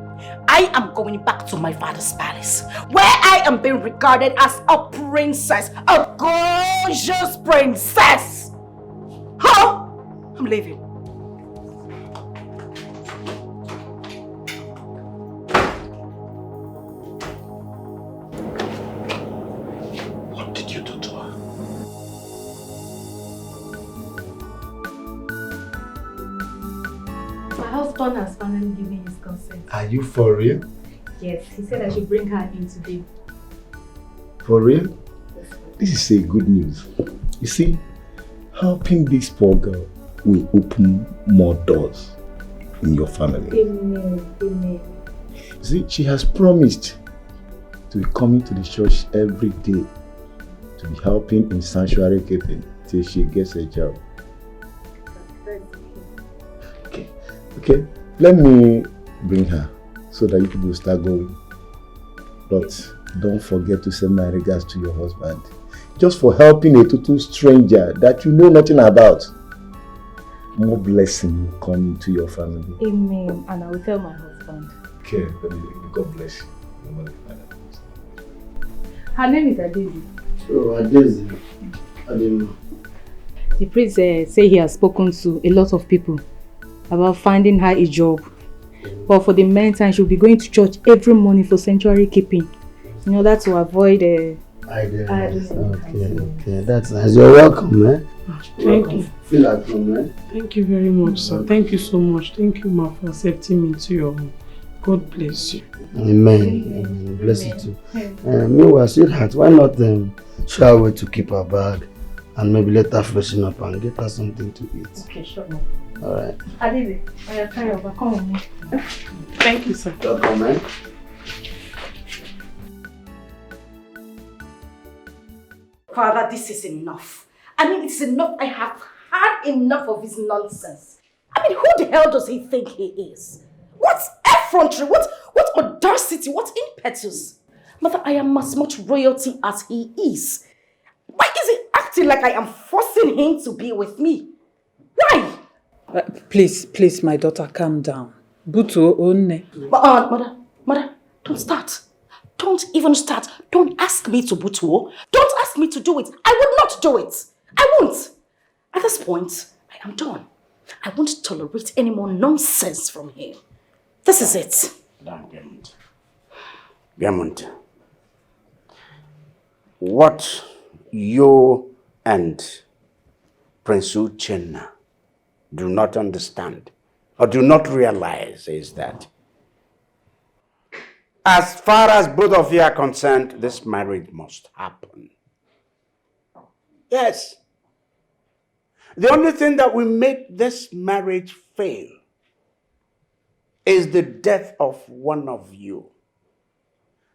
I am going back to my father's palace, where I am being regarded as a princess, a gorgeous princess. Huh? I'm leaving. What did you do to her? My husband has finally given his consent. Are you for real? Yes, he said I should bring her in today. For real? This is a good news. You see, helping this poor girl will open more doors in your family. Amen. Amen. You see, she has promised to be coming to the church every day to be helping in sanctuary keeping till she gets a job. Okay, let me bring her so that you people will start going. But don't forget to send my regards to your husband. Just for helping a total stranger that you know nothing about. More blessing will come into your family. Amen. And I will tell my husband. Okay, God bless you. Her name is Aidi. Oh, Aidi. Aidi. The priest say he has spoken to a lot of people about finding her a job. But for the meantime, she'll be going to church every morning for sanctuary keeping. In order to avoid Okay, that's nice. You're welcome, man. Thank you. Feel at home, man. Thank you very much, sir. Thank you so much. Thank you, Ma, for accepting me into your home. God bless you. Amen. Bless you too. Meanwhile, sweetheart, why not show her way to keep her bag and maybe let her freshen up and get her something to eat? Okay, sure. Alright. Adidi, I am tired of her. Come on, man. Thank you, sir. Welcome, man. Father, this is enough. I mean, it's enough. I have had enough of his nonsense. I mean, who the hell does he think he is? What effrontery, what audacity, what impetus? Mother, I am as much royalty as he is. Why is he acting like I am forcing him to be with me? Why? Please, my daughter, calm down. Buto Onny. Mother, don't start. Don't even start. Don't ask me to butuo. Don't ask me to do it. I will not do it. I won't. I At this point, I am done. I won't tolerate any more nonsense from him. This is it. Gamont, what you and Prince Uchenna do not understand or do not realize is that as far as both of you are concerned, this marriage must happen. Yes. The only thing that will make this marriage fail is the death of one of you.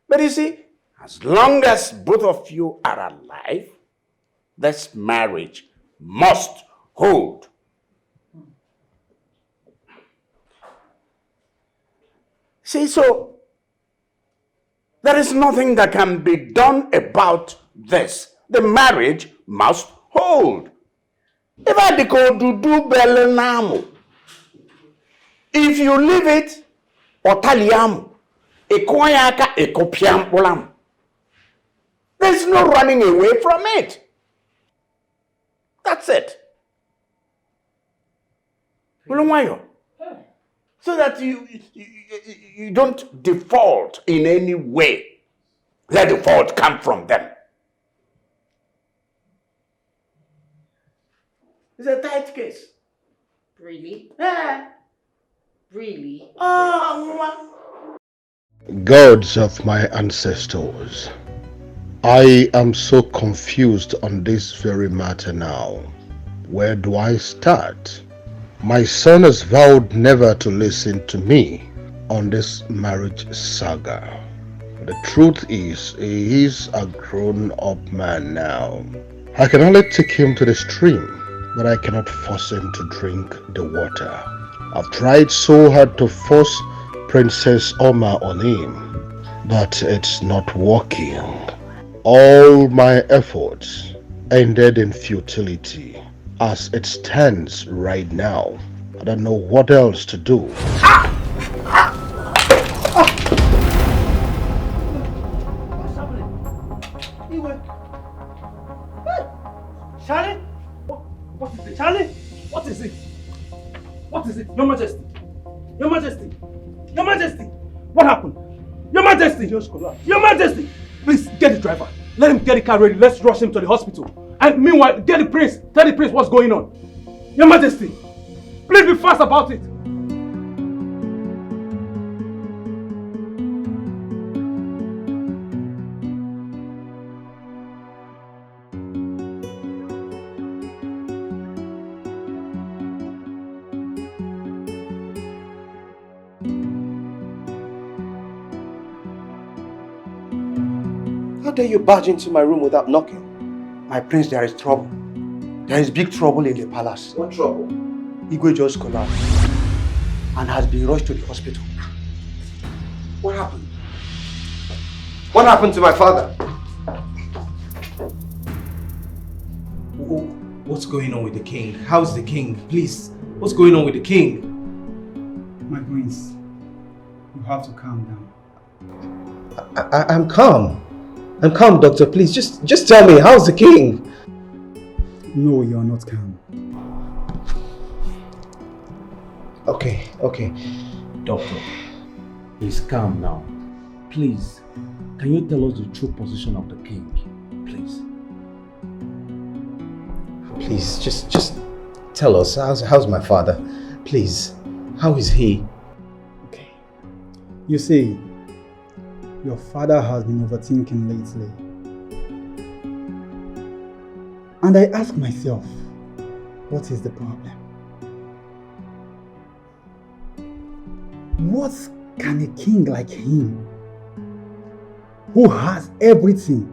But you see, as long as both of you are alive, this marriage must hold. See, so there is nothing that can be done about this. The marriage must hold. If Etiko do belenamu, if you leave it, otaliamu, ekoyaka ekopiampolam. There's no running away from it. That's it. So that you don't default in any way. Let the fault come from them. It's a tight case. Really? Yeah. Really? Gods of my ancestors, I am so confused on this very matter now. Where do I start? My son has vowed never to listen to me on this marriage saga. The truth is, he is a grown-up man now. I can only take him to the stream, but I cannot force him to drink the water. I've tried so hard to force Princess Omar on him, but it's not working. All my efforts ended in futility. As it stands right now, I don't know what else to do. Charlie? What is it? Charlie? What is it? What is it? Your Majesty? Your Majesty? Your Majesty? What happened? Your Majesty! Just collapsed. Your Majesty! Please, get the driver. Let him get the car ready. Let's rush him to the hospital. And meanwhile, get the prince. Tell the prince what's going on. Your Majesty! Please be fast about it. How dare you barge into my room without knocking? My prince, there is trouble. There is big trouble in the palace. What trouble? Igwe just collapsed and has been rushed to the hospital. What happened? What happened to my father? What's going on with the king? How's the king? Please, what's going on with the king? My prince, you have to calm down. I'm calm. I'm calm, doctor. Please, just tell me, how's the king? No, you're not calm. Okay. Doctor, he's calm now. Please, can you tell us the true position of the king? Please. Please, just tell us, how's my father? Please, how is he? Okay. You see, your father has been overthinking lately. And I ask myself, what is the problem? What can a king like him, who has everything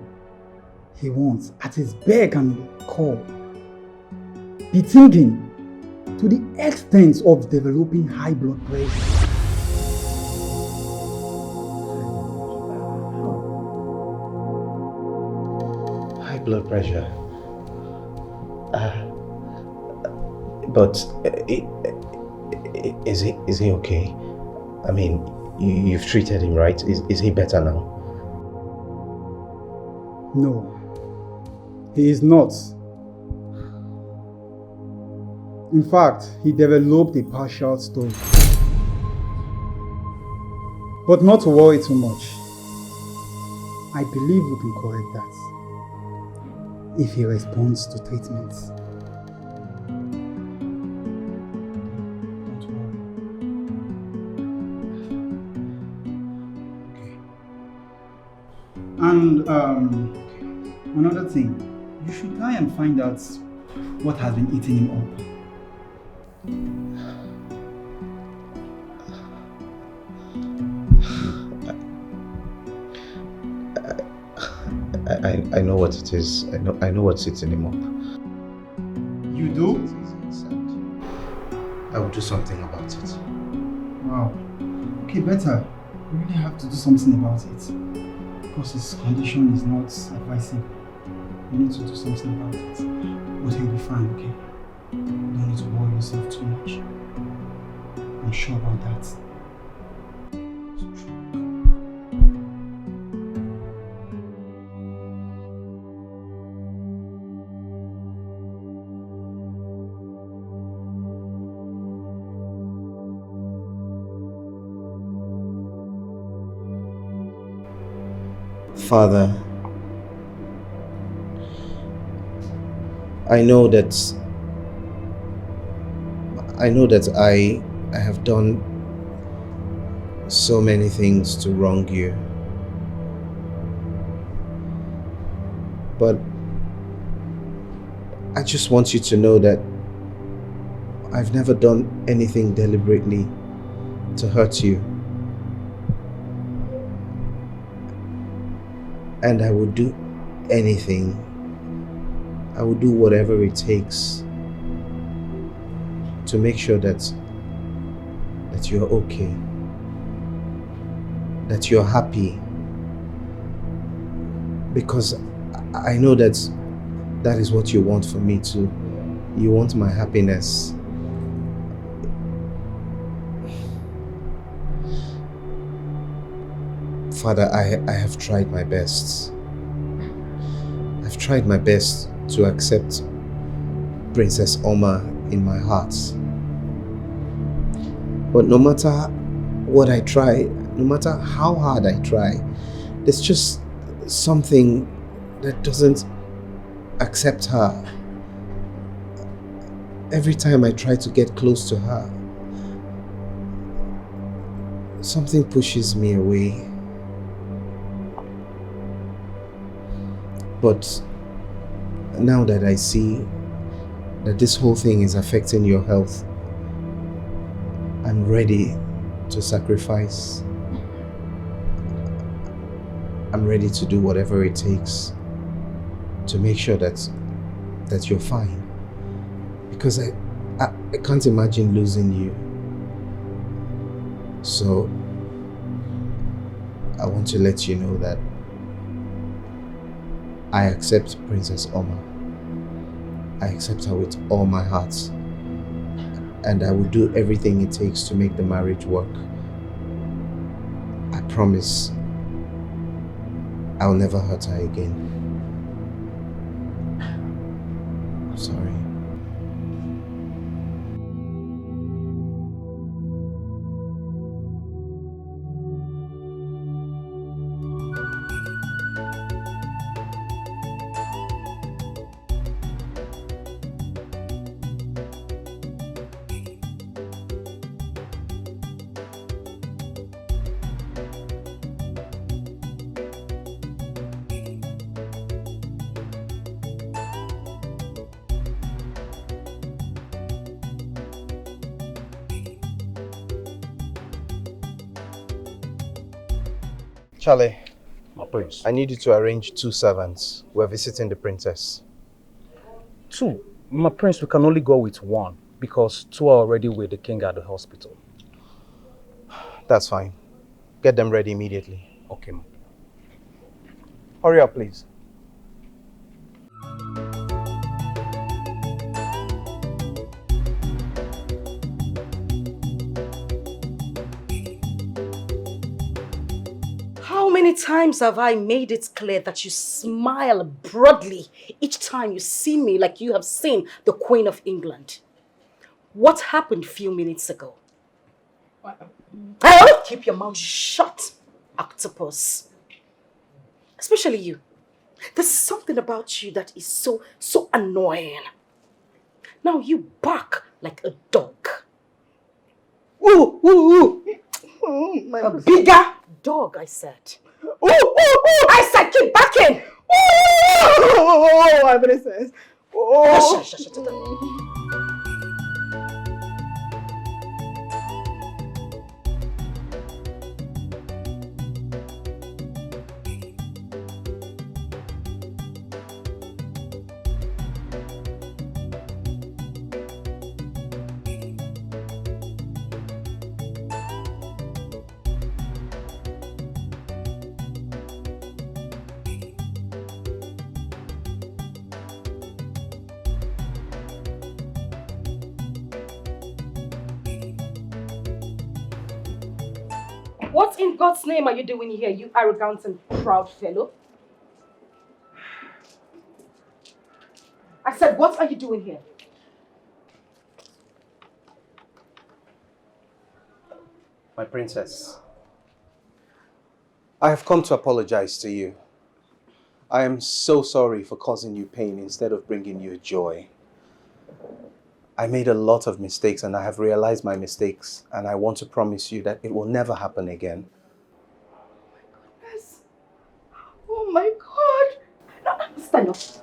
he wants at his beck and call, be thinking to the extent of developing high blood pressure? High blood pressure. But is he okay? I mean, you've treated him, right? Is he better now? No, he is not. In fact, he developed a partial story. But not to worry too much. I believe we can correct that if he responds to treatment. Don't worry. And another thing, you should try and find out what has been eating him up. I know what it is. I know what's eating him up. You do? I will do something about it. Wow. Okay, better. You really have to do something about it. Because his condition is not advisable. You need to do something about it. But he'll be fine, okay? You don't need to worry yourself too much. I'm sure about that. Father, I know that I have done so many things to wrong you. But I just want you to know that I've never done anything deliberately to hurt you. And I would do anything. I would do whatever it takes to make sure that you're okay, that you're happy. Because I know that is what you want for me too. You want my happiness. Father, I have tried my best. I've tried my best to accept Princess Omar in my heart. But no matter what I try, no matter how hard I try, there's just something that doesn't accept her. Every time I try to get close to her, something pushes me away. But now that I see that this whole thing is affecting your health, I'm ready to sacrifice. I'm ready to do whatever it takes to make sure that you're fine. Because I can't imagine losing you. So I want to let you know that I accept Princess Omar. I accept her with all my heart. And I will do everything it takes to make the marriage work. I promise I'll never hurt her again. I'm sorry. Charlie, my prince. I need you to arrange 2 servants. We're visiting the princess. 2? My prince, we can only go with 1 because 2 are already with the king at the hospital. That's fine. Get them ready immediately. Okay, ma. Hurry up, please. How many times have I made it clear that you smile broadly each time you see me like you have seen the Queen of England? What happened a few minutes ago? Oh, keep your mouth shut, octopus. Especially you. There's something about you that is so annoying. Now you bark like a dog. Ooh, ooh, ooh. A bigger dog, I said. Ooh, ooh, ooh. I said keep barking. Oh, my princess. Oh. Shut. What in God's name are you doing here, you arrogant and proud fellow? I said, what are you doing here? My princess, I have come to apologize to you. I am so sorry for causing you pain instead of bringing you joy. I made a lot of mistakes and I have realized my mistakes, and I want to promise you that it will never happen again. Yes. Oh my God. No, stand up. Stand.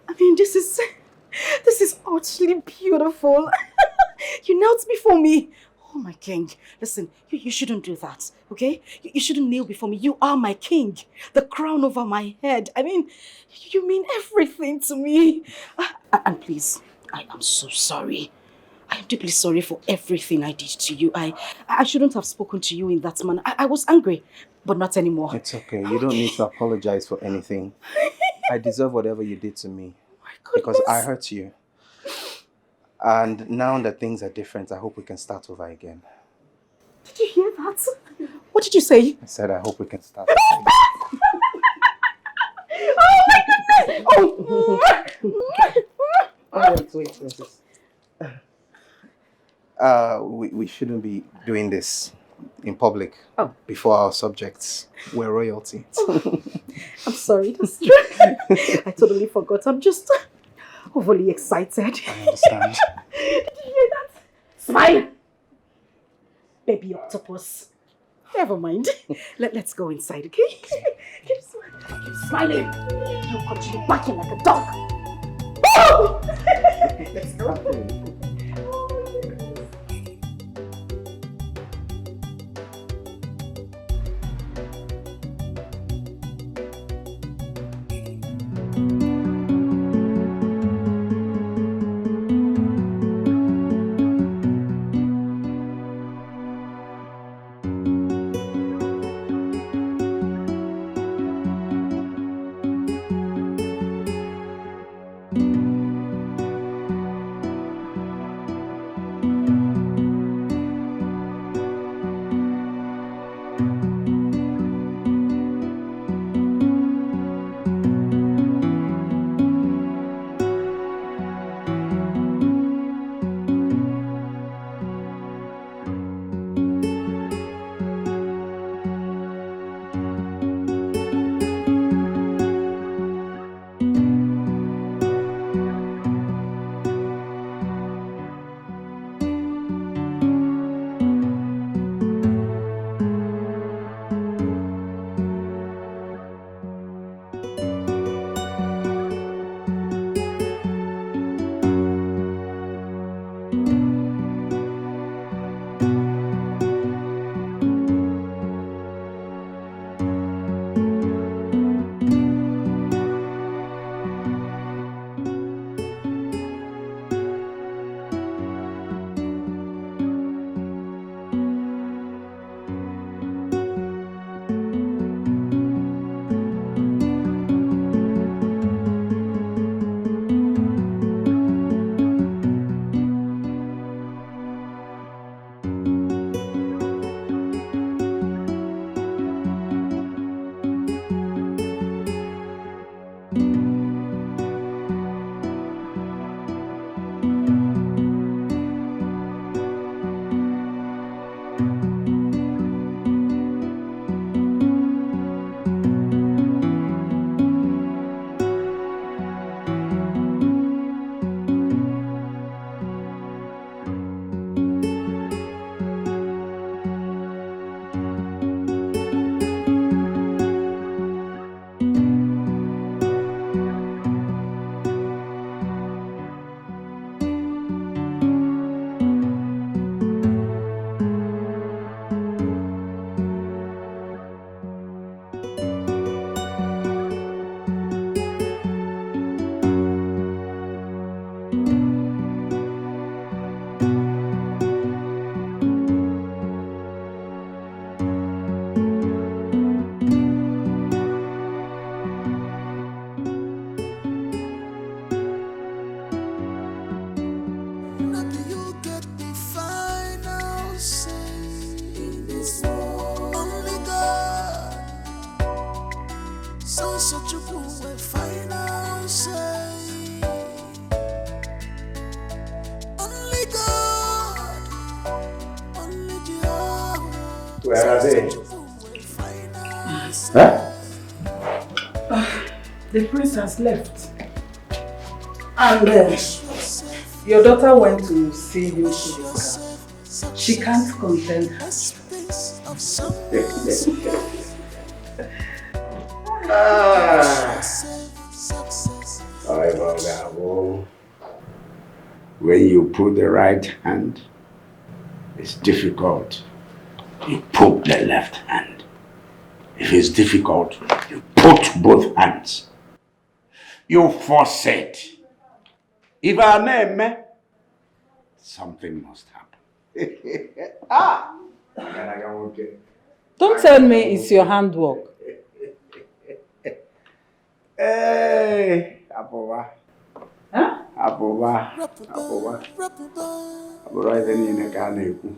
I mean, this is utterly beautiful. You knelt before me. Oh, my king. Listen, you shouldn't do that, okay? You shouldn't kneel before me. You are my king. The crown over my head. I mean, you mean everything to me. And please, I am so sorry. I am deeply sorry for everything I did to you. I shouldn't have spoken to you in that manner. I was angry, but not anymore. It's okay. You don't need to apologize for anything. I deserve whatever you did to me. Because I hurt you. And now that things are different, I hope we can start over again. Did you hear that? What did you say? I said I hope we can start over again. Oh my goodness! Wait. We shouldn't be doing this in public before our subjects. We're royalty. I'm sorry, that's true. I totally forgot. I'm just overly excited. I understand. Did you hear that? Smile! Baby octopus. Never mind. Let's go inside, okay? Keep smiling. You continue barking like a dog. Oh! Let's go. Where are they? Huh? The prince has left. And your daughter went to see him to his car. She can't contain her. When you put the right hand, it's difficult. You put the left hand. If it's difficult, you put both hands. You force it. If I name, something must happen. Don't tell me it's your handwork. Hey, Apoba. Huh? Apoba. Apoba is in the Kaneku.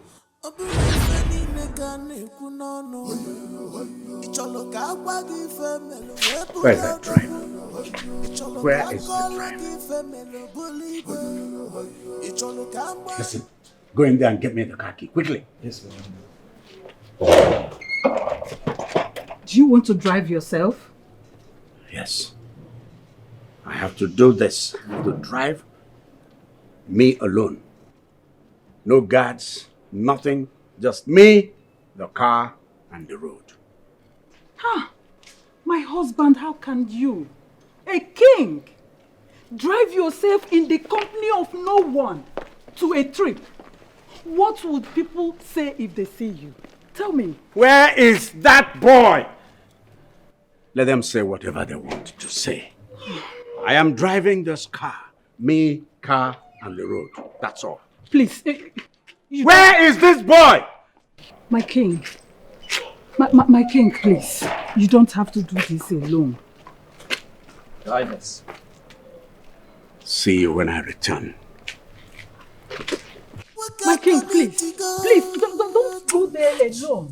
Where's that driver? Where is the driver? Listen, go in there and get me the car key, quickly. Yes, ma'am. Do you want to drive yourself? Yes. I have to do this. I have to drive me alone. No guards, nothing. Just me, the car, and the road. Huh? My husband, how can you, a king, drive yourself in the company of no one to a trip? What would people say if they see you? Tell me. Where is that boy? Let them say whatever they want to say. I am driving this car. Me, car, and the road. That's all. Please. Where is this boy? My king. My king, please. You don't have to do this alone. Highness. See you when I return. My king, please. Please, don't go there alone.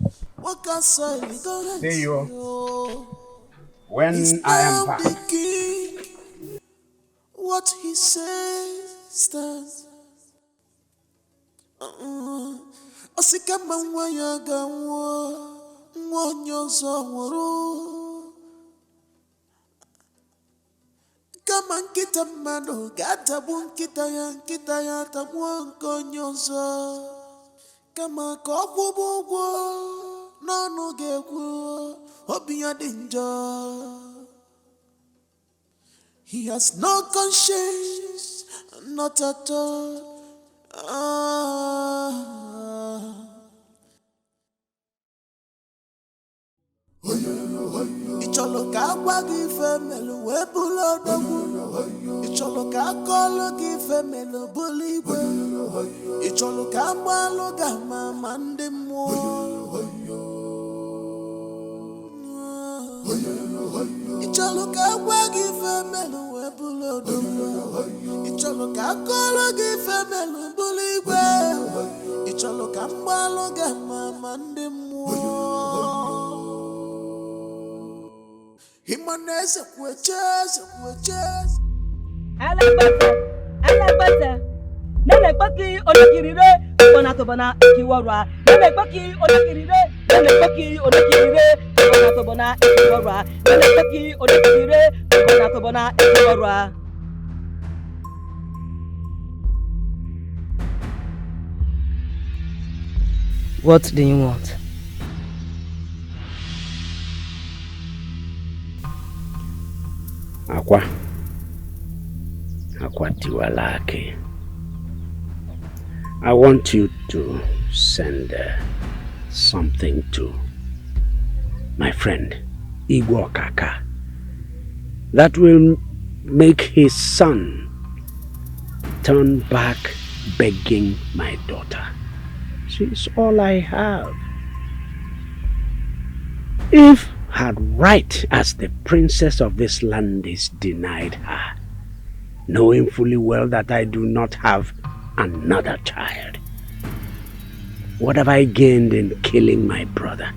See you when I am back. What he says stands. Osikama nwanya gawo nwonyo zoworo. Kama nkita mmadụ ga-atagbu nkita ya tagbuo nke onye ọzọ. Kama ka ọ kwụba ụgwọ n'ọnụ ga-ekwu obi ya dị njọ. He has no conscience, not at all. Icholo ka agwa gị ife melu wee bụrụ odogwu. Icholo ka akọlụ gị ife melu bụrụ igwe. Icholo ka agbalụ gị ama ndị mmụọ. Icholo ka agwa gị ife melu wee bụrụ odogwu. Icholo ka akọlụ gị ife melu bụrụ igwe. Icholo ka agbalụ gị ama ndị mmụọ. Himanese kuecheze. Alagbata. Nene paki odokirire, tobana ikiwarwa. Nene paki odokirire, tobana ikiwarwa. Nene paki odokirire, tobana ikiwarwa. What do you want? Akwa Tiwalake. I want you to send something to my friend Igwe Kaka that will make his son turn back begging my daughter. She's all I have. If her right as the princess of this land is denied her, knowing fully well that I do not have another child, what have I gained in killing my brother,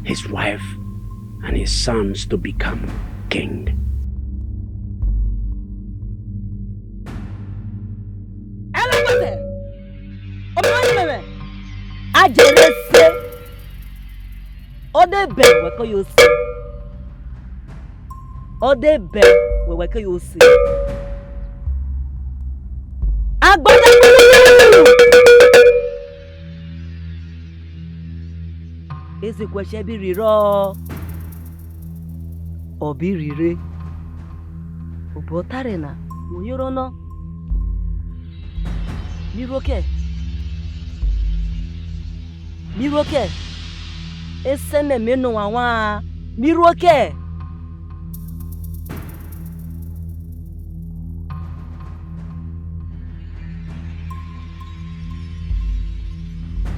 his wife, and his sons to become king? Ajerese Odebe weko you see. Odebe weko you see. Agbada. Ese kweshe bi riro. Obi rire. Obotare na oyoro no. Miroke. Miroke. Eseme meno wawa. Miroke.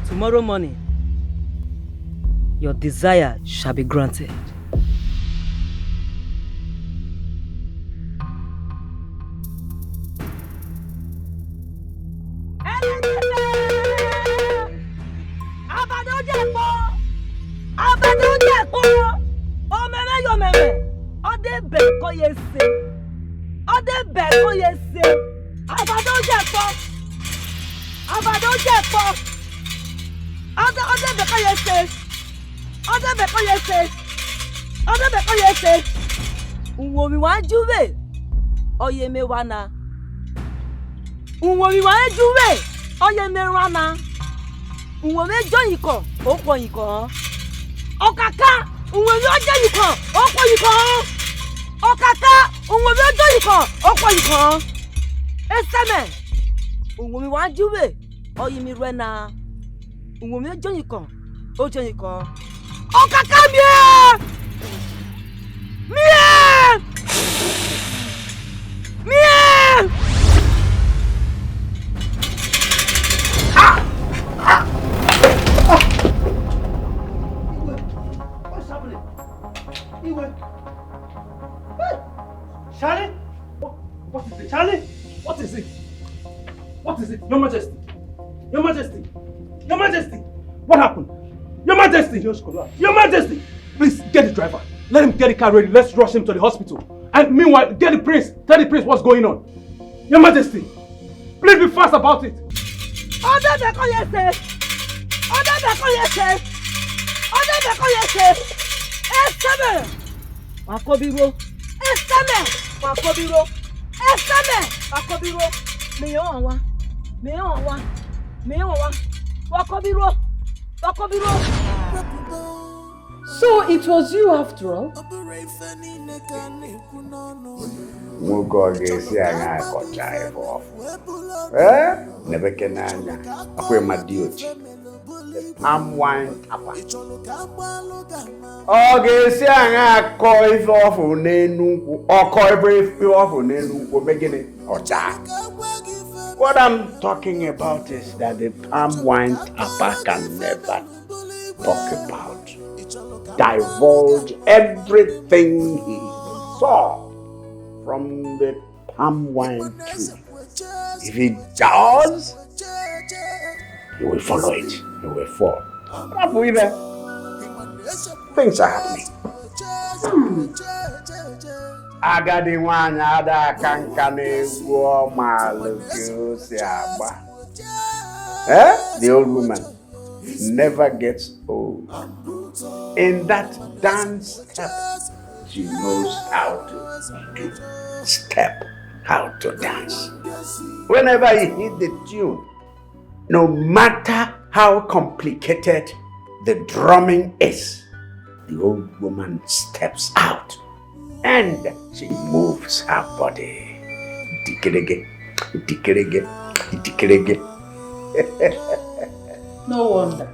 Tomorrow morning, your desire shall be granted. Juve oye me wana unwo mi wa juve oye me wana unwo me joyin kan o po yin kan okaka unwo mi o joyin kan o po yin kan okaka unwo mi o joyin kan o po yin kan eseme unwo mi wa juve oye mi rena unwo mi o joyin kan o joyin kan okaka mi What's happening? Charlie? What is it? Charlie? What is it? What is it? Your Majesty! Your Majesty! Your Majesty! What happened? Your Majesty! Just collapsed. Your Majesty! Please, get the driver. Let him get the car ready. Let's rush him to the hospital. And meanwhile, get the prince. Tell the prince what's going on. Your Majesty! Please be fast about it. Wakobiro. So it was you after all? Nwoke ọ ga-esi anya akọcha ife ọfụ. Nebeke n'anya, akwa ịma dị ochi. Palm wine tapa. Ọ ga-esi anya akọ ife ọfụ n'enu nkwụ, ọkọ ife ọfụ n'enu nkwụ, begini ọcha. What I'm talking about is that the palm wine tapa can never talk about, divulge everything he saw from the palm wine tree. If he does, he will follow it. He will fall. Things are happening. Agadi nwanyị ada aka nka na-egwu ọmalụ ka o si agba. The old woman never gets old. In that dance step, she knows how to step, how to dance. Whenever you hit the tune, no matter how complicated the drumming is, the old woman steps out and she moves her body. Dikirege, dikirege, dikirege. No wonder.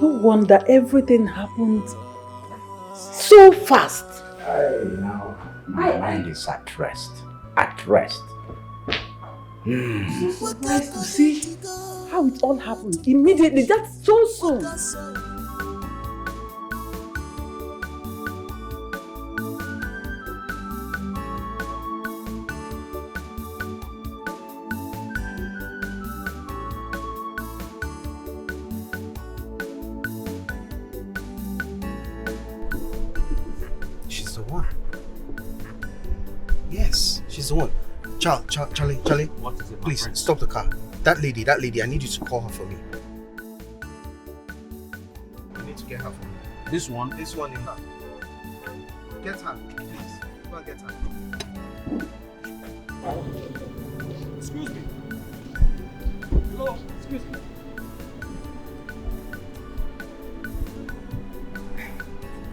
No wonder everything happened so fast. Now my mind is at rest. At rest. I'm so surprised to see how it all happened immediately. That's so soon. She's the one. Yes, she's the one. Charlie, What is it, please stop the car. That lady, I need you to call her for me. need to get her phone. This one? This one in her. Get her, please. Go and get her. Excuse me. Hello, excuse me.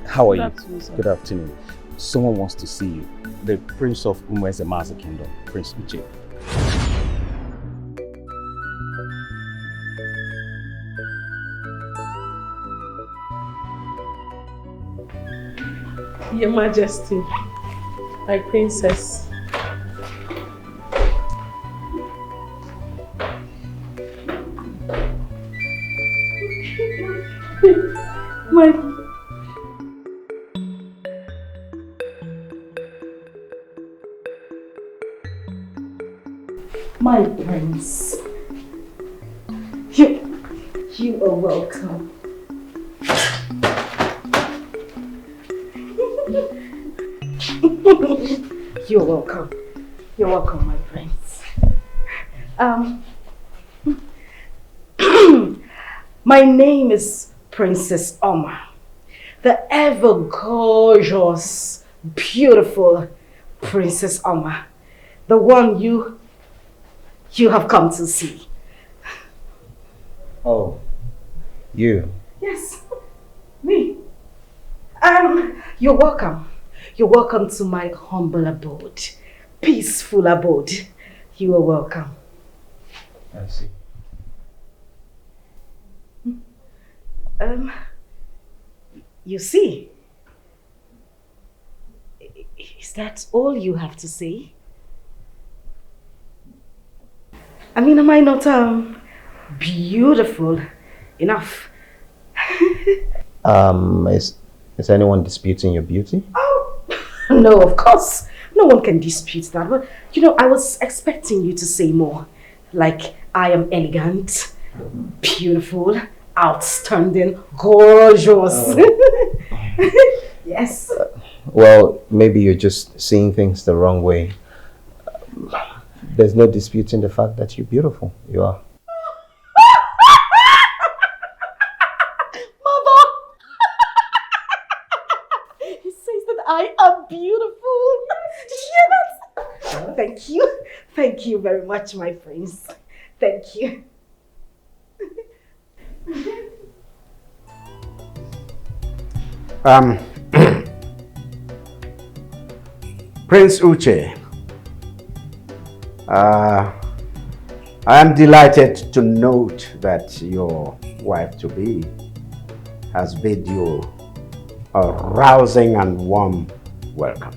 How are Good you? afternoon, sir. Good afternoon. Someone wants to see you. The Prince of Umwezema's Kingdom, Prince Uche. Your Majesty, my princess. My prince. You are welcome. You're welcome. You're welcome, my prince. My name is Princess Omar, the ever gorgeous, beautiful Princess Omar, the one you have come to see. Oh, you. Yes, me. You're welcome. You're welcome to my humble abode, peaceful abode. You are welcome. I see. You see? Is that all you have to say? I mean, am I not beautiful enough? Is anyone disputing your beauty? No, of course. No one can dispute that. But, you know, I was expecting you to say more. Like, I am elegant, beautiful, outstanding, gorgeous. Yes. Well, maybe you're just seeing things the wrong way. There's no disputing the fact that you're beautiful. You are. Mother! He says that I am beautiful. Did you hear that? Thank you. Thank you very much, my prince. Thank you. Prince Uche, I am delighted to note that your wife-to-be has bid you a rousing and warm welcome.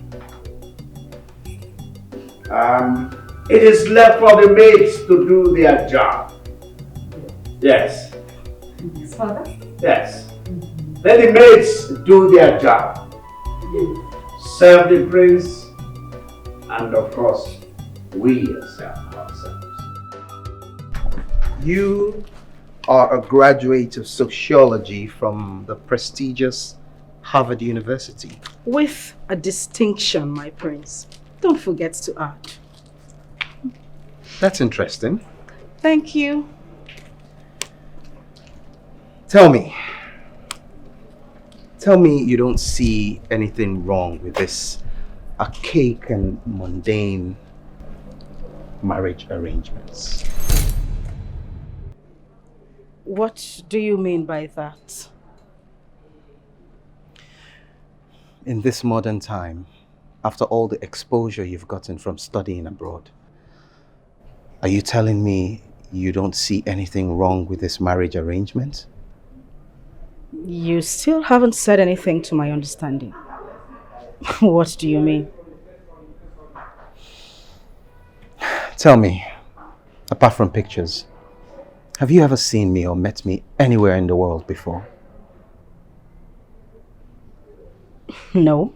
It is left for the maids to do their job. Yes. Yes, Father? Yes. Let the maids do their job. Serve the prince, and of course, we ourselves. You are a graduate of sociology from the prestigious Harvard University. With a distinction, my prince. Don't forget to add. That's interesting. Thank you. Tell me you don't see anything wrong with this archaic and mundane marriage arrangements. What do you mean by that? In this modern time, after all the exposure you've gotten from studying abroad, are you telling me you don't see anything wrong with this marriage arrangement? You still haven't said anything to my understanding. What do you mean? Tell me, apart from pictures, have you ever seen me or met me anywhere in the world before? No.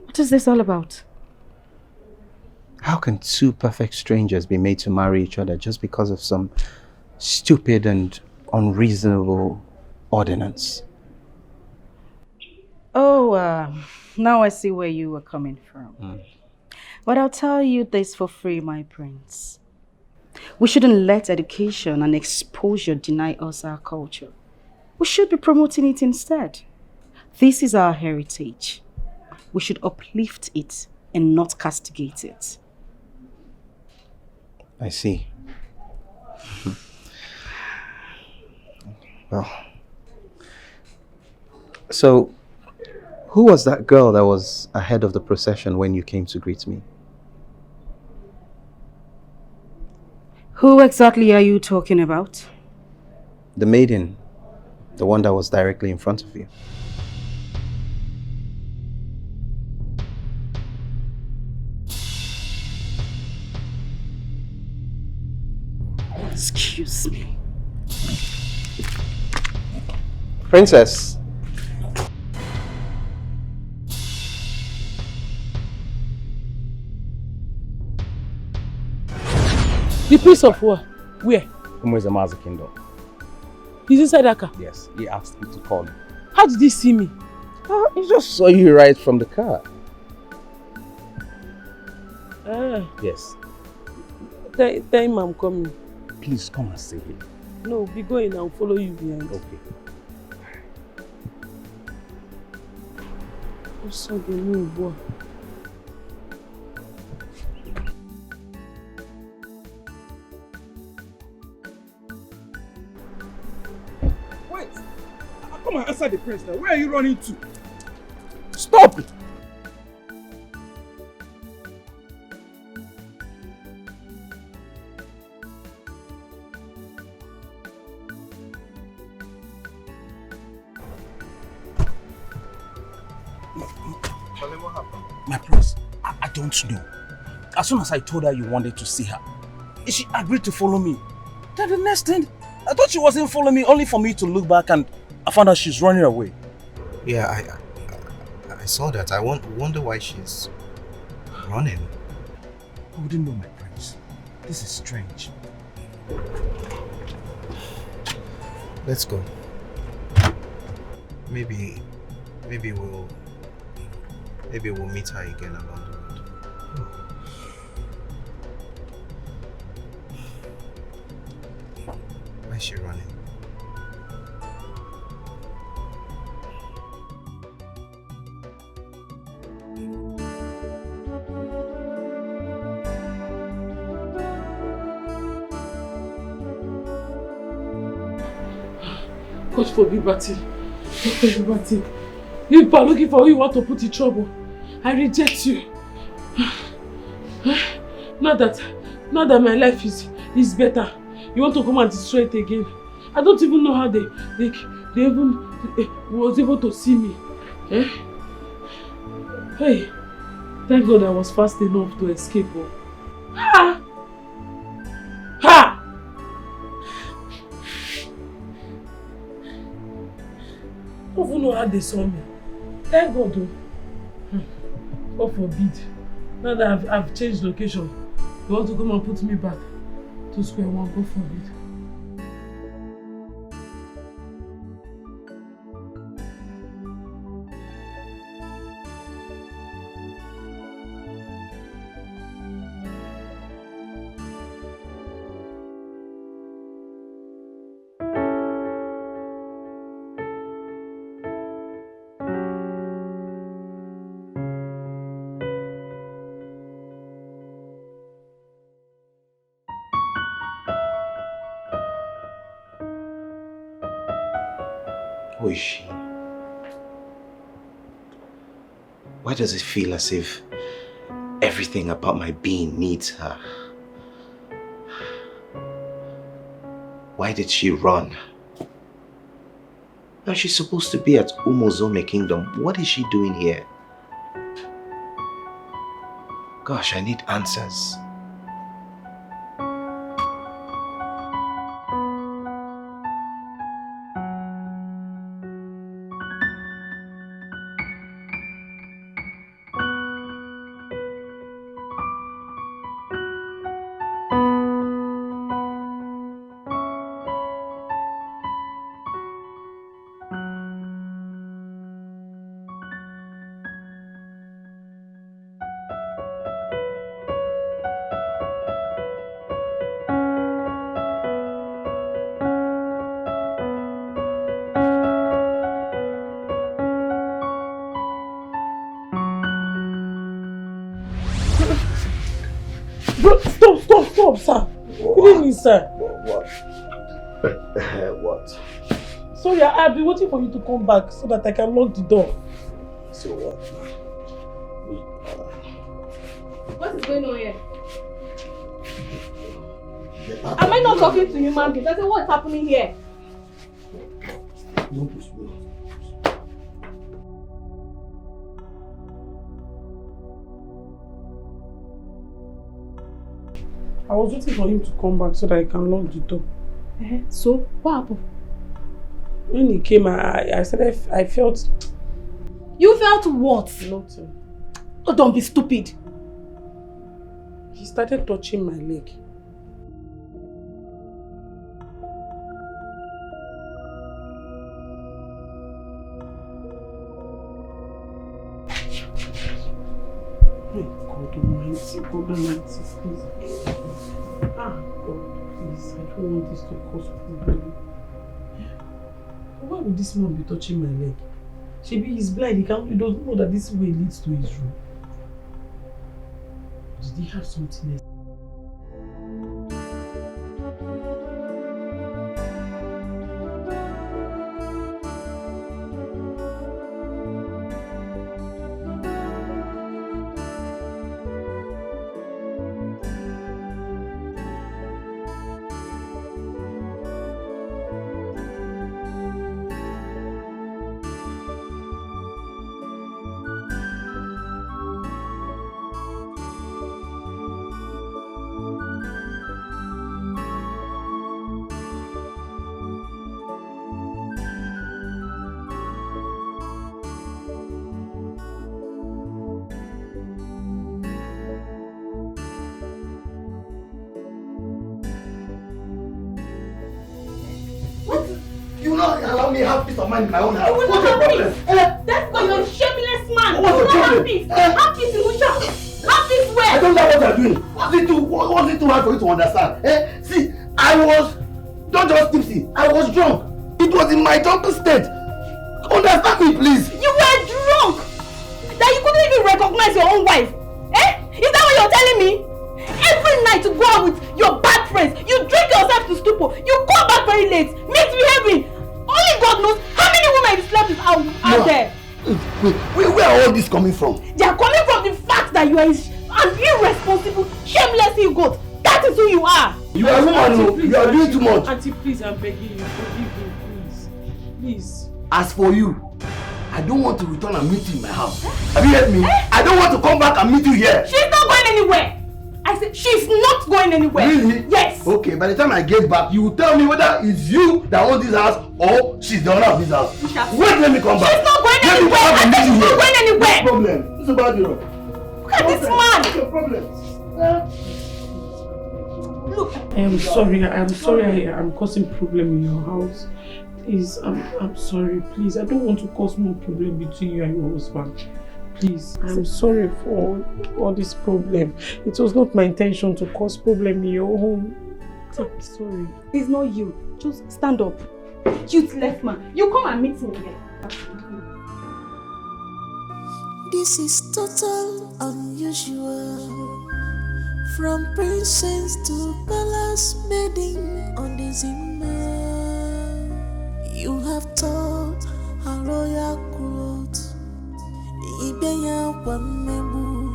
What is this all about? How can two perfect strangers be made to marry each other just because of some stupid and unreasonable ordinance? Oh, now I see where you were coming from. But I'll tell you this for free, my prince. We shouldn't let education and exposure deny us our culture. We should be promoting it instead. This is our heritage. We should uplift it and not castigate it. I see. Well, so who was that girl that was ahead of the procession when you came to greet me? Who exactly are you talking about? The maiden, the one that was directly in front of you. Excuse me. Princess. The prince of war? Where? Umwezama's kingdom. He's inside that car? Yes, he asked me to call you. How did he see me? He just saw you right from the car. Ah. Yes. Tell him I'm coming. Please come and say him. No, be going. I'll follow you behind. Okay. What's up, boy? Wait! Come and answer the prince now. Where are you running to? Stop it! My prince, I don't know. As soon as I told her you wanted to see her, she agreed to follow me. Then the next thing, I thought she wasn't following me only for me to look back and I found out she's running away. Yeah, I saw that. I wonder why she's running. I wouldn't know, my prince. This is strange. Let's go. Maybe we'll meet her again along the road. Why is she running? God forbid, Batty. God forbid, Batty. If I'm looking for who you want to put in trouble, I reject you. Now that my life is better, you want to come and destroy it again. I don't even know how they even was able to see me. Eh? Hey, thank God I was fast enough to escape. Oh. Ha! Ha! I don't even know how they saw me. Thank God though. God forbid. Now that I've changed location, you want to come and put me back to square one. God forbid. Who is she? Why does it feel as if everything about my being needs her? Why did she run? Now she's supposed to be at Umozome Kingdom. What is she doing here? Gosh, I need answers. Good evening, sir. What? What? Sorry, I've been waiting for you to come back so that I can lock the door. So what? What is going on here? Am I not talking to human beings? I said, what's happening here? I was waiting for him to come back so that I can lock the door. So, what happened? When he came, I said I felt... You felt what? Nothing. Oh, don't be stupid. He started touching my leg. God Almighty, please. God, please, I don't want this to cause problem. Why would this man be touching my leg? He's blind, he doesn't know that this way leads to his room. Did he have something else? Allow me to have peace of mind in my own house. You will What's not your have problem? peace. That's why you're a shameless man. What's You your will not have problem? peace. Have peace in which house? Have peace where? I don't know what you're doing. What's it too hard for you to understand? See, I was not just tipsy. I was drunk. It was in my drunken state. Understand me, please. You were drunk. That you couldn't even recognize your own wife. Is that what you're telling me? Every night you go out with your bad friends. You drink yourself to stupor. You come back very late. Misbehaving. Only God knows how many women you slept with out there. Where are all this coming from? They are coming from the fact that you are an irresponsible, shameless you-goat. That is who you are. You are a woman. You are doing too much. Auntie, please, I'm begging you. Forgive me, please. Please. As for you, I don't want to return and meet you in my house. Have you heard me? I don't want to come back and meet you here. She's not going anywhere. I said she's not going anywhere. Really? Yes. Okay, by the time I get back, you will tell me whether it's you that owns this house or she's the owner of this house. Wait, let me come back. She's not going anywhere. I said she's not going anywhere. No problem. It's about you. Look at this man. What's your problem? Look. I'm sorry I'm causing problem in your house. Please, I'm sorry. Please, I don't want to cause more problem between you and your husband. Please, I'm sorry for all this problem. It was not my intention to cause problem in your home. I'm sorry. It's not you. Just stand up. Useless man. You come and meet me here. This is total unusual. From princess to palace maiden on this email. You have taught a royal clothes. Ibeya wamebu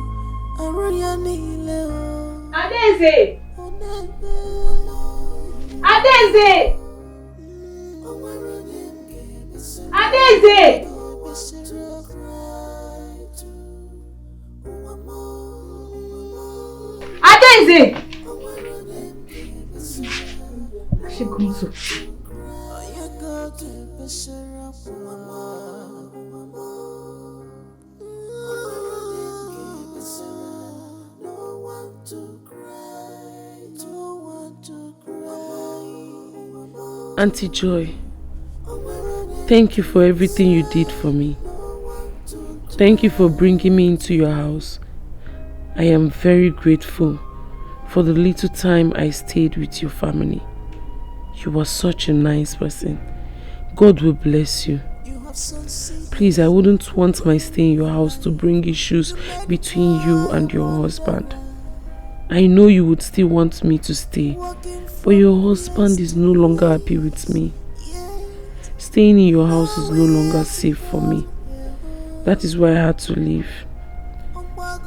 aroya nileo. Adeze! Adeze! Adeze! Adeze! She comes to. Auntie Joy, thank you for everything you did for me. Thank you for bringing me into your house. I am very grateful for the little time I stayed with your family. You were such a nice person. God will bless you. Please, I wouldn't want my stay in your house to bring issues between you and your husband. I know you would still want me to stay, but your husband is no longer happy with me. Staying in your house is no longer safe for me. That is why I had to leave.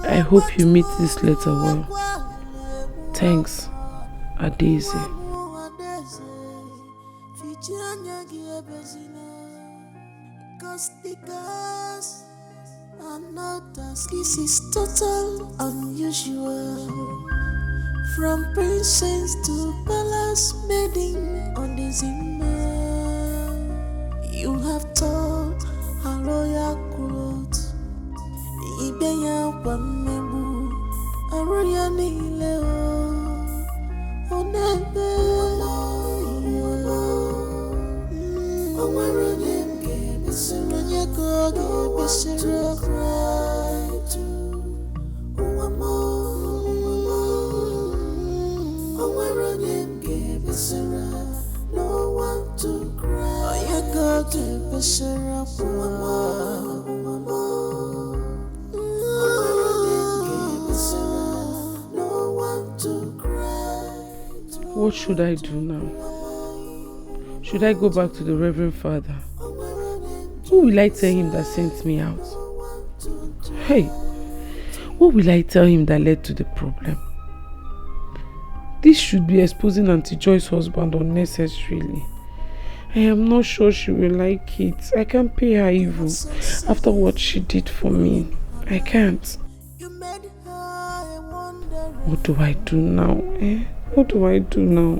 I hope you meet this letter well. Thanks, Adaeze. This is total unusual. From princess to palace maiden on the Zimmer. You have taught a royal growth. Ibeya Wamebu, a royal Nileo. Onebe, Omaranyem, Besiranyako, Besira cry to Omaranyem, Besira, no one to cry. Oyako, Besira, What should I do now? Should I go back to the Reverend Father? Who will I tell him that sent me out? Hey, what will I tell him that led to the problem? This should be exposing Auntie Joy's husband unnecessarily. I am not sure she will like it. I can't pay her evil after what she did for me. I can't. What do I do now? What do I do now?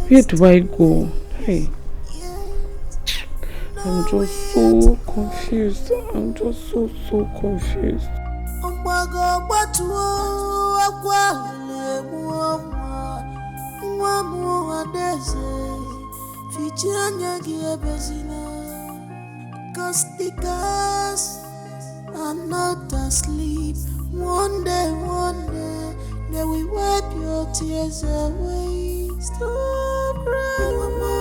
Where do I go? Hey, I'm just so confused. I'm just so confused. Cause the girls are not asleep. One day, they will wipe your tears away. Stop crying,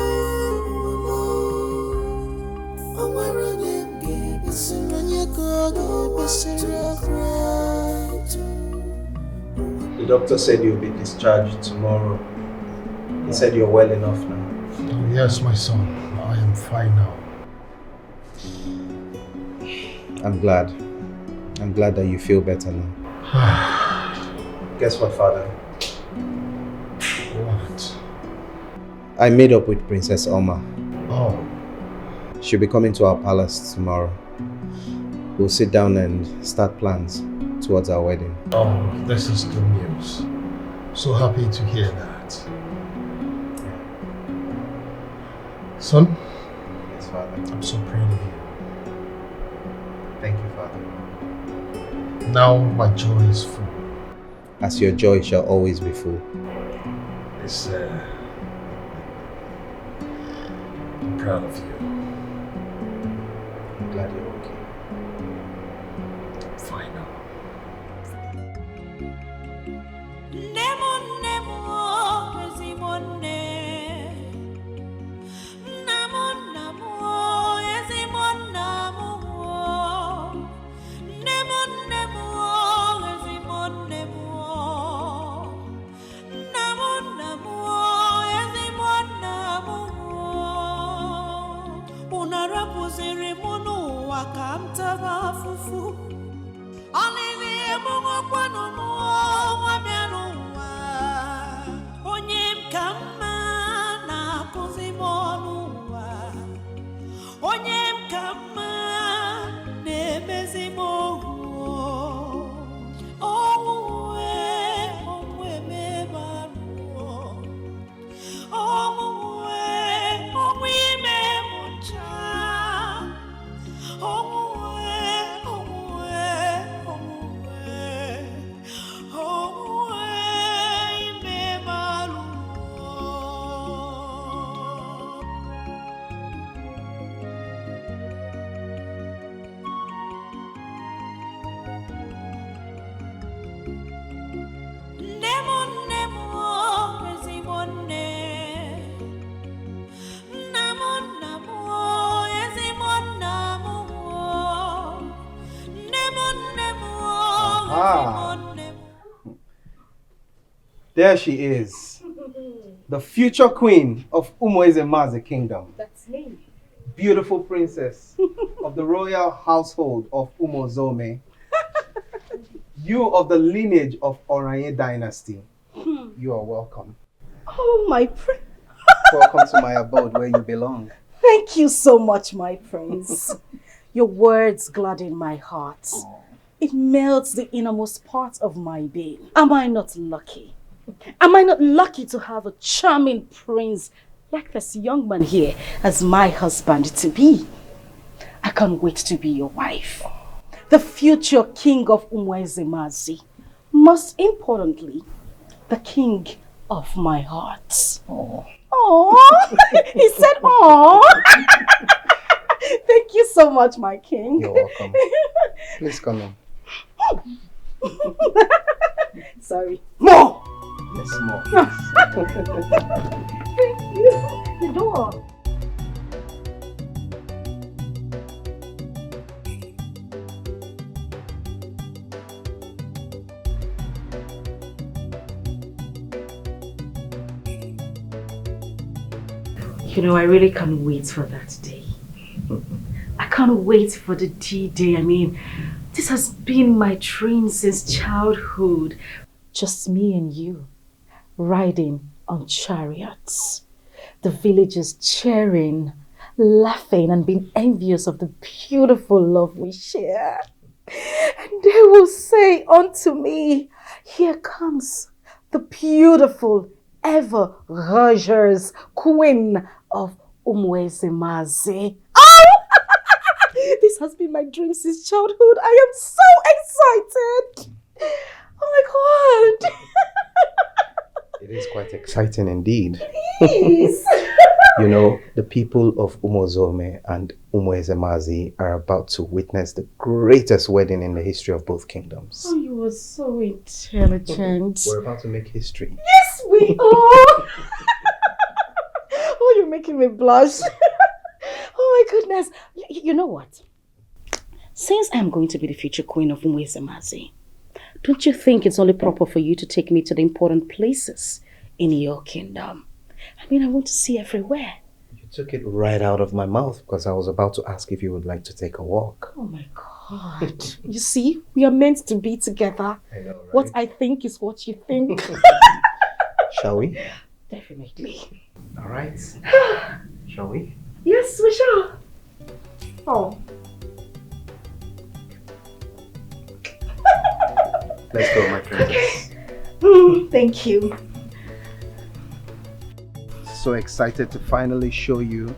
The doctor said you'll be discharged tomorrow. He said you're well enough now. Oh, yes, my son. I am fine now. I'm glad. I'm glad that you feel better now. Guess what, Father? What? I made up with Princess Omar. Oh. She'll be coming to our palace tomorrow. We'll sit down and start plans towards our wedding. Oh, this is good news. So happy to hear that. Son? Yes, Father. I'm so proud of you. Thank you, Father. Now my joy is full. As your joy shall always be full. It's, I'm proud of you. I'm glad you're okay. I'm fine now. There she is. The future queen of Umuezemazi kingdom. That's me. Beautiful princess of the royal household of Umozome. You of the lineage of Oranye dynasty. You are welcome. Oh, my prince. Welcome to my abode where you belong. Thank you so much, my prince. Your words gladden my heart. It melts the innermost part of my being. Am I not lucky? Am I not lucky to have a charming prince like this young man here as my husband-to-be? I can't wait to be your wife. The future king of Umuezemazi. Most importantly, the king of my heart. Oh, he said, "Oh." Thank you so much, my king. You're welcome. Please come in. Sorry. More! Yes, more. Thank you. The door. You know, I really can't wait for that day. I can't wait for the D-Day. I mean, this has been my dream since childhood. Just me and you, riding on chariots. The villagers cheering, laughing and being envious of the beautiful love we share. And they will say unto me, "Here comes the beautiful ever Rogers, queen of Umuezemazi." Oh! This has been my dream since childhood. I am so excited. Oh my God. It is quite exciting indeed. Please. You know, the people of Umozome and Umuezemazi are about to witness the greatest wedding in the history of both kingdoms. Oh, you are so intelligent. We're about to make history. Yes, we are. Oh, you're making me blush. Oh my goodness. You know what? Since I'm going to be the future queen of Umuezemazi, don't you think it's only proper for you to take me to the important places in your kingdom? I mean, I want to see everywhere. You took it right out of my mouth because I was about to ask if you would like to take a walk. Oh my God. You see, we are meant to be together. I know, right? What I think is what you think. Shall we? Definitely. All right. Shall we? Yes, we shall. Oh. Let's go, my princess. Thank you. So excited to finally show you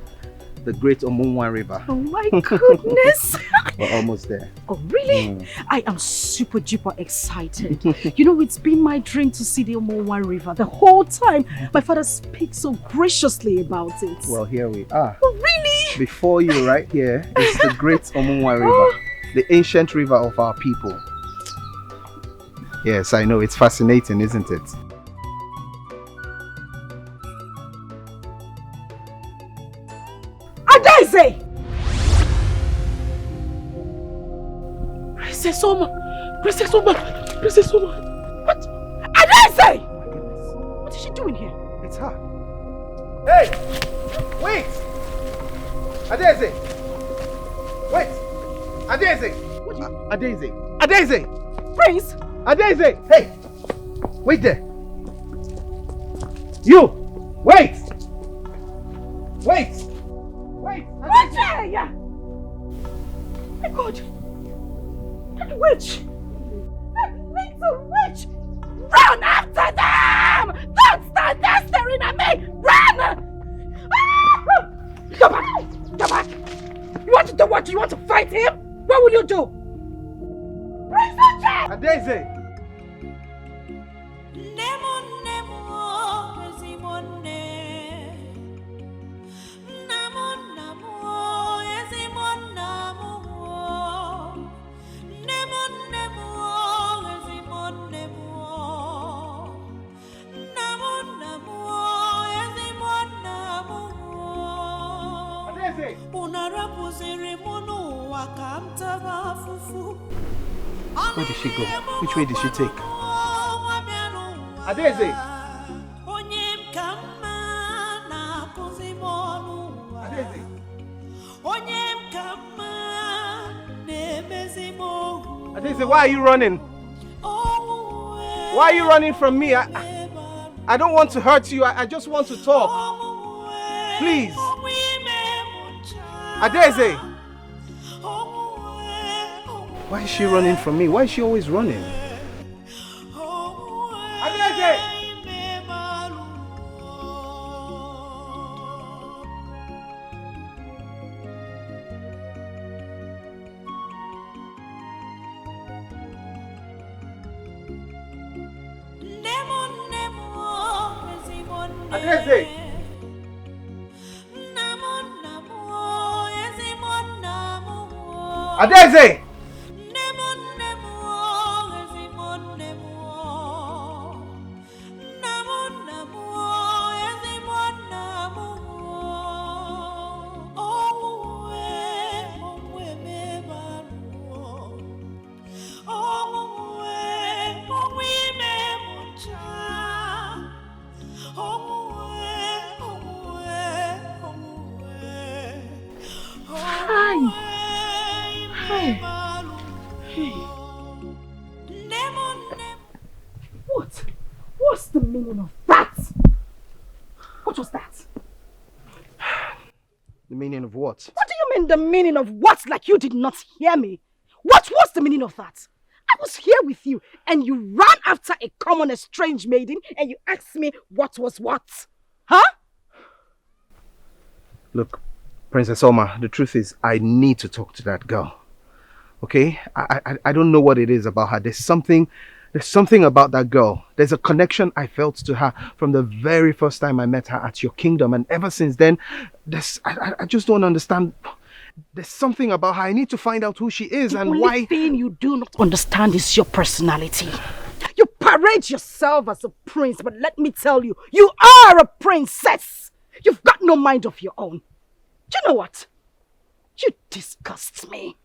the great Omunwa River. Oh my goodness. We're almost there. Oh, really? I am super duper excited. You know, it's been my dream to see the Omunwa River the whole time. My father speaks so graciously about it. Well, here we are. Oh, really? Before you, right here, is the great Omunwa River, the ancient river of our people. Yes, I know, it's fascinating, isn't it? Adaise! Princess Omar! Princess Omar! Princess Omar! What? Adaise! What is she doing here? It's her. Hey! Wait! Adaise! Wait! Adaise! Adaise! Adaise! Prince! Adaise! Hey! Wait there! You! Wait! Wait! Wait! Adaise! My God! That witch! That little witch! Run after them! Don't stand there staring at me! Run! Ah! Go back! Go back! You want to do what? You want to fight him? What will you do? Adaise! Where did she go? Which way did she take? Adaise! Adeze, why are you running? Why are you running from me? I don't want to hurt you. I just want to talk. Please. Adeze! Why is she running from me? Why is she always running? Adeze! Adeze! Adeze! What? What's the meaning of that? What was that? The meaning of what? What do you mean the meaning of what? Like you did not hear me? What was the meaning of that? I was here with you and you ran after a common estranged maiden and you asked me what was what? Huh? Look, Princess Omar, the truth is I need to talk to that girl. Okay? I don't know what it is about her. There's something about that girl. There's a connection I felt to her from the very first time I met her at your kingdom. And ever since then, I just don't understand. There's something about her. I need to find out who she is and why. The only thing you do not understand is your personality. You parade yourself as a prince, but let me tell you, you are a princess. You've got no mind of your own. Do you know what? You disgust me.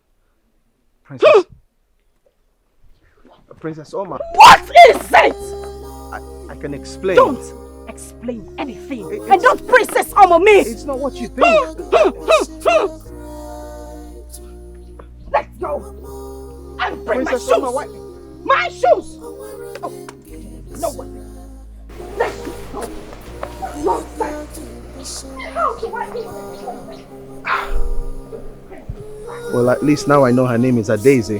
Princess Omar. What is it? I can explain. Don't explain anything. And don't Princess Omar me. It's not what you think. Let's go. I'll bring Princess my shoes. Omar, my shoes. Oh, no way. Let's go. How do I even... Well, at least now I know her name is Adeze.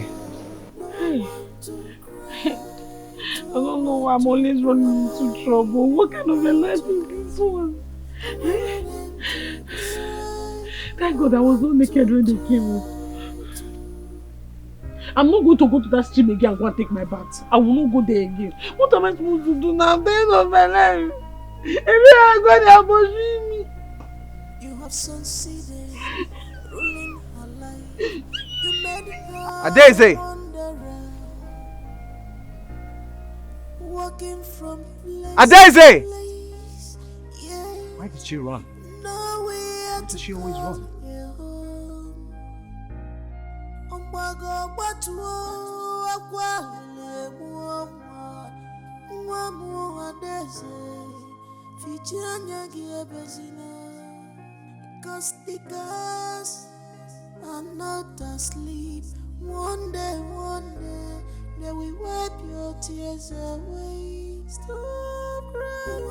I don't know why I'm always running into trouble. What kind of a life is this one? Thank God I was not naked when they came up. I'm not going to go to that stream again and go and take my bath. I will not go there again. What am I supposed to do now? At the end of my life. Everywhere I go, they are pushing me. You have succeeded, ruling her life. You made her Adeze! walking from place Adeze! to place. Yeah. Why did she run? Why does she always run? Cause the girls are not asleep. One day, they will wipe your tears away. Stop crying,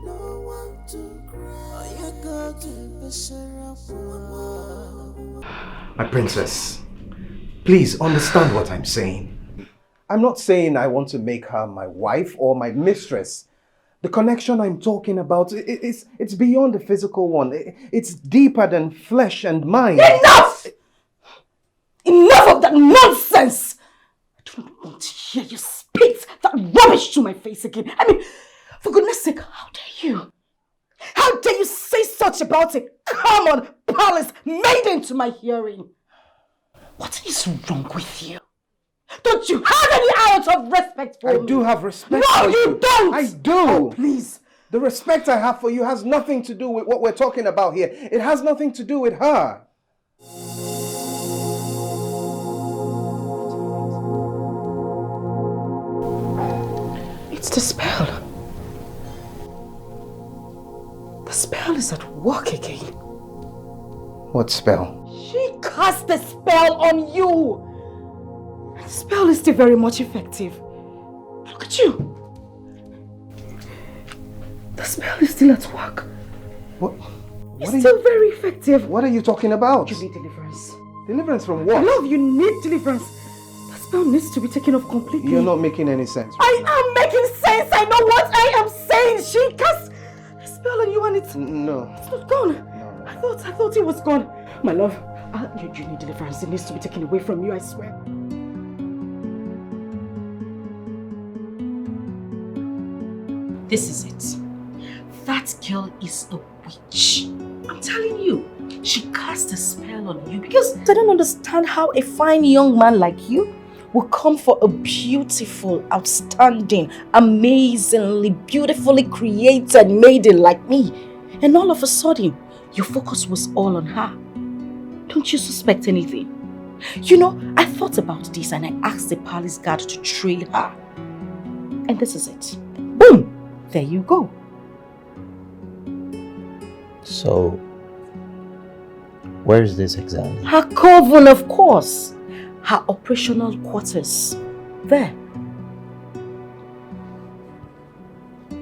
no one to cry. My princess, please understand what I'm saying. I'm not saying I want to make her my wife or my mistress. The connection I'm talking about, it's beyond the physical one. It's deeper than flesh and mind. Enough! Enough of that nonsense! I don't want to hear you spit that rubbish to my face again. I mean, for goodness sake, how dare you? How dare you say such about a common palace maiden to my hearing? What is wrong with you? Don't you have any ounce of respect for me? I do have respect no, for you. No, you don't! I do! Oh, please, The respect I have for you has nothing to do with what we're talking about here. It has nothing to do with her. It's the spell. The spell is at work again. What spell? She cast a spell on you. The spell is still very much effective. Look at you. The spell is still at work. It's still very effective. What are you talking about? You need deliverance. Deliverance from what? Love, you need deliverance. The spell needs to be taken off completely. You're not making any sense. I am making sense. I know what I am saying. She cast a spell on you and it's not gone. No. I thought it was gone. My love, you need deliverance. It needs to be taken away from you, I swear. This is it. That girl is a witch. I'm telling you. She cast a spell on you because I don't understand how a fine young man like you will come for a beautiful, outstanding, amazingly, beautifully created maiden like me. And all of a sudden, your focus was all on her. Don't you suspect anything? You know, I thought about this and I asked the palace guard to trail her. And this is it. Boom! There you go. So, where is this exactly? Her coven, of course. Her operational quarters. There.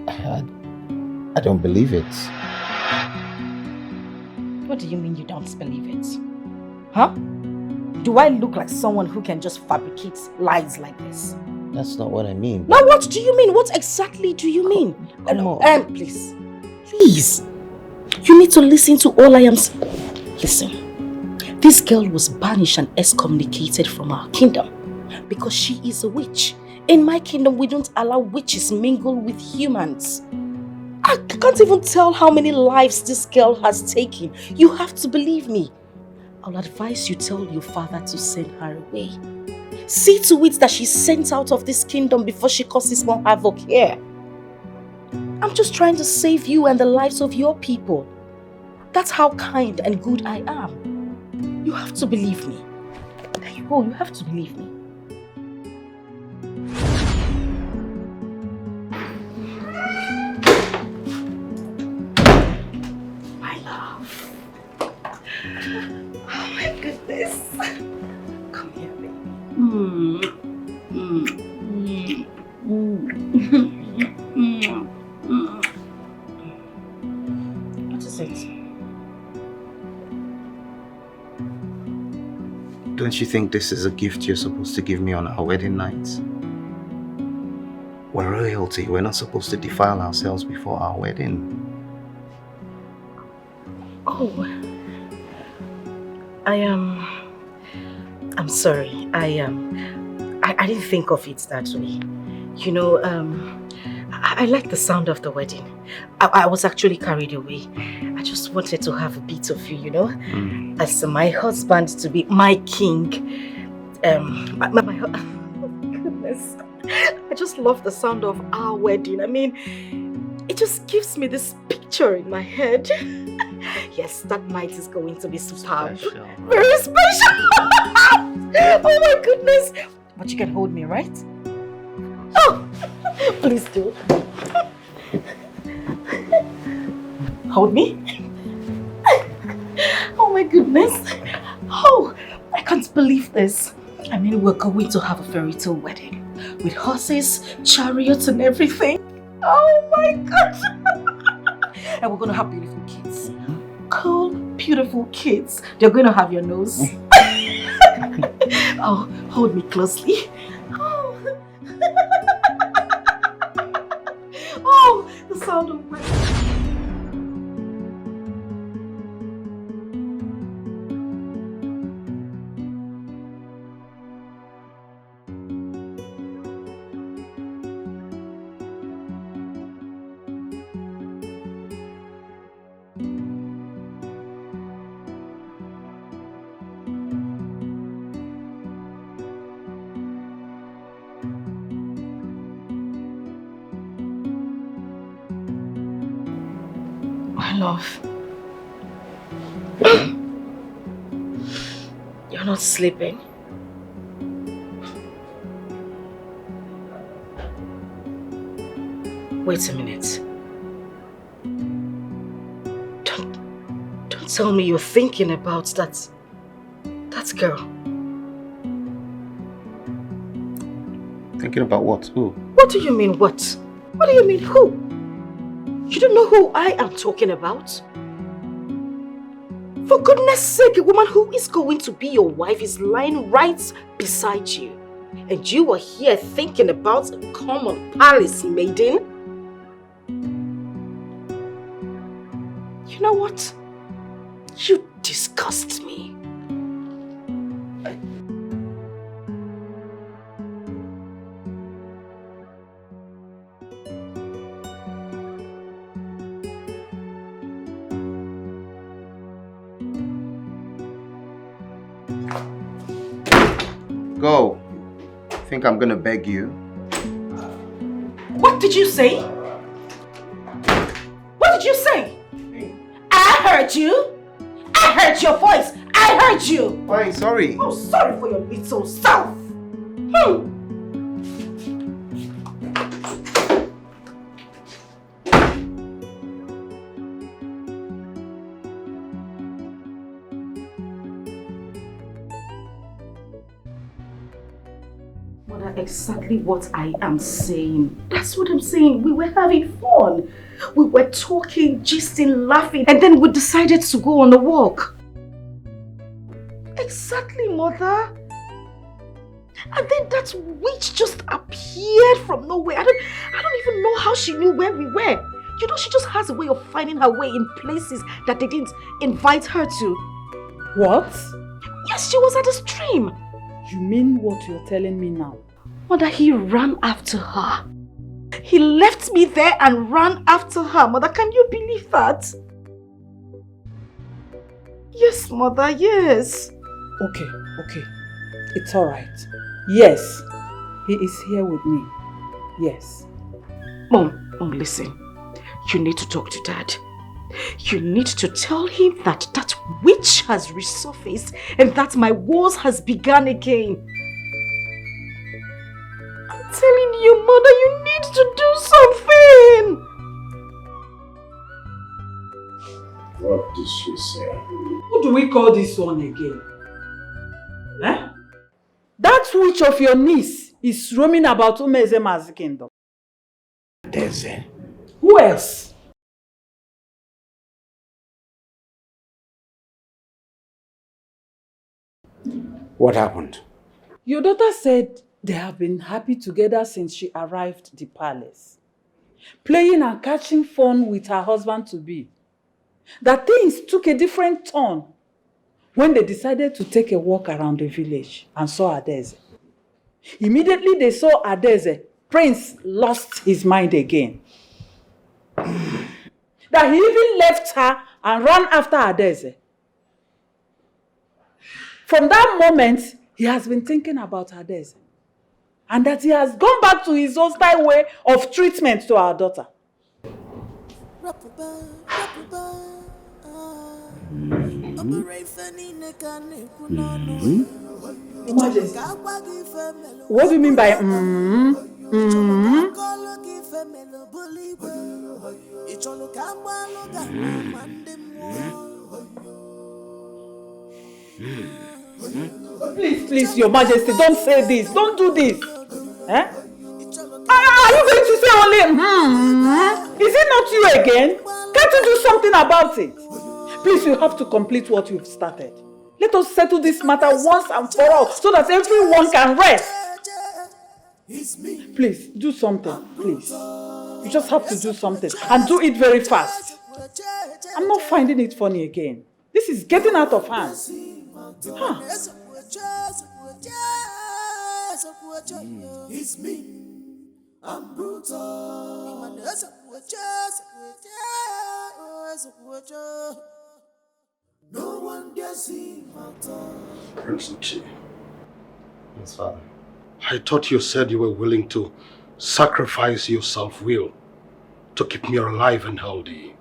I don't believe it. What do you mean you don't believe it? Huh? Do I look like someone who can just fabricate lies like this? That's not what I mean. Now what do you mean? What exactly do you mean? Please. Please. You need to listen to all I am saying. Listen. This girl was banished and excommunicated from our kingdom because she is a witch. In my kingdom, we don't allow witches mingle with humans. I can't even tell how many lives this girl has taken. You have to believe me. I'll advise you tell your father to send her away. See to it that she's sent out of this kingdom before she causes more havoc here. I'm just trying to save you and the lives of your people. That's how kind and good I am. You have to believe me. There you go, you have to believe me. My love. Oh my goodness. Come here, baby. What is it? Don't you think this is a gift you're supposed to give me on our wedding night? We're royalty. We're not supposed to defile ourselves before our wedding. Oh, I'm sorry. I didn't think of it that way. You know, I like the sound of the wedding. I was actually carried away. I just wanted to have a bit of you, you know, as my husband to be my king. Goodness, I just love the sound of our wedding. I mean, it just gives me this picture in my head. Yes, that night is going to be superb. Special. Very special. Oh my goodness. But you can hold me, right? Oh, please do. Hold me. Oh my goodness. Oh, I can't believe this. I mean, we're going to have a fairy tale wedding with horses, chariots and everything. Oh my gosh. And we're going to have beautiful kids. Cool, beautiful kids. They're going to have your nose. Oh, hold me closely. Oh. Oh, the sound of my... My love. You're not sleeping. Wait a minute. Don't tell me you're thinking about that girl. Thinking about what? Who? What do you mean, what? What do you mean, who? You don't know who I am talking about? For goodness sake, a woman who is going to be your wife is lying right beside you. And you are here thinking about a common palace maiden? You know what? You disgust me. Go. Think I'm gonna beg you? What did you say? What did you say? I heard you. I heard your voice. I heard you. Fine, sorry. Oh, sorry for your little self. Mother, exactly what I am saying. That's what I'm saying. We were having fun. We were talking, gisting, laughing, and then we decided to go on a walk. Exactly, Mother. And then that witch just appeared from nowhere. I don't even know how she knew where we were. You know, she just has a way of finding her way in places that they didn't invite her to. What? Yes, she was at the stream. You mean what you're telling me now? Mother, he ran after her. He left me there and ran after her. Mother, can you believe that? Yes, Mother, yes. Okay. It's alright. Yes, he is here with me. Yes. Mom, listen. You need to talk to Dad. You need to tell him that that witch has resurfaced and that my wars has begun again. I'm telling you, Mother, you need to do something. What did she say? Who do we call this one again? Eh? That witch of your niece is roaming about Umezema's kingdom. Deze. Who else? What happened? Your daughter said they have been happy together since she arrived at the palace. Playing and catching fun with her husband-to-be. That things took a different turn when they decided to take a walk around the village and saw Adeze. Immediately they saw Adeze, Prince lost his mind again. That he even left her and ran after Adeze. From that moment, he has been thinking about Adeze. And that he has gone back to his hostile way of treatment to our daughter. Majesty, what do you mean by Please, Your Majesty, don't say this. Don't do this. Eh? Are you going to say only Is it not you again? Can't you do something about it? Please, you have to complete what you've started. Let us settle this matter once and for all so that everyone can rest. Please, do something, please. You just have to do something and do it very fast. I'm not finding it funny again. This is getting out of hand. Huh. It's me. I'm brutal. No one dare see my tongue. Prince Etiko. Yes, Father. I thought you said you were willing to sacrifice your self-will to keep me alive and healthy.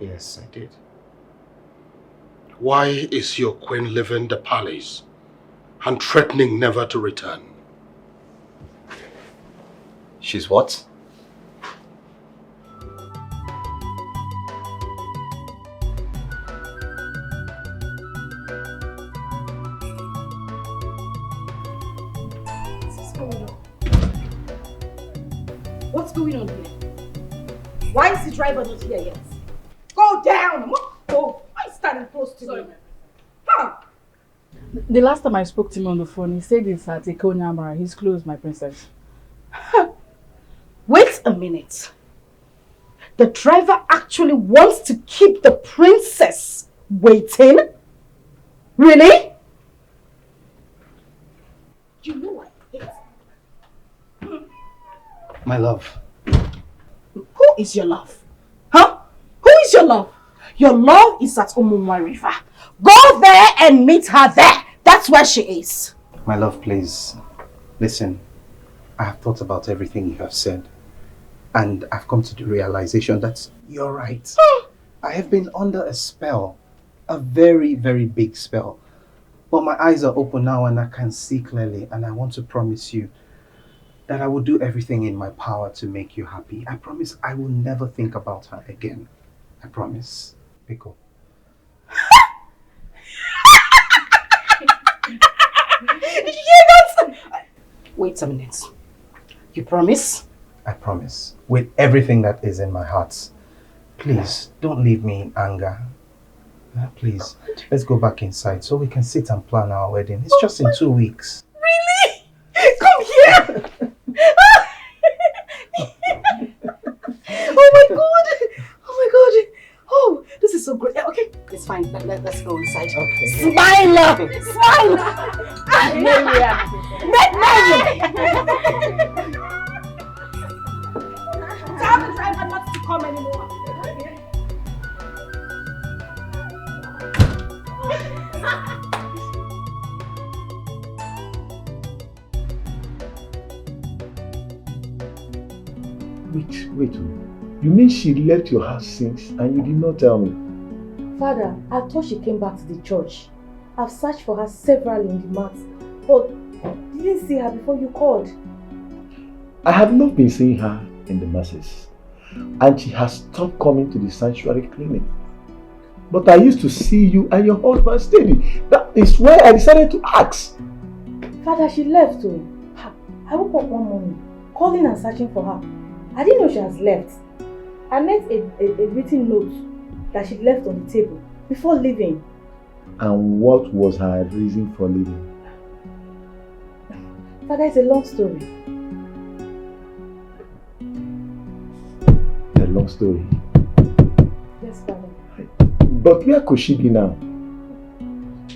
Yes, I did. Why is your queen leaving the palace and threatening never to return? She's what? What's going on here? Why is the driver not here yet? Go down! Go! Why are you standing close to me? Huh? The last time I spoke to him on the phone, he said it's at Omar. He's close, my princess. Wait a minute. The driver actually wants to keep the princess waiting? Really? You know I hate it. My love. Who is your love? Huh? Who is your love? Your love is at Umumwa River. Go there and meet her there. That's where she is. My love, please. Listen, I have thought about everything you have said. And I've come to the realization that you're right. I have been under a spell. A very, very big spell. But my eyes are open now and I can see clearly. And I want to promise you that I will do everything in my power to make you happy. I promise I will never think about her again. I promise. Pico. Wait a minute. You promise? I promise. With everything that is in my heart. Please, don't leave me in anger. Please, let's go back inside so we can sit and plan our wedding. It's just in 2 weeks. Really? Come here! Oh my god! Oh my god! Oh, this is so great. Okay, it's fine. Let's go inside. Okay. Smile! Smile! Tell the driver not to come anymore. Wait. You mean she left your house since and you did not tell me? Father, I thought she came back to the church. I've searched for her severally in the mats, but didn't see her before you called. I have not been seeing her in the masses, and she has stopped coming to the sanctuary clinic. But I used to see you and your husband steady. That is why I decided to ask. Father, she left too. I woke up one morning, calling and searching for her. I didn't know she has left. I met a written note that she left on the table before leaving. And what was her reason for leaving? Father, it's a long story. A long story. Yes, Father. But where could she be now?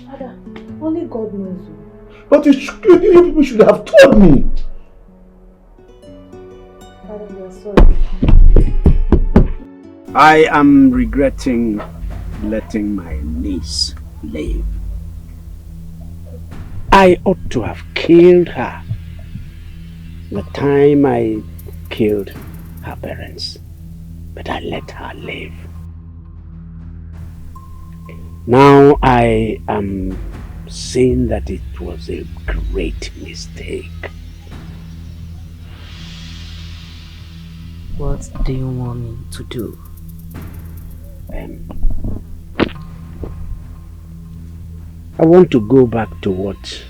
Father, only God knows. But you people should have told me. Father, we are sorry. I am regretting letting my niece live. I ought to have killed her the time I killed her parents, but I let her live. Now I am saying that it was a great mistake. What do you want me to do? I want to go back to what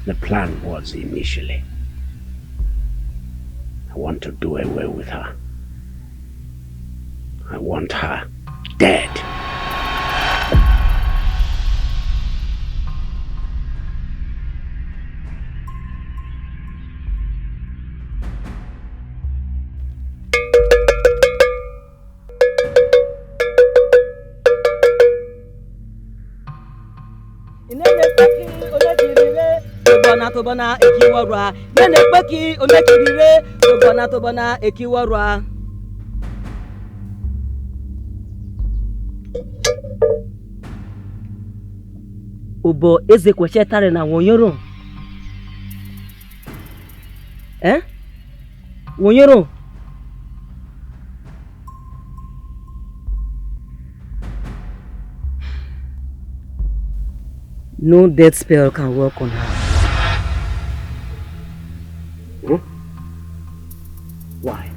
the plan was initially. I want to do away with her. I want her dead. Tobana ekiwarwa nene peki onekirire tobana ekiwarwa. Ubo eze kwechetare na wonyoro. Wonyoro. No death spell can work on her. Why?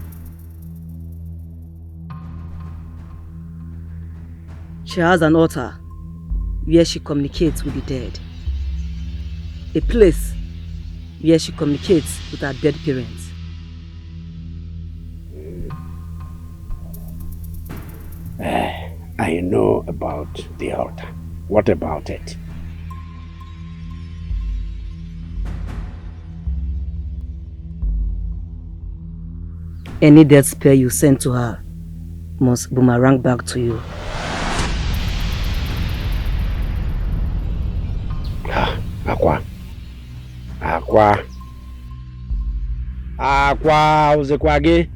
She has an altar where she communicates with the dead. A place where she communicates with her dead parents. I know about the altar. What about it? Any death spell you send to her must boomerang back to you. Aqua uzekwage?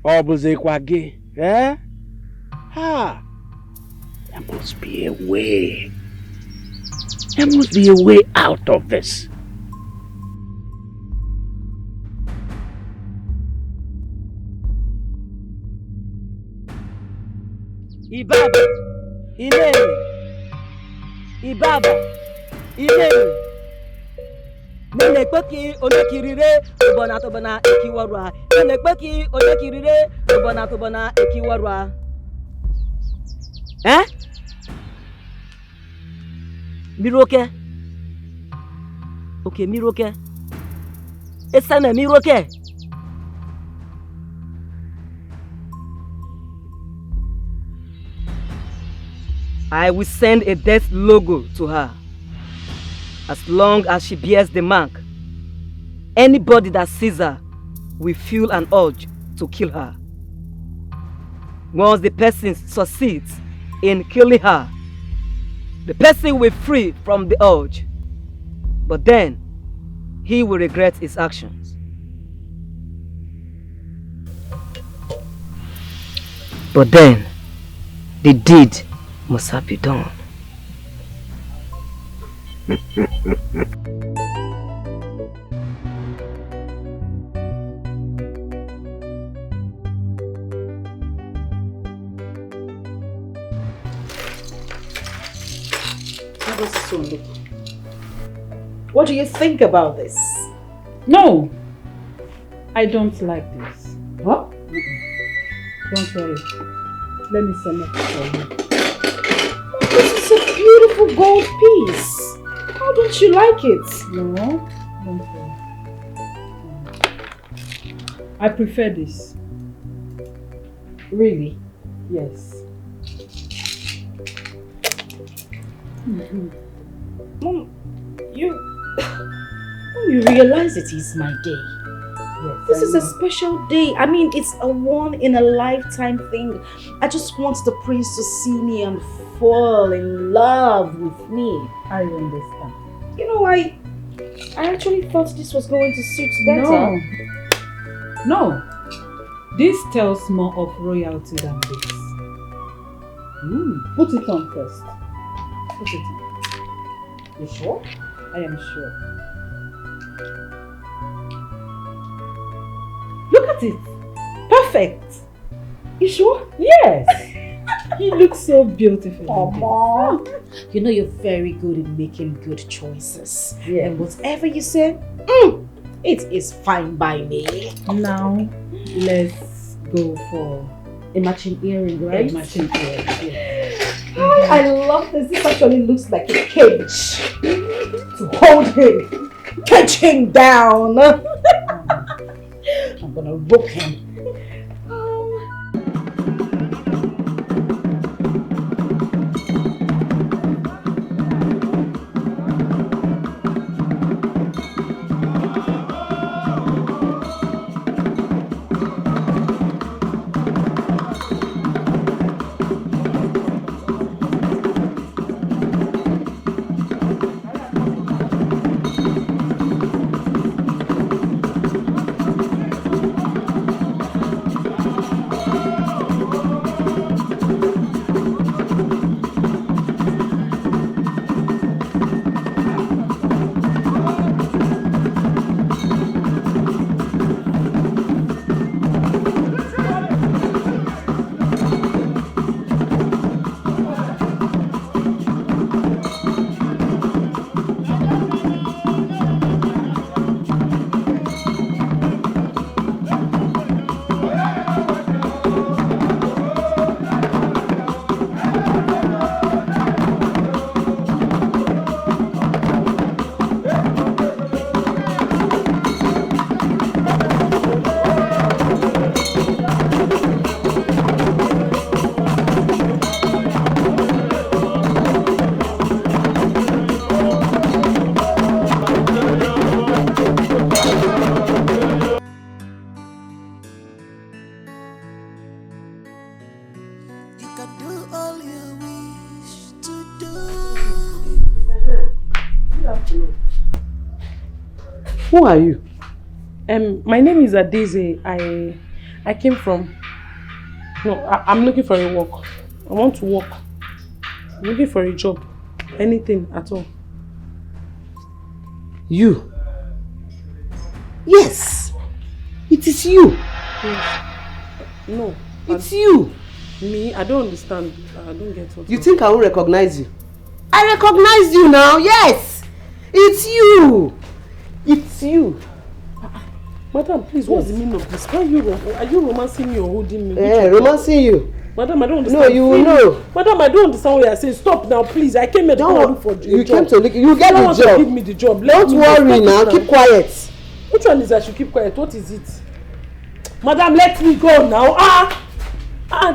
Obuzekwage? There must be a way. There must be a way out of this. Ibaba, Inene, Ibaba, Inene. Menekpeki onekirire tobona tobona ekiwarwa. Menekpeki onekirire tobona tobona ekiwarwa. Miroke. Okay, Miroke. Esana Miroke. I will send a death logo to her. As long as she bears the mark, anybody that sees her will feel an urge to kill her. Once the person succeeds in killing her, the person will free from the urge, but then he will regret his actions. But then the deed must have been done. What do you think about this? No, I don't like this. What? Don't worry. Let me select it for you. This is a beautiful gold piece. How don't you like it? No, don't worry. I prefer this. Really? Yes. Mom, you realize it is my day. Yes, This is a special day. I mean, it's a one-in-a-lifetime thing. I just want the prince to see me and fall in love with me. I understand. You know, I actually thought this was going to suit better. No. This tells more of royalty than this. Put it on first. Put it on. You sure? I am sure. Look at it. Perfect. You sure? Yes. He looks so beautiful. Omar. You know you're very good in making good choices. Yeah. And whatever you say, it is fine by me. Now, let's go for a matching earring, right? A matching earring, yeah. I love this. This actually looks like a cage to hold him, catch him down. I'm gonna rope him. Who are you? My name is Aidi. I came from... No, I'm looking for a work. I want to work. I'm looking for a job. Anything at all. You? Yes! It is you! Yes. No. It's you! Me? I don't understand. I don't get what you think I won't recognize you? I recognize you now, yes! It's you! It's you! Madam, please, what's the meaning of this? Are you romancing me or holding me? Romancing you. Madam, I don't understand. No, you will know. Madam, I don't understand what you're saying. Stop now, please. I came here to look for a job. You came to look. You get the job. Give me the job. Don't worry now. Keep quiet. Which one is I should keep quiet? What is it? Madam, let me go now.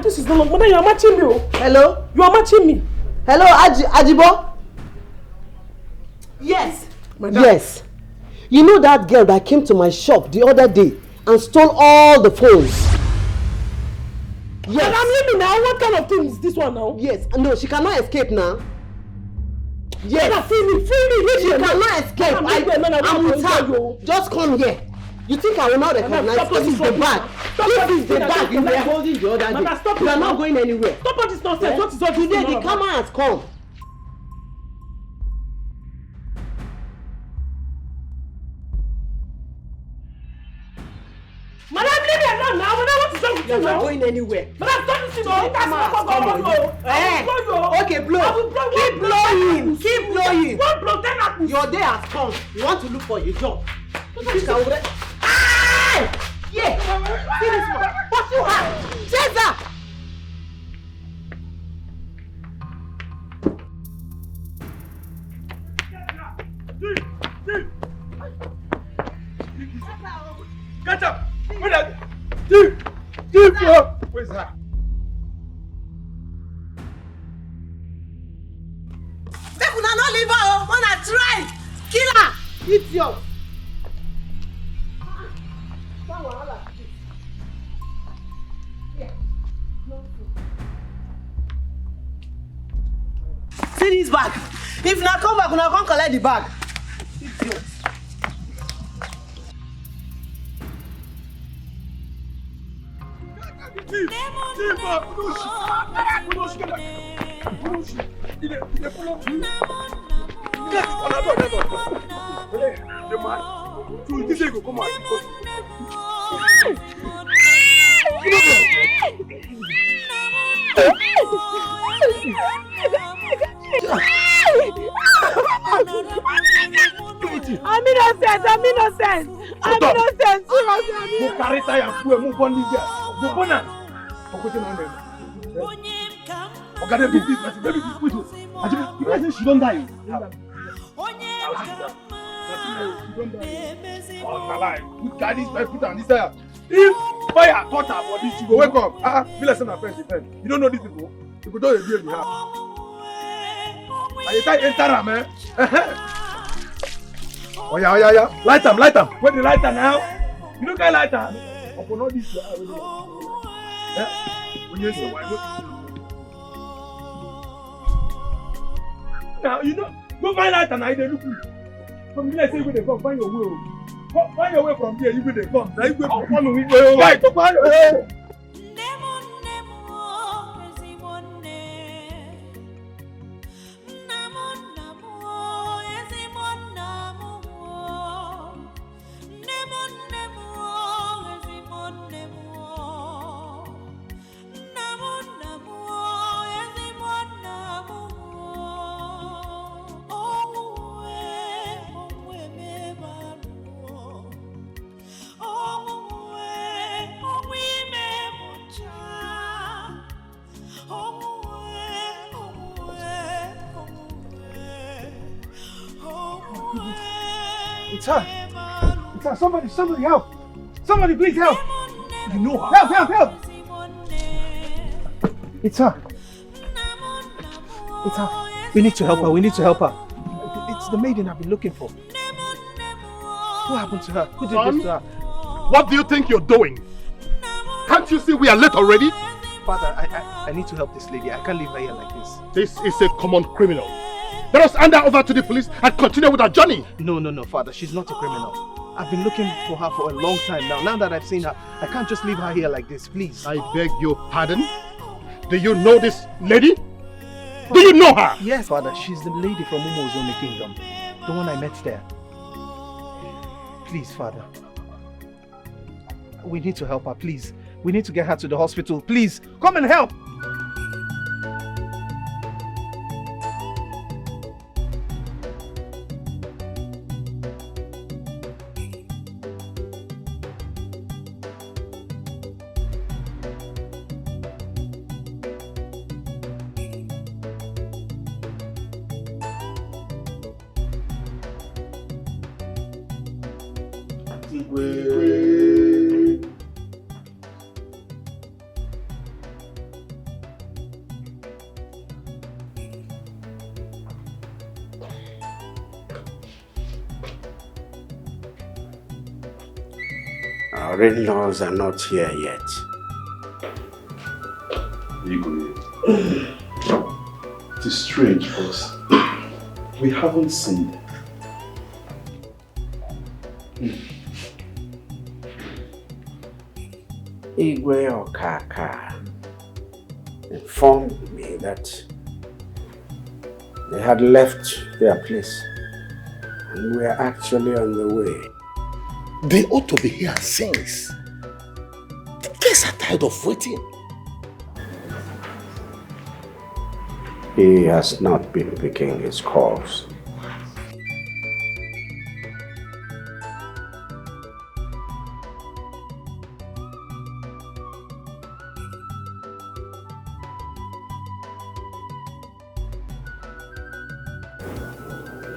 This is not. Madam, you are matching me. Hello? You are matching me. Hello, Ajibo? Yes. Madam. Yes. You know that girl that came to my shop the other day and stole all the phones? Yes. Madam, leave me now. What kind of thing is this one now? Yes. No, she cannot escape now. Yes. Madam, free me. She cannot escape. I'm with her. Just come here. You think I will not recognize this is the bag? This is the bag you were holding the other day. You are not going anywhere. Stop all this nonsense. What is all this? Today the camera has come. Madam, leave me alone now. Madam, what is wrong with you now? You are not going anywhere. Madam, stop this thing. Okay, blow. Keep blowing. Keep blowing. One blow, 10 apples. Your day has come. You want to look for your job. Yeah. See this one. Pursue her. Chase her. Catch up. Where's her? Make una not leave her. Wanna try. Kill her. Idiot. See this bag. If na come back, una come collect the bag. Idiot. I'm innocent. Go carry tire and fuel, move on this girl. Go on her. Okay, baby, wait. You guys say she don't die. Good guy, this man put on this tire. If fire touch her body, she go wake up. Be like some friend, she friend. You don't know these people. You go do the deal we have. And you can't enter her, man. Oh yeah. Light them. Where the lighter now? You don't get lighter. Upon all this, now you know, go find lighter now. They look. From here, say where they come. Find your way. Find your way from here. You where they come. Now you go follow me. Right, to find your way. It's her. Somebody help. Somebody please help. You know her. Help. It's her. We need to help her. It's the maiden I've been looking for. What happened to her? Who did this to her? What do you think you're doing? Can't you see we are late already? Father, I need to help this lady. I can't leave her here like this. This is a common criminal. Let us hand her over to the police and continue with our journey. No, Father. She's not a criminal. I've been looking for her for a long time now. Now that I've seen her, I can't just leave her here like this, please. I beg your pardon? Do you know this lady? Do you know her? Yes, Father. She's the lady from Umo's Only Kingdom. The one I met there. Please, Father. We need to help her, please. We need to get her to the hospital. Please, come and help! Our in-laws are not here yet. It is strange, but we haven't seen them. Igwe Okaka informed me that they had left their place and were actually on the way. They ought to be here since. The guests are tired of waiting. He has not been picking his calls.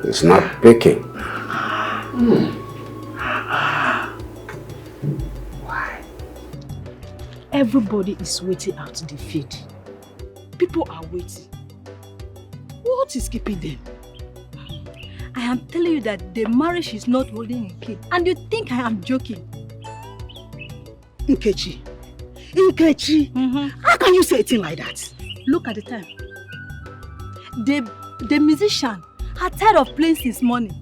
He's not picking. Why? Everybody is waiting out the field. People are waiting. What is keeping them? I am telling you that the marriage is not holding in kid, and you think I am joking. Nkechi, how can you say a thing like that? Look at the time. The musician are tired of playing since morning.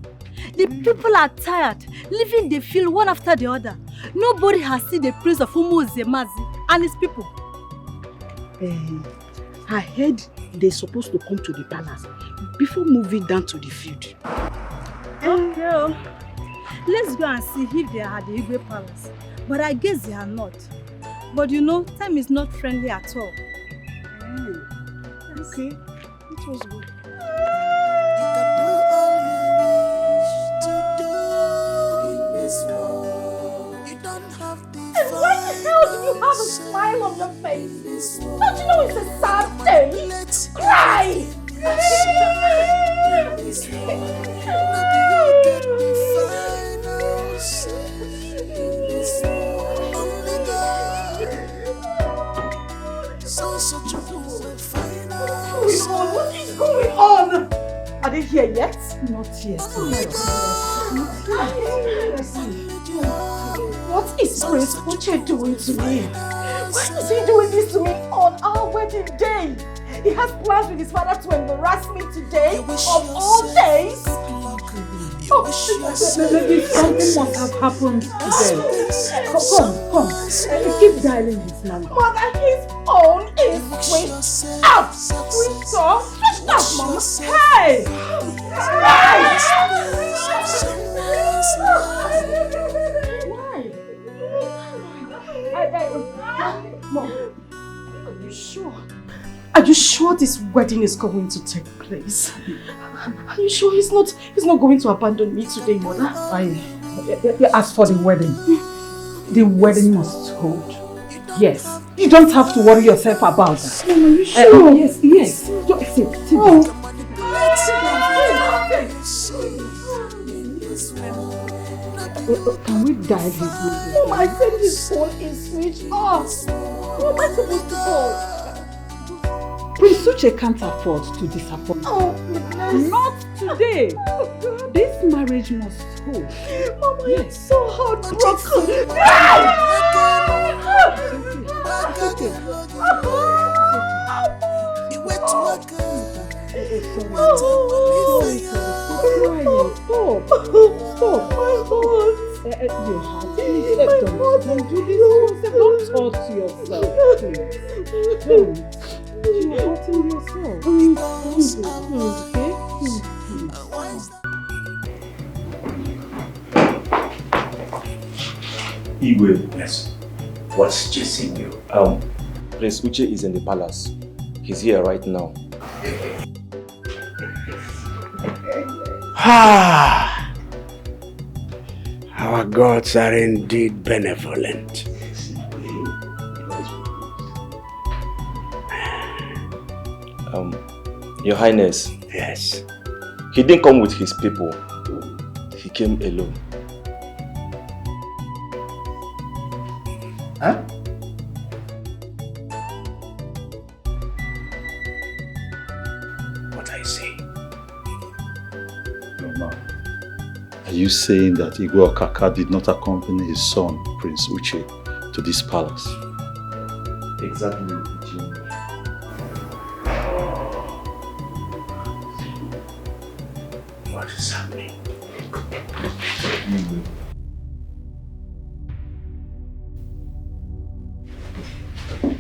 The people are tired, leaving the field one after the other. Nobody has seen the prince of Umu Zemazi and his people. I heard they're supposed to come to the palace before moving down to the field. Okay, let's go and see if they are at the Igwe palace. But I guess they are not. But you know, time is not friendly at all. Okay, it was good. And why the hell do you have a smile on your face? Don't you know it's a sad day? Cry! What is going on? Are they here yet? Not yet. Oh my God. What is Prince Uche doing to me? Why is he doing this to me on our wedding day? He has plans with his father to embarrass me today, of all days. Maybe something must have happened to them. Come. Keep dialing his number. Mother, his phone is switched off. Switched off? Switched off, Mama. Hey! Mom, are you sure? Are you sure this wedding is going to take place? Are you sure he's not going to abandon me today, Mother? As for the wedding must hold. Yes. You don't have to worry yourself about that. Mom, are you sure? Yes. Just sit Can we dial his number? Mom, I said his phone is switched off. Who am I supposed to call? Prince Uche can't afford to disappoint. Oh, goodness. Not today. This marriage must hold. Mama, you're so heartbroken. Dear heart, please, don't do this. Don't hurt yourself, please. Don't. You are hurting yourself. Okay? Igwe. Yes. What's chasing you? Prince Uche is in the palace. He's here right now. Our gods are indeed benevolent. Your Highness. Yes. He didn't come with his people. He came alone. Huh? What I say? Omar, are you saying that Igwe Okaka did not accompany his son, Prince Uche, to this palace? Exactly. What is happening?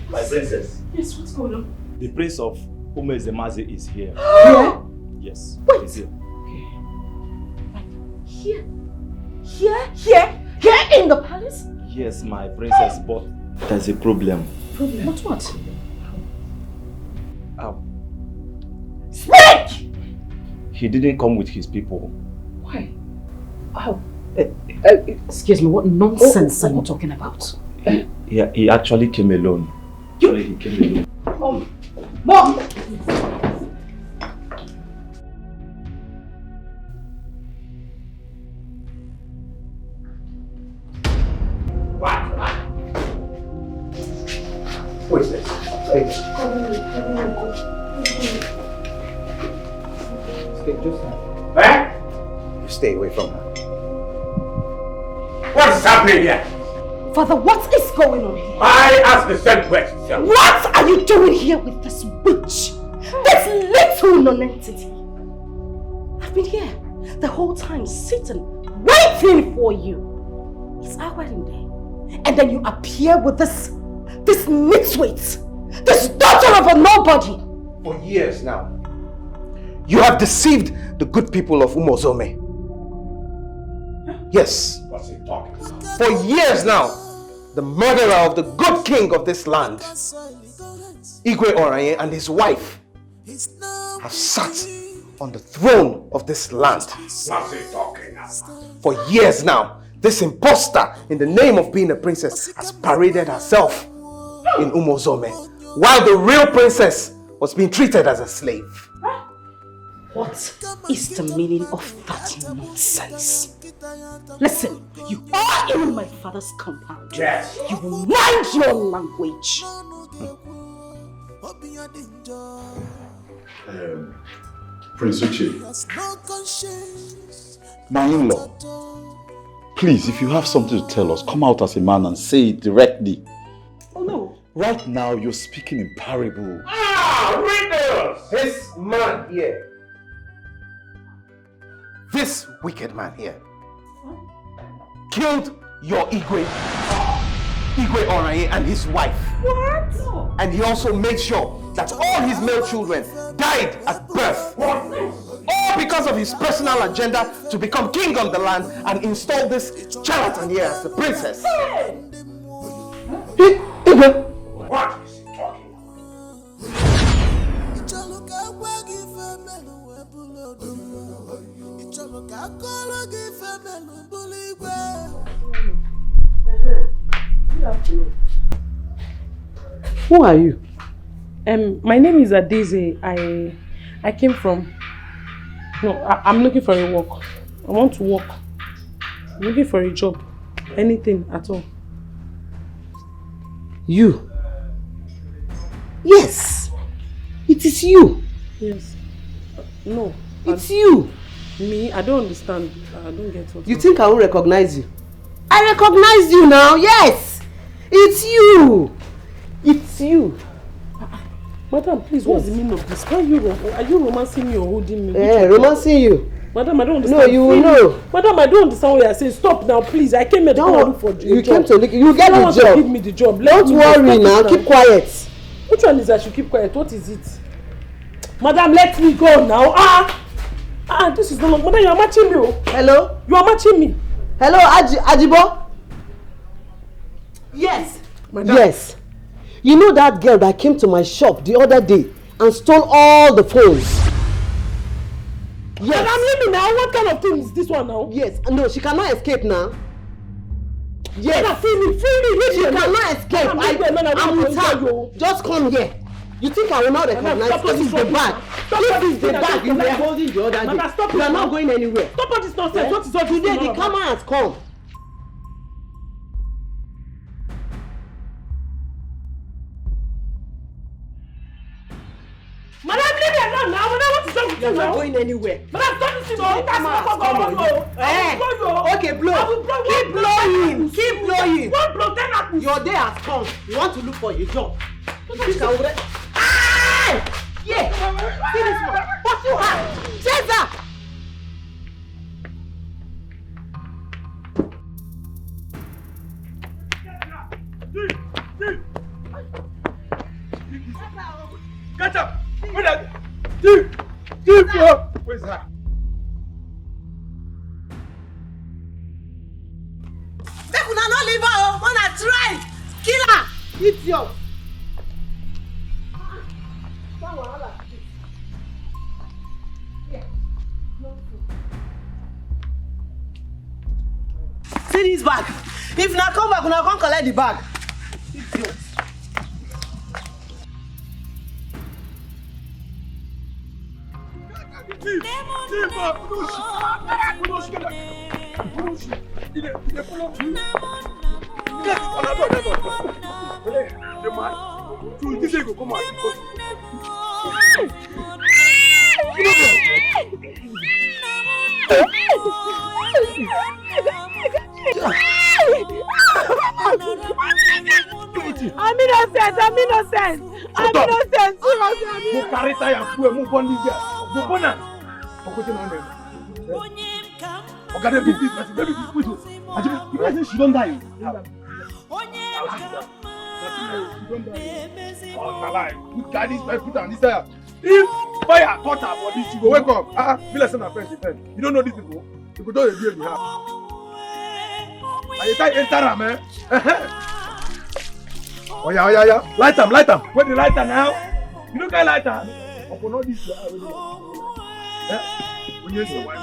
My princess. Yes, what's going on? The prince of Umezemaze is here. Yeah? Yes. Wait. He's here. Here? Here in the palace? Yes, my princess, but there's a problem. Problem? What? Speak! He didn't come with his people. Why? Excuse me, what nonsense are you talking about? He actually came alone. He came alone. Mom! Who is this? Stay away from her. What is happening here? Father, what is going on here? I ask the same question. What are you doing here with this witch? This little non-entity? I've been here the whole time sitting, waiting for you. It's our wedding day. And then you appear with this nitwit, this daughter of a nobody. For years now, you have deceived the good people of Umozome. Yes. What's he talking about? For years now, the murderer of the good king of this land, Igwe Oranye, and his wife have sat on the throne of this land. What's he talking about? For years now, this imposter, in the name of being a princess, has paraded herself in Umozome, while the real princess was being treated as a slave. What is the meaning of that nonsense? Listen, you are in my father's compound. Yes. You will mind your language. Prince Uche, my in-law, please, if you have something to tell us, come out as a man and say it directly. Oh no. Right now, you're speaking in parable. Riddles! This man here, this wicked man here, killed your Igwe Oranye and his wife. What? And he also made sure that all his male children died at birth. All because of his personal agenda to become king of the land and install this charlatan here as the princess. What is he talking Who are you? My name is Aidi. I came from... No, I'm looking for a work. I want to work. I'm looking for a job. Anything at all. You? Yes. It is you. Yes. No. It's you. Me? I don't understand. I don't get what you think I will recognize you? I recognize you now, yes. It's you. It's you. Madam, please, what's the meaning of this? Are you romancing me or holding me? Yeah, romancing you. Madam, I don't understand. No, you will know. Madam, I don't understand what you're saying. Stop now, please. I came here to look for a job. You came to look. You get the job. Give me the job. Don't worry now. Keep quiet. Which one is I should keep quiet? What is it? Madam, let me go now. This is not. Madam, you are matching me. Hello? You are matching me. Hello, Ajibo? Yes. Madam. Yes. You know that girl that came to my shop the other day and stole all the phones? Yes. Madam, leave me now. What kind of thing is this one now? Yes. No, she cannot escape now. Yes. Madam, free me. She cannot escape. I'm with her. Just come here. You think I will not recognize this is the bag? This is the bag you were holding the other day. You are not going anywhere. Stop all this nonsense. What is all this? Today the camera has come. Madam, leave me alone now. Madam, what is wrong with you? You are not going anywhere. Madam, stop this. Okay, blow. Keep blowing. Keep blowing. One blow, 10 apples. Your day has come. You want to look for a job. Yeah. See this one. Pursue her. Chase her. Catch up. Where's that? Make una not leave her. Wanna try. Kill her. Idiot. See this bag. If not come back, una come collect the bag. Idiot. I'm innocent. Go carry tire and fuel, move on this girl. Go on now. Okay, baby, this wait. You guys say she don't die. You carry this pipe, put on this tire. If fire touch her body, she go wake up. Be like some friends defend. You don't know these people. People don't deal with her. And you try enter her, man. Oh yeah. Light them. Where the lighter now? You don't get lighter. Upon all this, when you say why?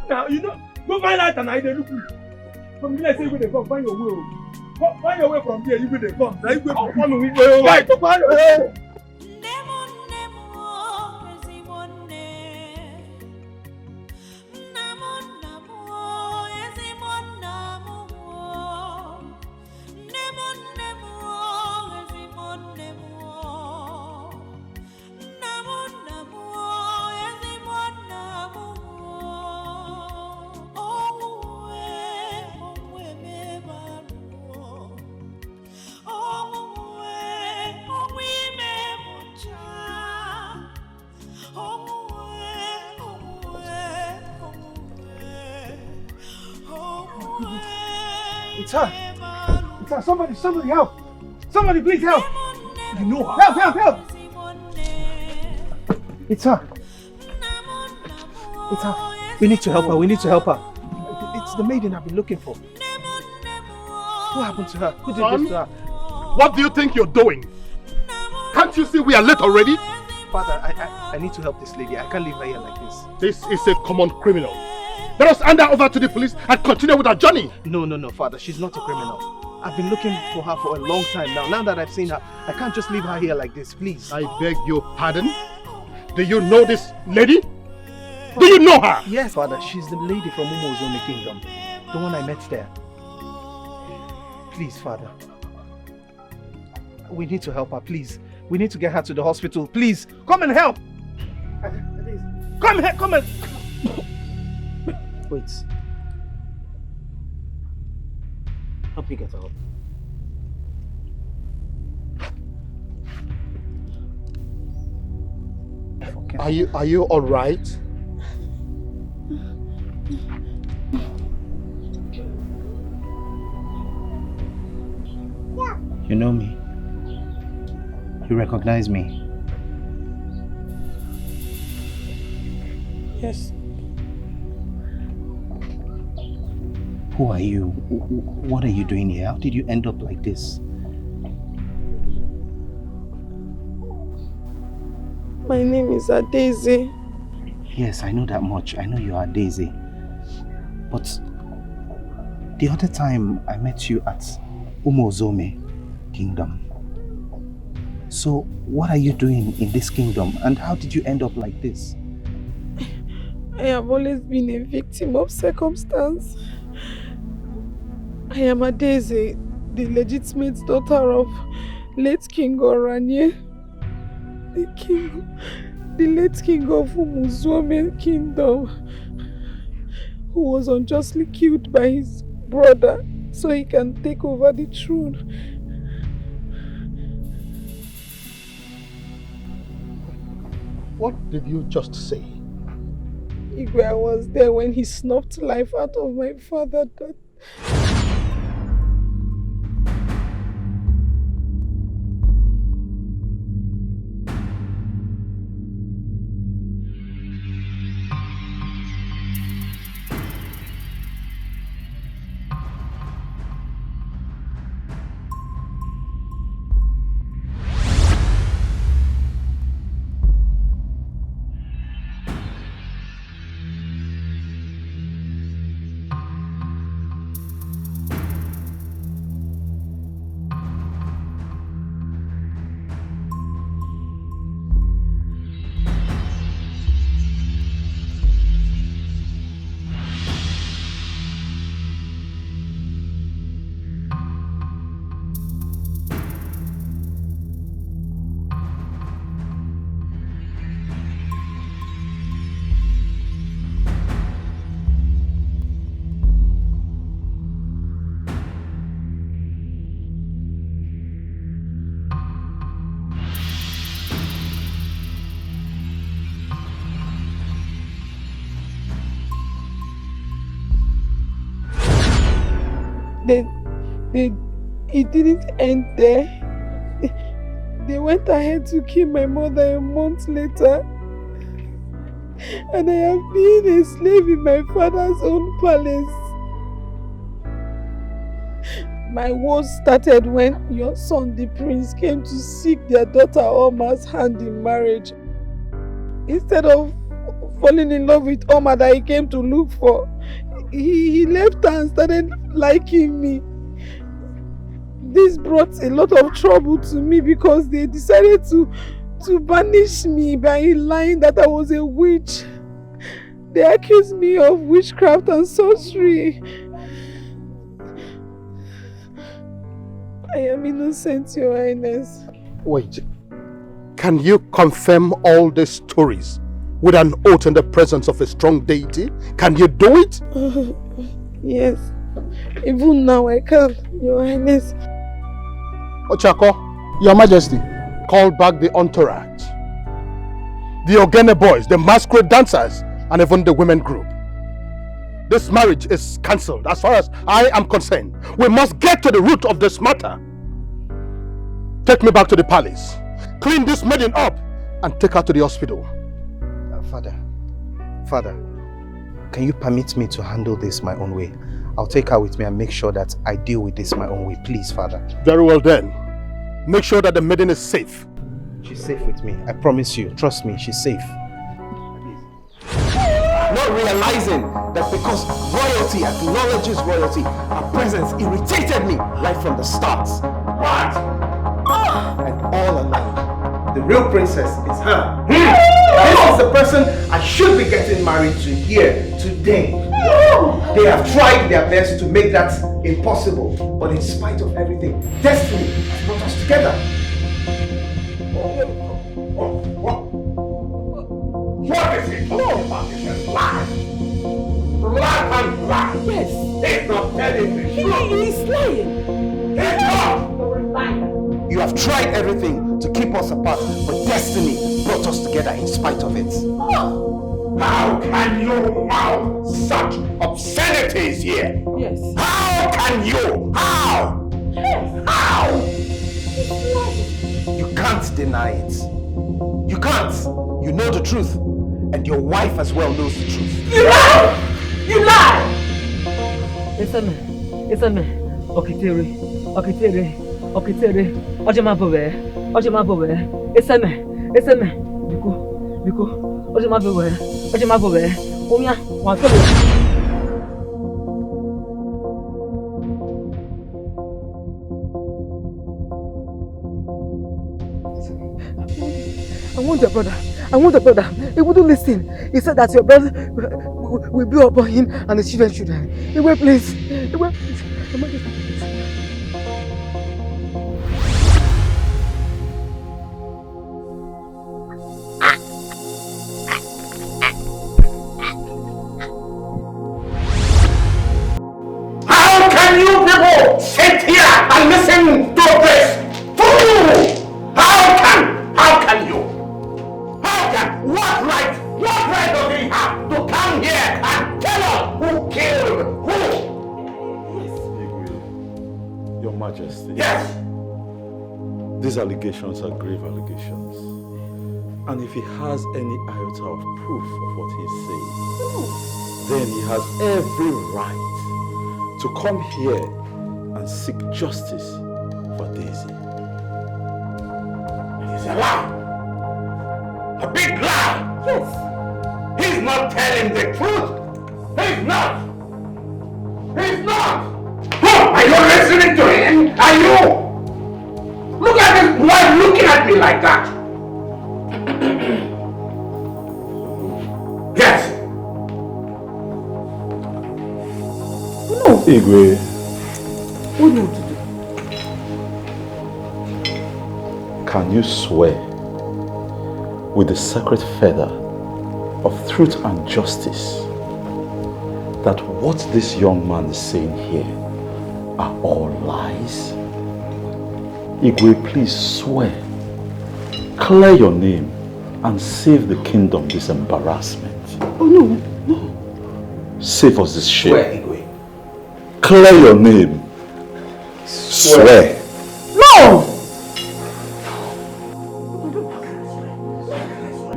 Now you know, go find lighter now. They look good. From here, say where they come. Find your way. Find your way from here. You will they come. Now you go from one way. Right, to find. It's her. Somebody help. Somebody please help. You know her. Help. It's her. We need to help her. It's the maiden I've been looking for. What happened to her? Who did this to her? What do you think you're doing? Can't you see we are late already? Father, I need to help this lady. I can't leave her here like this. This is a common criminal. Let us hand her over to the police and continue with our journey. No, Father. She's not a criminal. I've been looking for her for a long time now. Now that I've seen her, I can't just leave her here like this, please. I beg your pardon? Do you know this lady? Do you know her? Yes, Father. She's the lady from Umozone Kingdom. The one I met there. Please, Father. We need to help her, please. We need to get her to the hospital. Please, come and help. Come and... Wait. Help me get her up. Are you all right? You know me. You recognize me. Yes. Who are you? What are you doing here? How did you end up like this? My name is Daisy. Yes, I know that much. I know you are Daisy. But the other time I met you at Umozome Kingdom. So what are you doing in this kingdom and how did you end up like this? I have always been a victim of circumstance. I am Daisy, the legitimate daughter of late King Oranye, the late king of Umuzome Kingdom, who was unjustly killed by his brother so he can take over the throne. What did you just say? Igwe, I was there when he snuffed life out of my father. It didn't end there. They went ahead to kill my mother a month later. And I have been a slave in my father's own palace. My woes started when your son, the prince, came to seek their daughter Omar's hand in marriage. Instead of falling in love with Omar that he came to look for, he left her and started liking me. This brought a lot of trouble to me because they decided to banish me by lying that I was a witch. They accused me of witchcraft and sorcery. I am innocent, Your Highness. Wait. Can you confirm all these stories with an oath in the presence of a strong deity? Can you do it? Yes. Even now I can, Your Highness. Ochako, Your Majesty, call back the entourage. The Ogene boys, the masquerade dancers, and even the women group. This marriage is cancelled as far as I am concerned. We must get to the root of this matter. Take me back to the palace. Clean this maiden up and take her to the hospital. Father, can you permit me to handle this my own way? I'll take her with me and make sure that I deal with this my own way. Please, Father. Very well then. Make sure that the maiden is safe. She's safe with me. I promise you. Trust me, she's safe. Not realizing that because royalty acknowledges royalty, her presence irritated me right from the start. What? And all along, the real princess is her. This is the person I should be getting married to here today. They have tried their best to make that impossible, but in spite of everything, destiny has brought us together. What is he talking about? This is lie. Lie and lie. Yes. He's not telling the truth. He is lying. He's not. You have tried everything to keep us apart, but destiny brought us together in spite of it. How can you mouth such obscenities here? Yes. How can you? How? Yes. How? You can't deny it. You can't. You know the truth. And your wife as well knows the truth. You lie! You lie! It's a me. Okitere. Ojema bobe. It's a me. Biko. Ojema bobe. Omia, wan fele. I want the brother. He wouldn't listen. He said that your brother will be upon him and the children should die. He will please. How can you people sit here and listen to this? Fool! How can you? What right does he have to come here and tell us who killed who? Your Majesty. Yes. These allegations are grave allegations. And if he has any iota of proof of what he's saying, then he has every right to come here and seek justice for Daisy. It is a lie. A big lie! Yes! He's not telling the truth! He's not! Are you listening to him? Are you? Look at this boy looking at me like that! Yes! No! Igwe. What do you want to do? Can you swear with the sacred feather of truth and justice that what this young man is saying here are all lies? Igwe, please swear. Clear your name and save the kingdom this embarrassment. Oh no. Save us this shame. Swear, Igwe. Clear your name. Swear. No!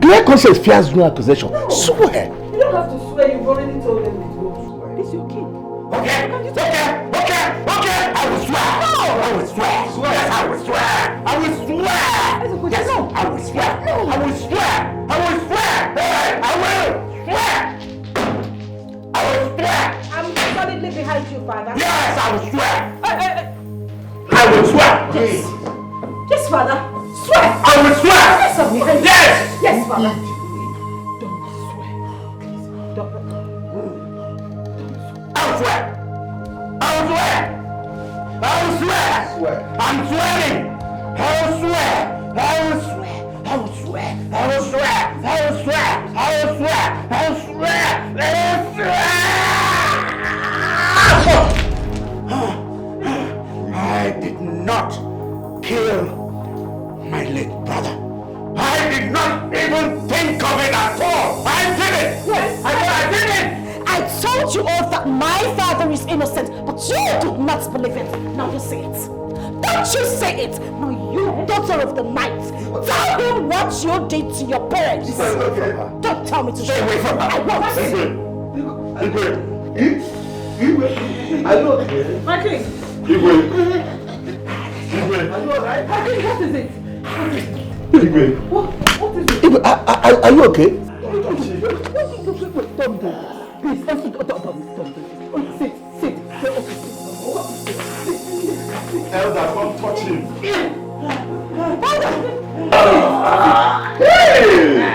Clear conscience fears no accusation. No. Swear. You don't have to swear, you've already told them to go. This is your king. Okay. I will swear. No. I will swear. Yes, I will swear. I will swear. Yes, I will swear. No. I will swear. Hey, I will swear. I'm solidly behind you, Father. Yes, I will swear. I will swear. Yes. Yes, Father. Swear. I will swear. Yes, I'm behind you. Yes. Yes, Father. I'll swear. I'm swearing. I'll swear. I did not kill my late brother. I did not even think of it at all. I did it. Yes, I did it. I told you all that my father is innocent, but you did not believe it. Now you say it. Don't you say it. Now you, daughter of the night, tell him what you did to your parents. Don't tell me to stay away from her. I won't. I know it. My king. Are you alright? My king, what is it? What is it? Are you okay? Don't. Please, don't. Sit. Elder, don't touch him. Hey!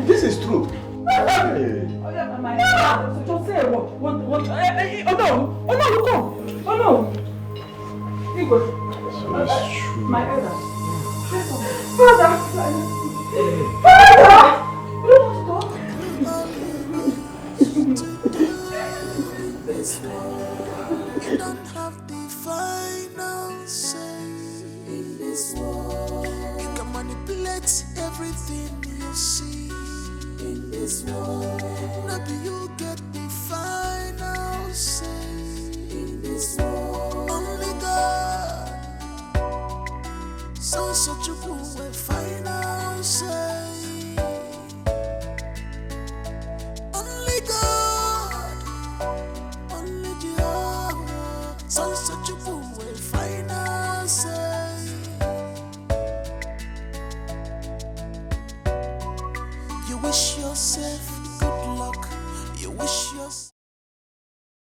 This is true. My elders. Father! Father! You don't have the final say in this world. You can manipulate everything you see in this world. Maybe you get the final say in this world. Only God, so such a cool final say. Only God, only Jehovah, so such a cool final say. You wish yourself good luck. You wish yourself.